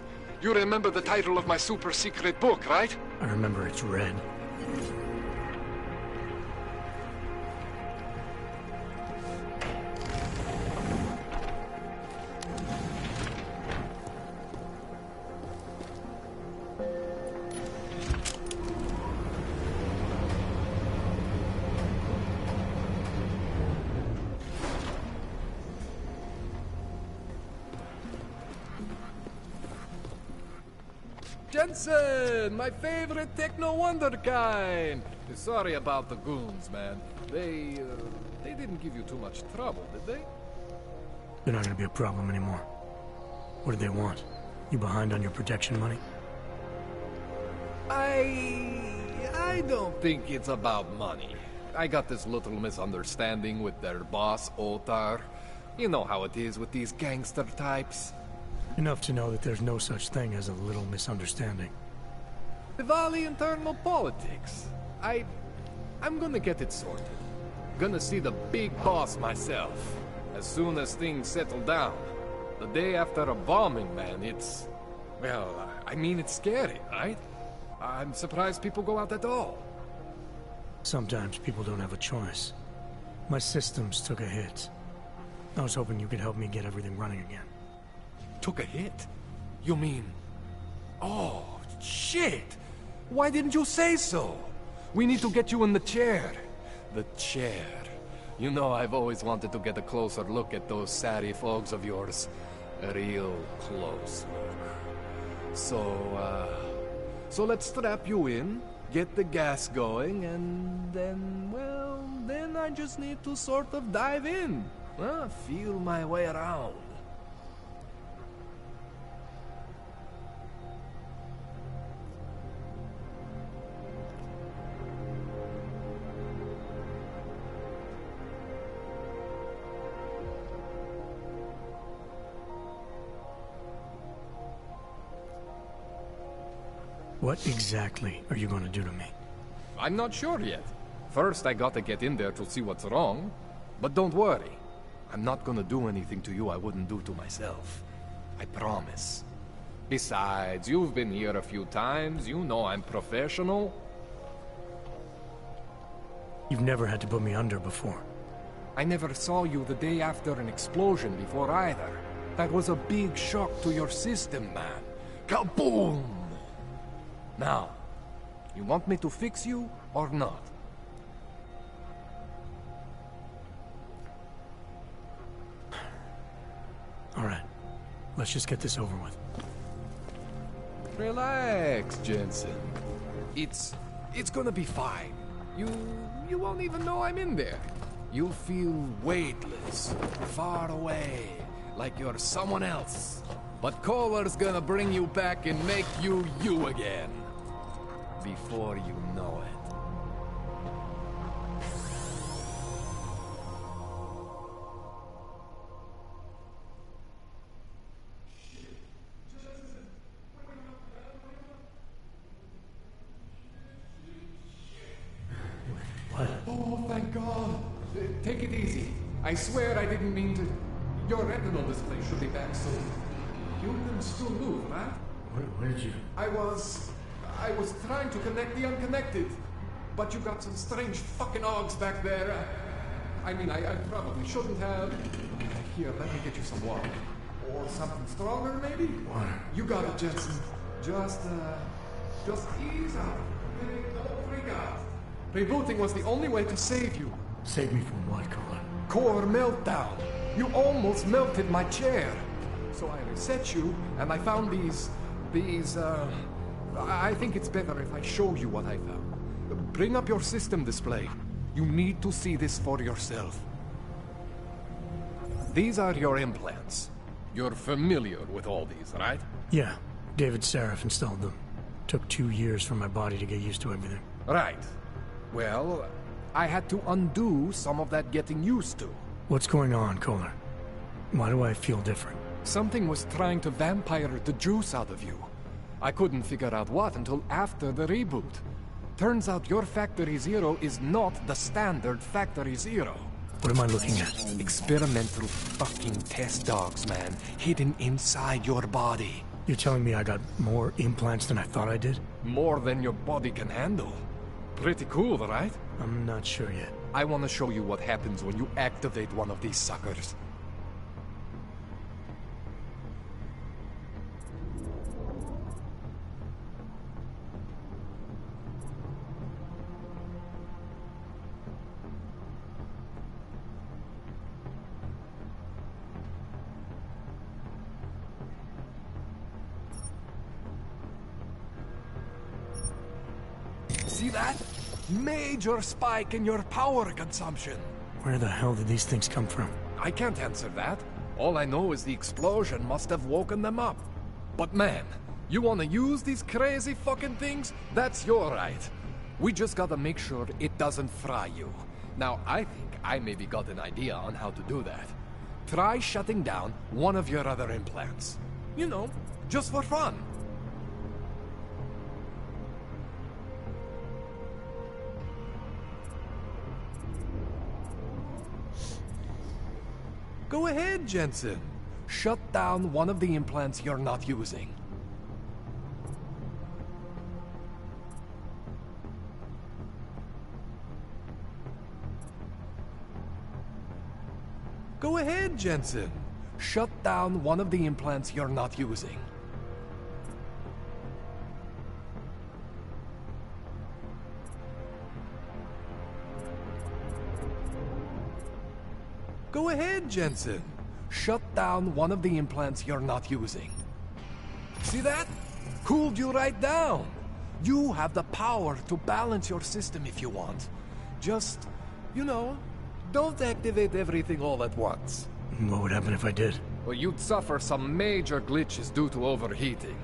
You remember the title of my super secret book, right? I remember it's red. Jensen! My favorite techno wonderkind! Sorry about the goons, man. They didn't give you too much trouble, did they? They're not gonna be a problem anymore. What do they want? You behind on your protection money? I don't think it's about money. I got this little misunderstanding with their boss, Otar. You know how it is with these gangster types. Enough to know that there's no such thing as a little misunderstanding. Diwali internal politics. I'm gonna get it sorted. Gonna see the big boss myself. As soon as things settle down. The day after a bombing, man, it's... Well, I mean, it's scary, right? I'm surprised people go out at all. Sometimes people don't have a choice. My systems took a hit. I was hoping you could help me get everything running again. Took a hit? You mean... Oh, shit! Why didn't you say so? We need to get you in the chair. The chair. You know I've always wanted to get a closer look at those satty folks of yours. A real close look. So let's strap you in, get the gas going, and then, well, then I just need to sort of dive in. Feel my way around. What exactly are you going to do to me? I'm not sure yet. First, I gotta get in there to see what's wrong. But don't worry. I'm not gonna do anything to you I wouldn't do to myself. I promise. Besides, you've been here a few times. You know I'm professional. You've never had to put me under before. I never saw you the day after an explosion before either. That was a big shock to your system, man. Kaboom! Now, you want me to fix you or not? All right. Let's just get this over with. Relax, Jensen. It's gonna be fine. You won't even know I'm in there. You'll feel weightless, far away, like you're someone else. But Kohler's gonna bring you back and make you you again. Before you know it. What? Oh, thank God. Take it easy. I swear I didn't mean to... Your retinal display should be back soon. You can still move, right? Where did you... I was trying to connect the unconnected. But you got some strange fucking ogs back there. I mean, I probably shouldn't have. Here, let me get you some water. Or something stronger, maybe? Water. You got it, Jensen. Just ease out. Don't freak out. Rebooting was the only way to save you. Save me from what, Kohler? Core meltdown. You almost melted my chair. So I reset you, and I found these, I think it's better if I show you what I found. Bring up your system display. You need to see this for yourself. These are your implants. You're familiar with all these, right? Yeah. David Seraph installed them. Took 2 years for my body to get used to everything. Right. Well, I had to undo some of that getting used to. What's going on, Kohler? Why do I feel different? Something was trying to vampire the juice out of you. I couldn't figure out what until after the reboot. Turns out your Factory Zero is not the standard Factory Zero. What am I looking at? Experimental fucking test dogs, man. Hidden inside your body. You're telling me I got more implants than I thought I did? More than your body can handle. Pretty cool, right? I'm not sure yet. I want to show you what happens when you activate one of these suckers. See that? Major spike in your power consumption. Where the hell did these things come from? I can't answer that. All I know is the explosion must have woken them up. But man, you wanna use these crazy fucking things? That's your right. We just gotta make sure it doesn't fry you. Now, I think I maybe got an idea on how to do that. Try shutting down one of your other implants. You know, just for fun. Go ahead, Jensen. Shut down one of the implants you're not using. Go ahead, Jensen. Shut down one of the implants you're not using. Go ahead, Jensen. Shut down one of the implants you're not using. See that? Cooled you right down. You have the power to balance your system if you want. Just, you know, don't activate everything all at once. What would happen if I did? Well, you'd suffer some major glitches due to overheating.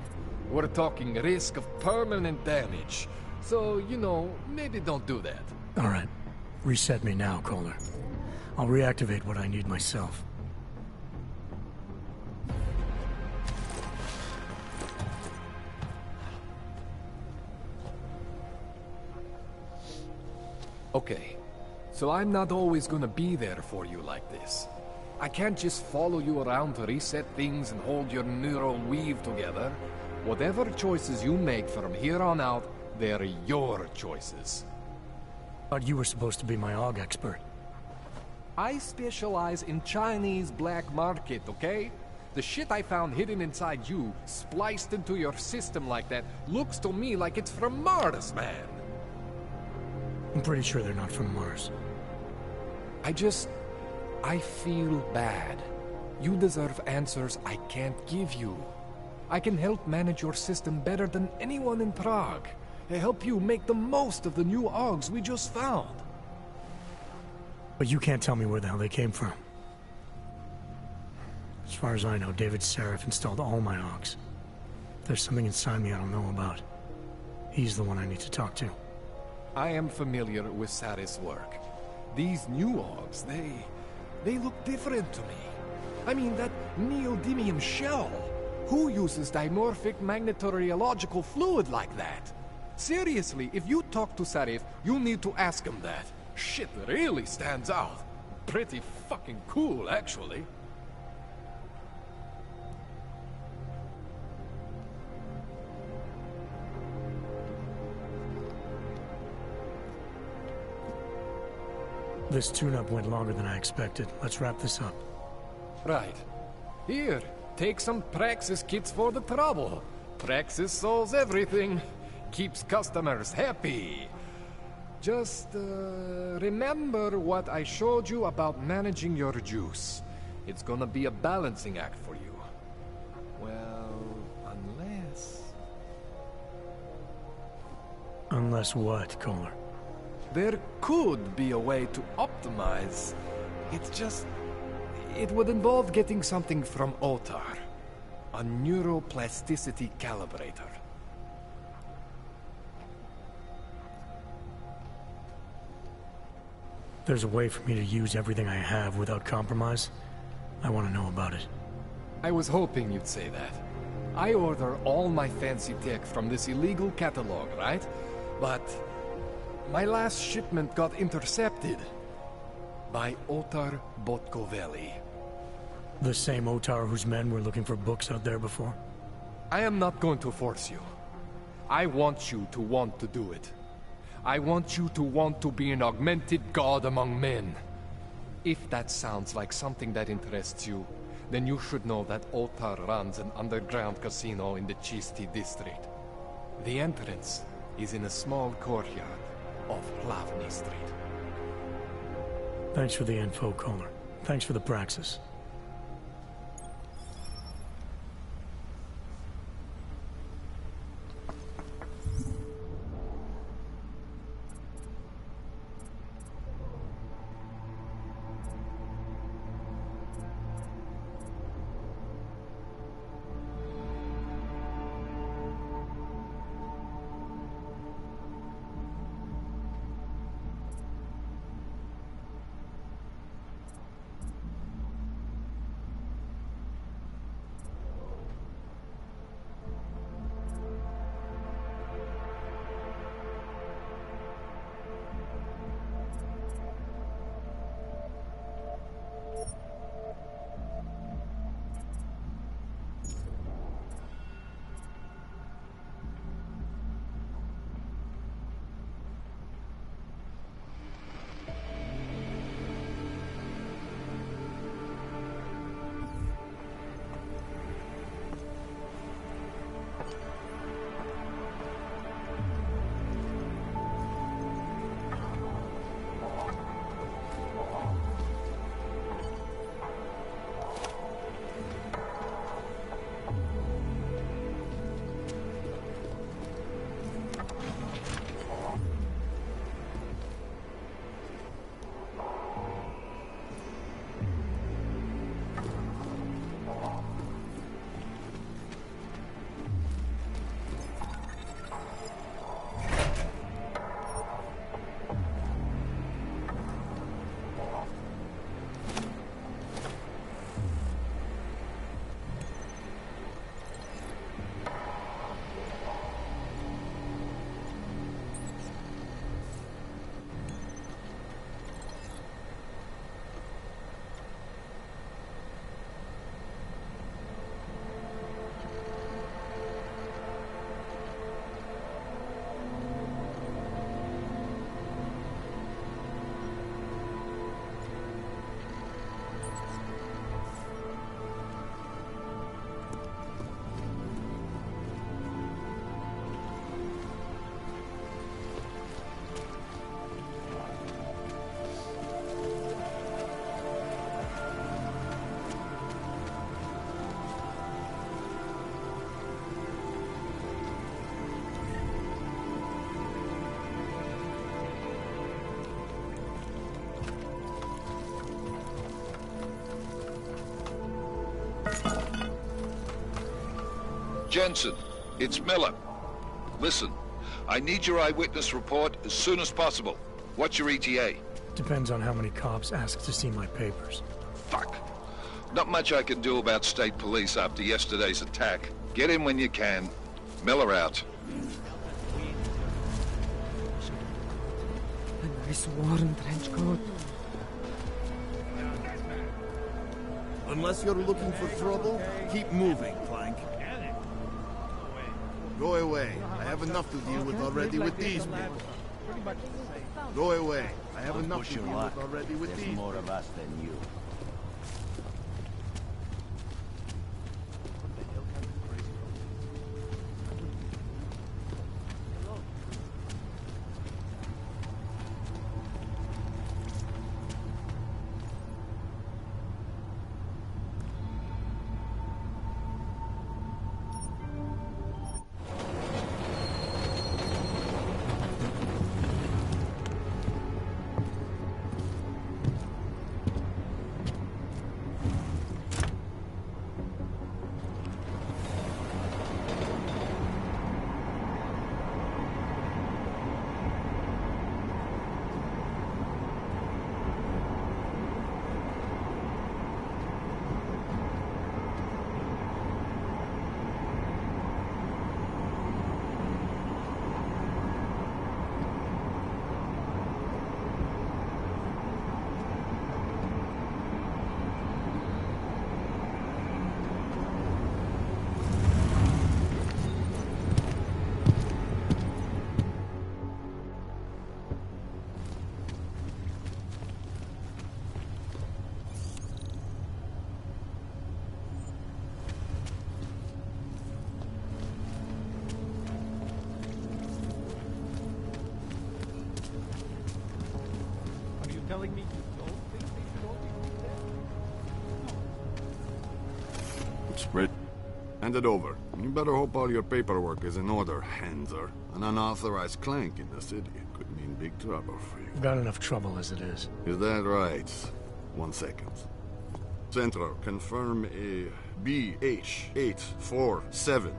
We're talking risk of permanent damage. So, you know, maybe don't do that. All right. Reset me now, Kohler. I'll reactivate what I need myself. Okay, so I'm not always gonna be there for you like this. I can't just follow you around to reset things and hold your neural weave together. Whatever choices you make from here on out, they're your choices. Thought you were supposed to be my AUG expert. I specialize in Chinese black market, okay? The shit I found hidden inside you, spliced into your system like that, looks to me like it's from Mars, man. I'm pretty sure they're not from Mars. I feel bad. You deserve answers I can't give you. I can help manage your system better than anyone in Prague. I help you make the most of the new AUGs we just found. But you can't tell me where the hell they came from. As far as I know, David Seraph installed all my AUGs. There's something inside me I don't know about. He's the one I need to talk to. I am familiar with Sarah's work. These new AUGs, they look different to me. I mean, that neodymium shell. Who uses dimorphic magnetorheological fluid like that? Seriously, if you talk to Sarif, you need to ask him that. Shit really stands out. Pretty fucking cool, actually. This tune-up went longer than I expected. Let's wrap this up. Right. Here, take some Praxis kits for the trouble. Praxis solves everything. Keeps customers happy. Just, remember what I showed you about managing your juice. It's gonna be a balancing act for you. Well, unless... Unless what, Kohler? There could be a way to optimize. It would involve getting something from Otar. A neuroplasticity calibrator. There's a way for me to use everything I have without compromise? I want to know about it. I was hoping you'd say that. I order all my fancy tech from this illegal catalog, right? But my last shipment got intercepted by Otar Botkoveli. The same Otar whose men were looking for books out there before? I am not going to force you. I want you to want to do it. I want you to want to be an augmented god among men. If that sounds like something that interests you, then you should know that Otar runs an underground casino in the Chisti district. The entrance is in a small courtyard off Hlavny Street. Thanks for the info, Kohler. Thanks for the praxis. Jensen, it's Miller. Listen, I need your eyewitness report as soon as possible. What's your ETA? Depends on how many cops ask to see my papers. Fuck. Not much I can do about state police after yesterday's attack. Get in when you can. Miller out. A nice warm trench coat. Unless you're looking for trouble, keep moving, Clank. Go away. I have enough to deal with already with these people. Go away. I have enough to deal with already with these. There's more of us than you. Telling me you don't think they should all be dead? Spread. Hand it over. You better hope all your paperwork is in order, Hanser. An unauthorized Clank in the city could mean big trouble for you. I've got enough trouble as it is. Is that right? 1 second. Centro, confirm a BH-847.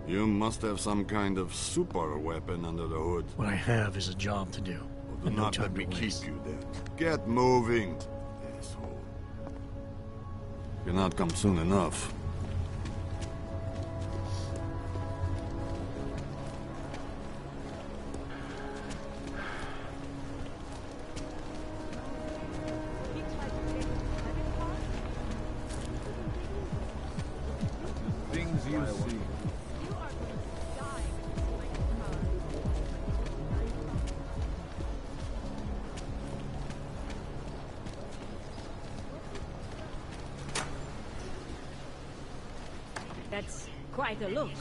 You must have some kind of super weapon under the hood. What I have is a job to do. Do not let me keep you then. Get moving, asshole. Cannot come soon enough. Things you see. That's quite a look.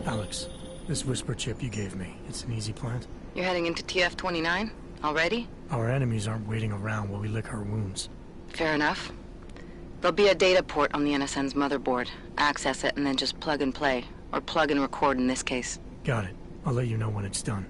Alex, this whisper chip you gave me, it's an easy plant? You're heading into TF-29? Already? Our enemies aren't waiting around while we lick our wounds. Fair enough. There'll be a data port on the NSN's motherboard. Access it and then just plug and play. Or plug and record in this case. Got it. I'll let you know when it's done.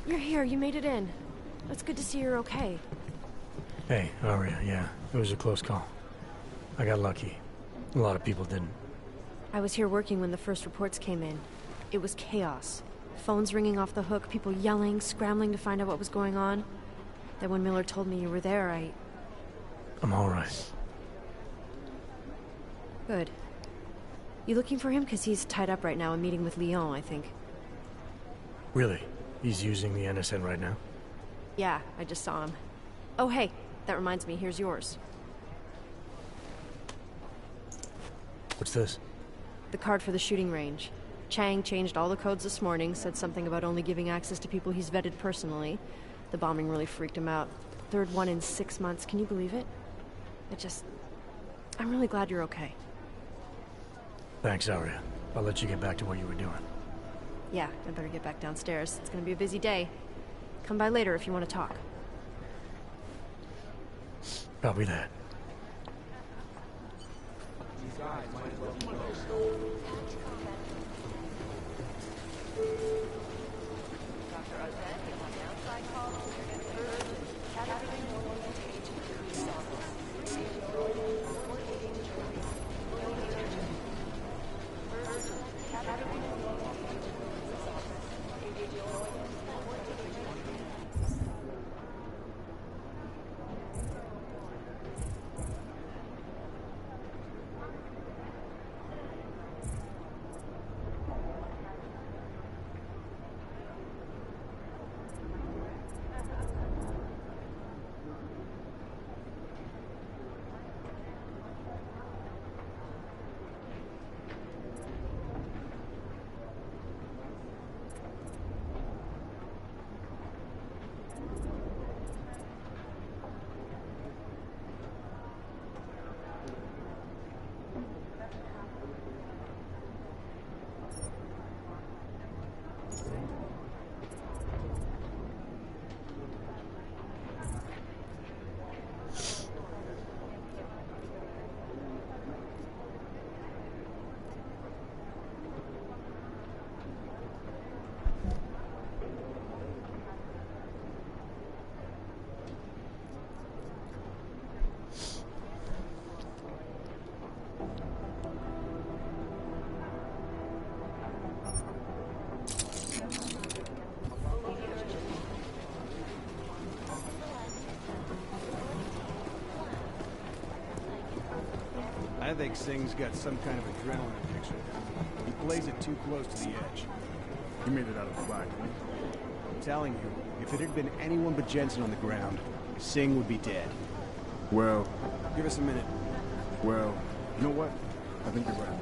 You're here, you made it in. It's good to see you're okay. Hey, Aria, yeah. It was a close call. I got lucky. A lot of people didn't. I was here working when the first reports came in. It was chaos. Phones ringing off the hook, people yelling, scrambling to find out what was going on. Then when Miller told me you were there, I'm alright. Good. You looking for him? Because he's tied up right now, a meeting with Leon, I think. Really? He's using the NSN right now? Yeah, I just saw him. Oh, hey, that reminds me, here's yours. What's this? The card for the shooting range. Chang changed all the codes this morning, said something about only giving access to people he's vetted personally. The bombing really freaked him out. Third one in 6 months, can you believe it? I'm really glad you're okay. Thanks, Aria. I'll let you get back to what you were doing. Yeah, I better get back downstairs. It's gonna be a busy day. Come by later if you want to talk. Copy that. I think Singh's got some kind of adrenaline addiction. He plays it too close to the edge. You made it out of the black, right? I'm telling you, if it had been anyone but Jensen on the ground, Singh would be dead. Well... Give us a minute. Well, you know what? I think you're right.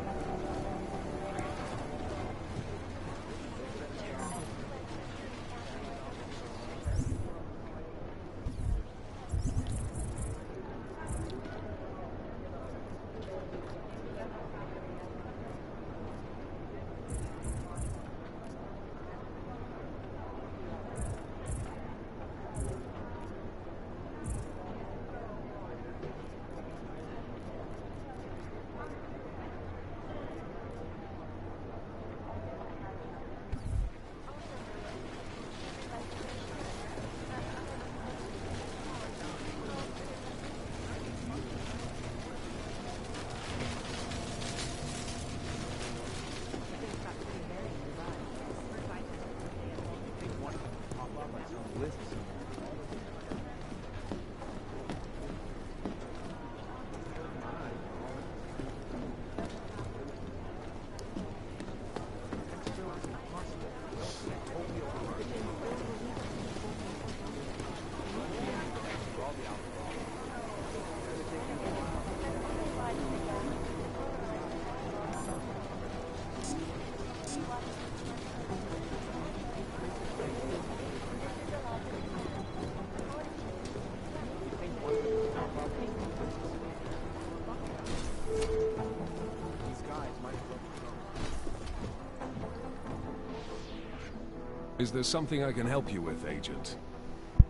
Is there something I can help you with, Agent?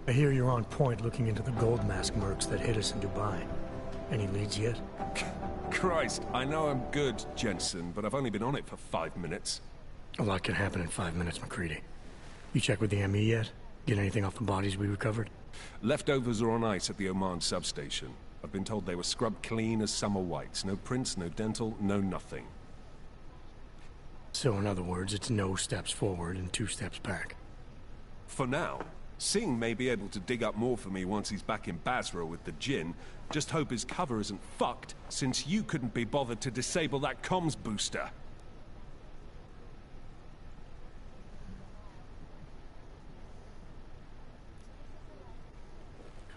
I hear you're on point looking into the gold mask mercs that hit us in Dubai. Any leads yet? Christ, I know I'm good, Jensen, but I've only been on it for 5 minutes. A lot can happen in 5 minutes, McCready. You check with the ME yet? Get anything off the bodies we recovered? Leftovers are on ice at the Oman substation. I've been told they were scrubbed clean as summer whites. No prints, no dental, no nothing. So in other words, it's no steps forward and 2 steps back. For now. Singh may be able to dig up more for me once he's back in Basra with the Jinn. Just hope his cover isn't fucked, since you couldn't be bothered to disable that comms booster.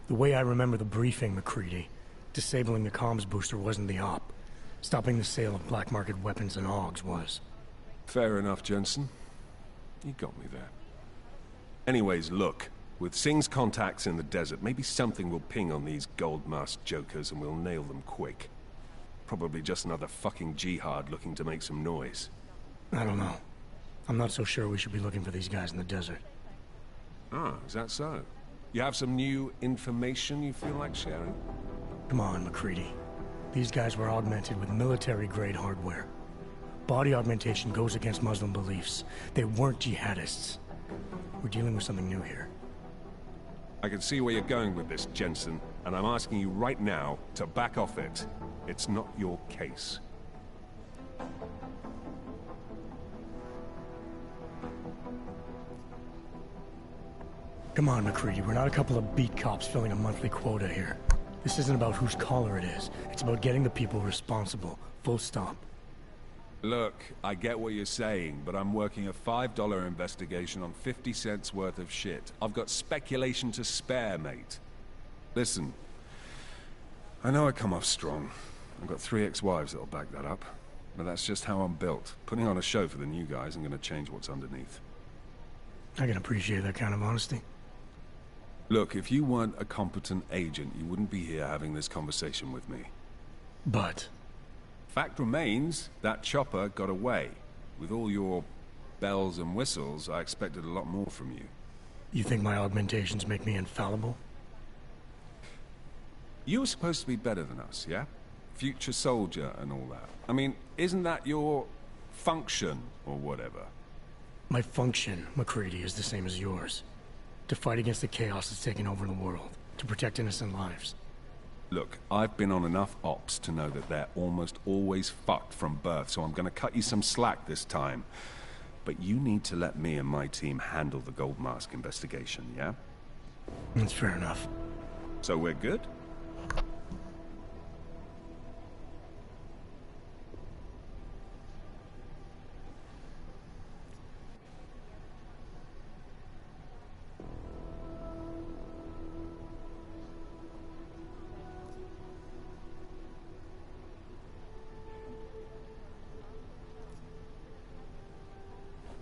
The way I remember the briefing, McCready, disabling the comms booster wasn't the op. Stopping the sale of black market weapons and AUGs was. Fair enough, Jensen. You got me there. Anyways, look. With Singh's contacts in the desert, maybe something will ping on these gold-masked jokers and we'll nail them quick. Probably just another fucking jihad looking to make some noise. I don't know. I'm not so sure we should be looking for these guys in the desert. Ah, is that so? You have some new information you feel like sharing? Come on, McCready. These guys were augmented with military-grade hardware. Body augmentation goes against Muslim beliefs. They weren't jihadists. We're dealing with something new here. I can see where you're going with this, Jensen, and I'm asking you right now to back off it. It's not your case. Come on, McCready. We're not a couple of beat cops filling a monthly quota here. This isn't about whose collar it is. It's about getting the people responsible. Full stop. Look, I get what you're saying, but I'm working a $5 investigation on 50 cents worth of shit. I've got speculation to spare, mate. Listen, I know I come off strong. I've got 3 ex-wives that'll back that up. But that's just how I'm built. Putting on a show for the new guys, I'm gonna change what's underneath. I can appreciate that kind of honesty. Look, if you weren't a competent agent, you wouldn't be here having this conversation with me. But... Fact remains, that chopper got away. With all your bells and whistles, I expected a lot more from you. You think my augmentations make me infallible? You were supposed to be better than us, yeah? Future soldier and all that. I mean, isn't that your function or whatever? My function, McCready, is the same as yours. To fight against the chaos that's taking over the world. To protect innocent lives. Look, I've been on enough ops to know that they're almost always fucked from birth, so I'm gonna cut you some slack this time. But you need to let me and my team handle the Gold Mask investigation, yeah? That's fair enough. So we're good?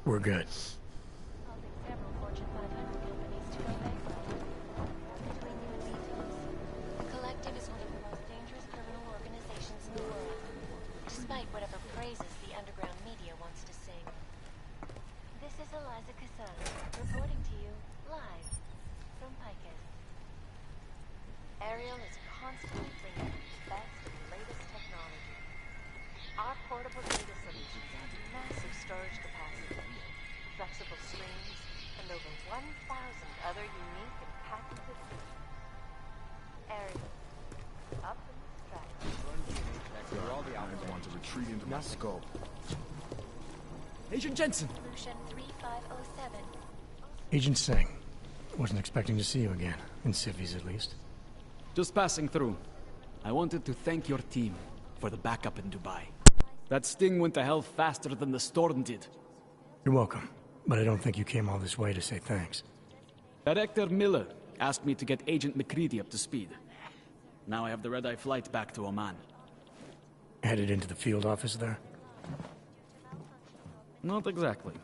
We're good. Let's go. Agent Jensen! Solution 3507. Agent Singh. Wasn't expecting to see you again. In civvies, at least. Just passing through. I wanted to thank your team for the backup in Dubai. That sting went to hell faster than the storm did. You're welcome. But I don't think you came all this way to say thanks. Director Miller asked me to get Agent McCready up to speed. Now I have the red-eye flight back to Oman. Headed into the field office there? Not exactly.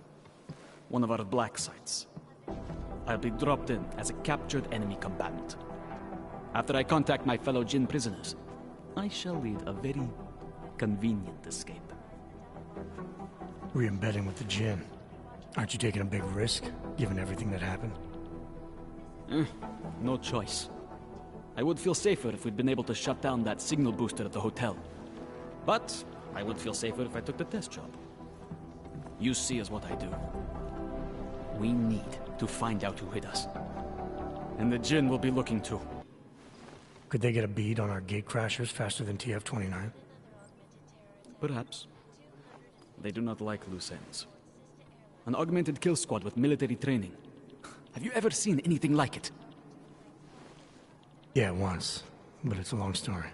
One of our black sites. I'll be dropped in as a captured enemy combatant. After I contact my fellow Jinn prisoners, I shall lead a very convenient escape. Re-embedding with the Jinn. Aren't you taking a big risk, given everything that happened? No choice. I would feel safer if we'd been able to shut down that signal booster at the hotel. But I would feel safer if I took the test job. You see is what I do. We need to find out who hit us. And the Jinn will be looking too. Could they get a bead on our gate crashers faster than TF-29? Perhaps. They do not like loose ends. An augmented kill squad with military training. Have you ever seen anything like it? Yeah, once. But it's a long story.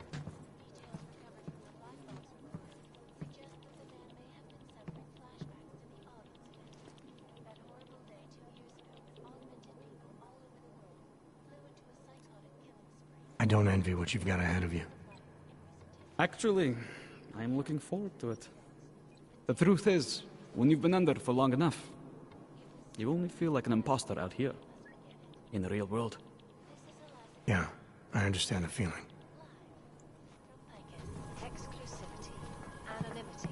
I don't envy what you've got ahead of you. Actually, I am looking forward to it. The truth is, when you've been under for long enough, you only feel like an imposter out here, in the real world. Yeah, I understand the feeling. Exclusivity, anonymity.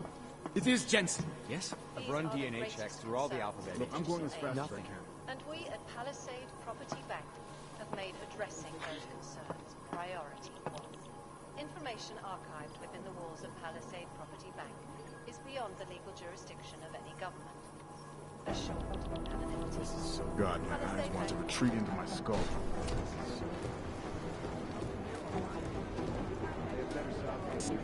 It is Jensen, yes? I've run DNA checks through all the alphabet. Look, I'm going as fast Nothing. as I can. And we at Palisade Property Bank have made addressing those concerns priority one. Information archived within the walls of Palisade Property Bank is beyond the legal jurisdiction of any government. Assured anonymity. This is so God, my eyes want to retreat into my skull. I have better stop.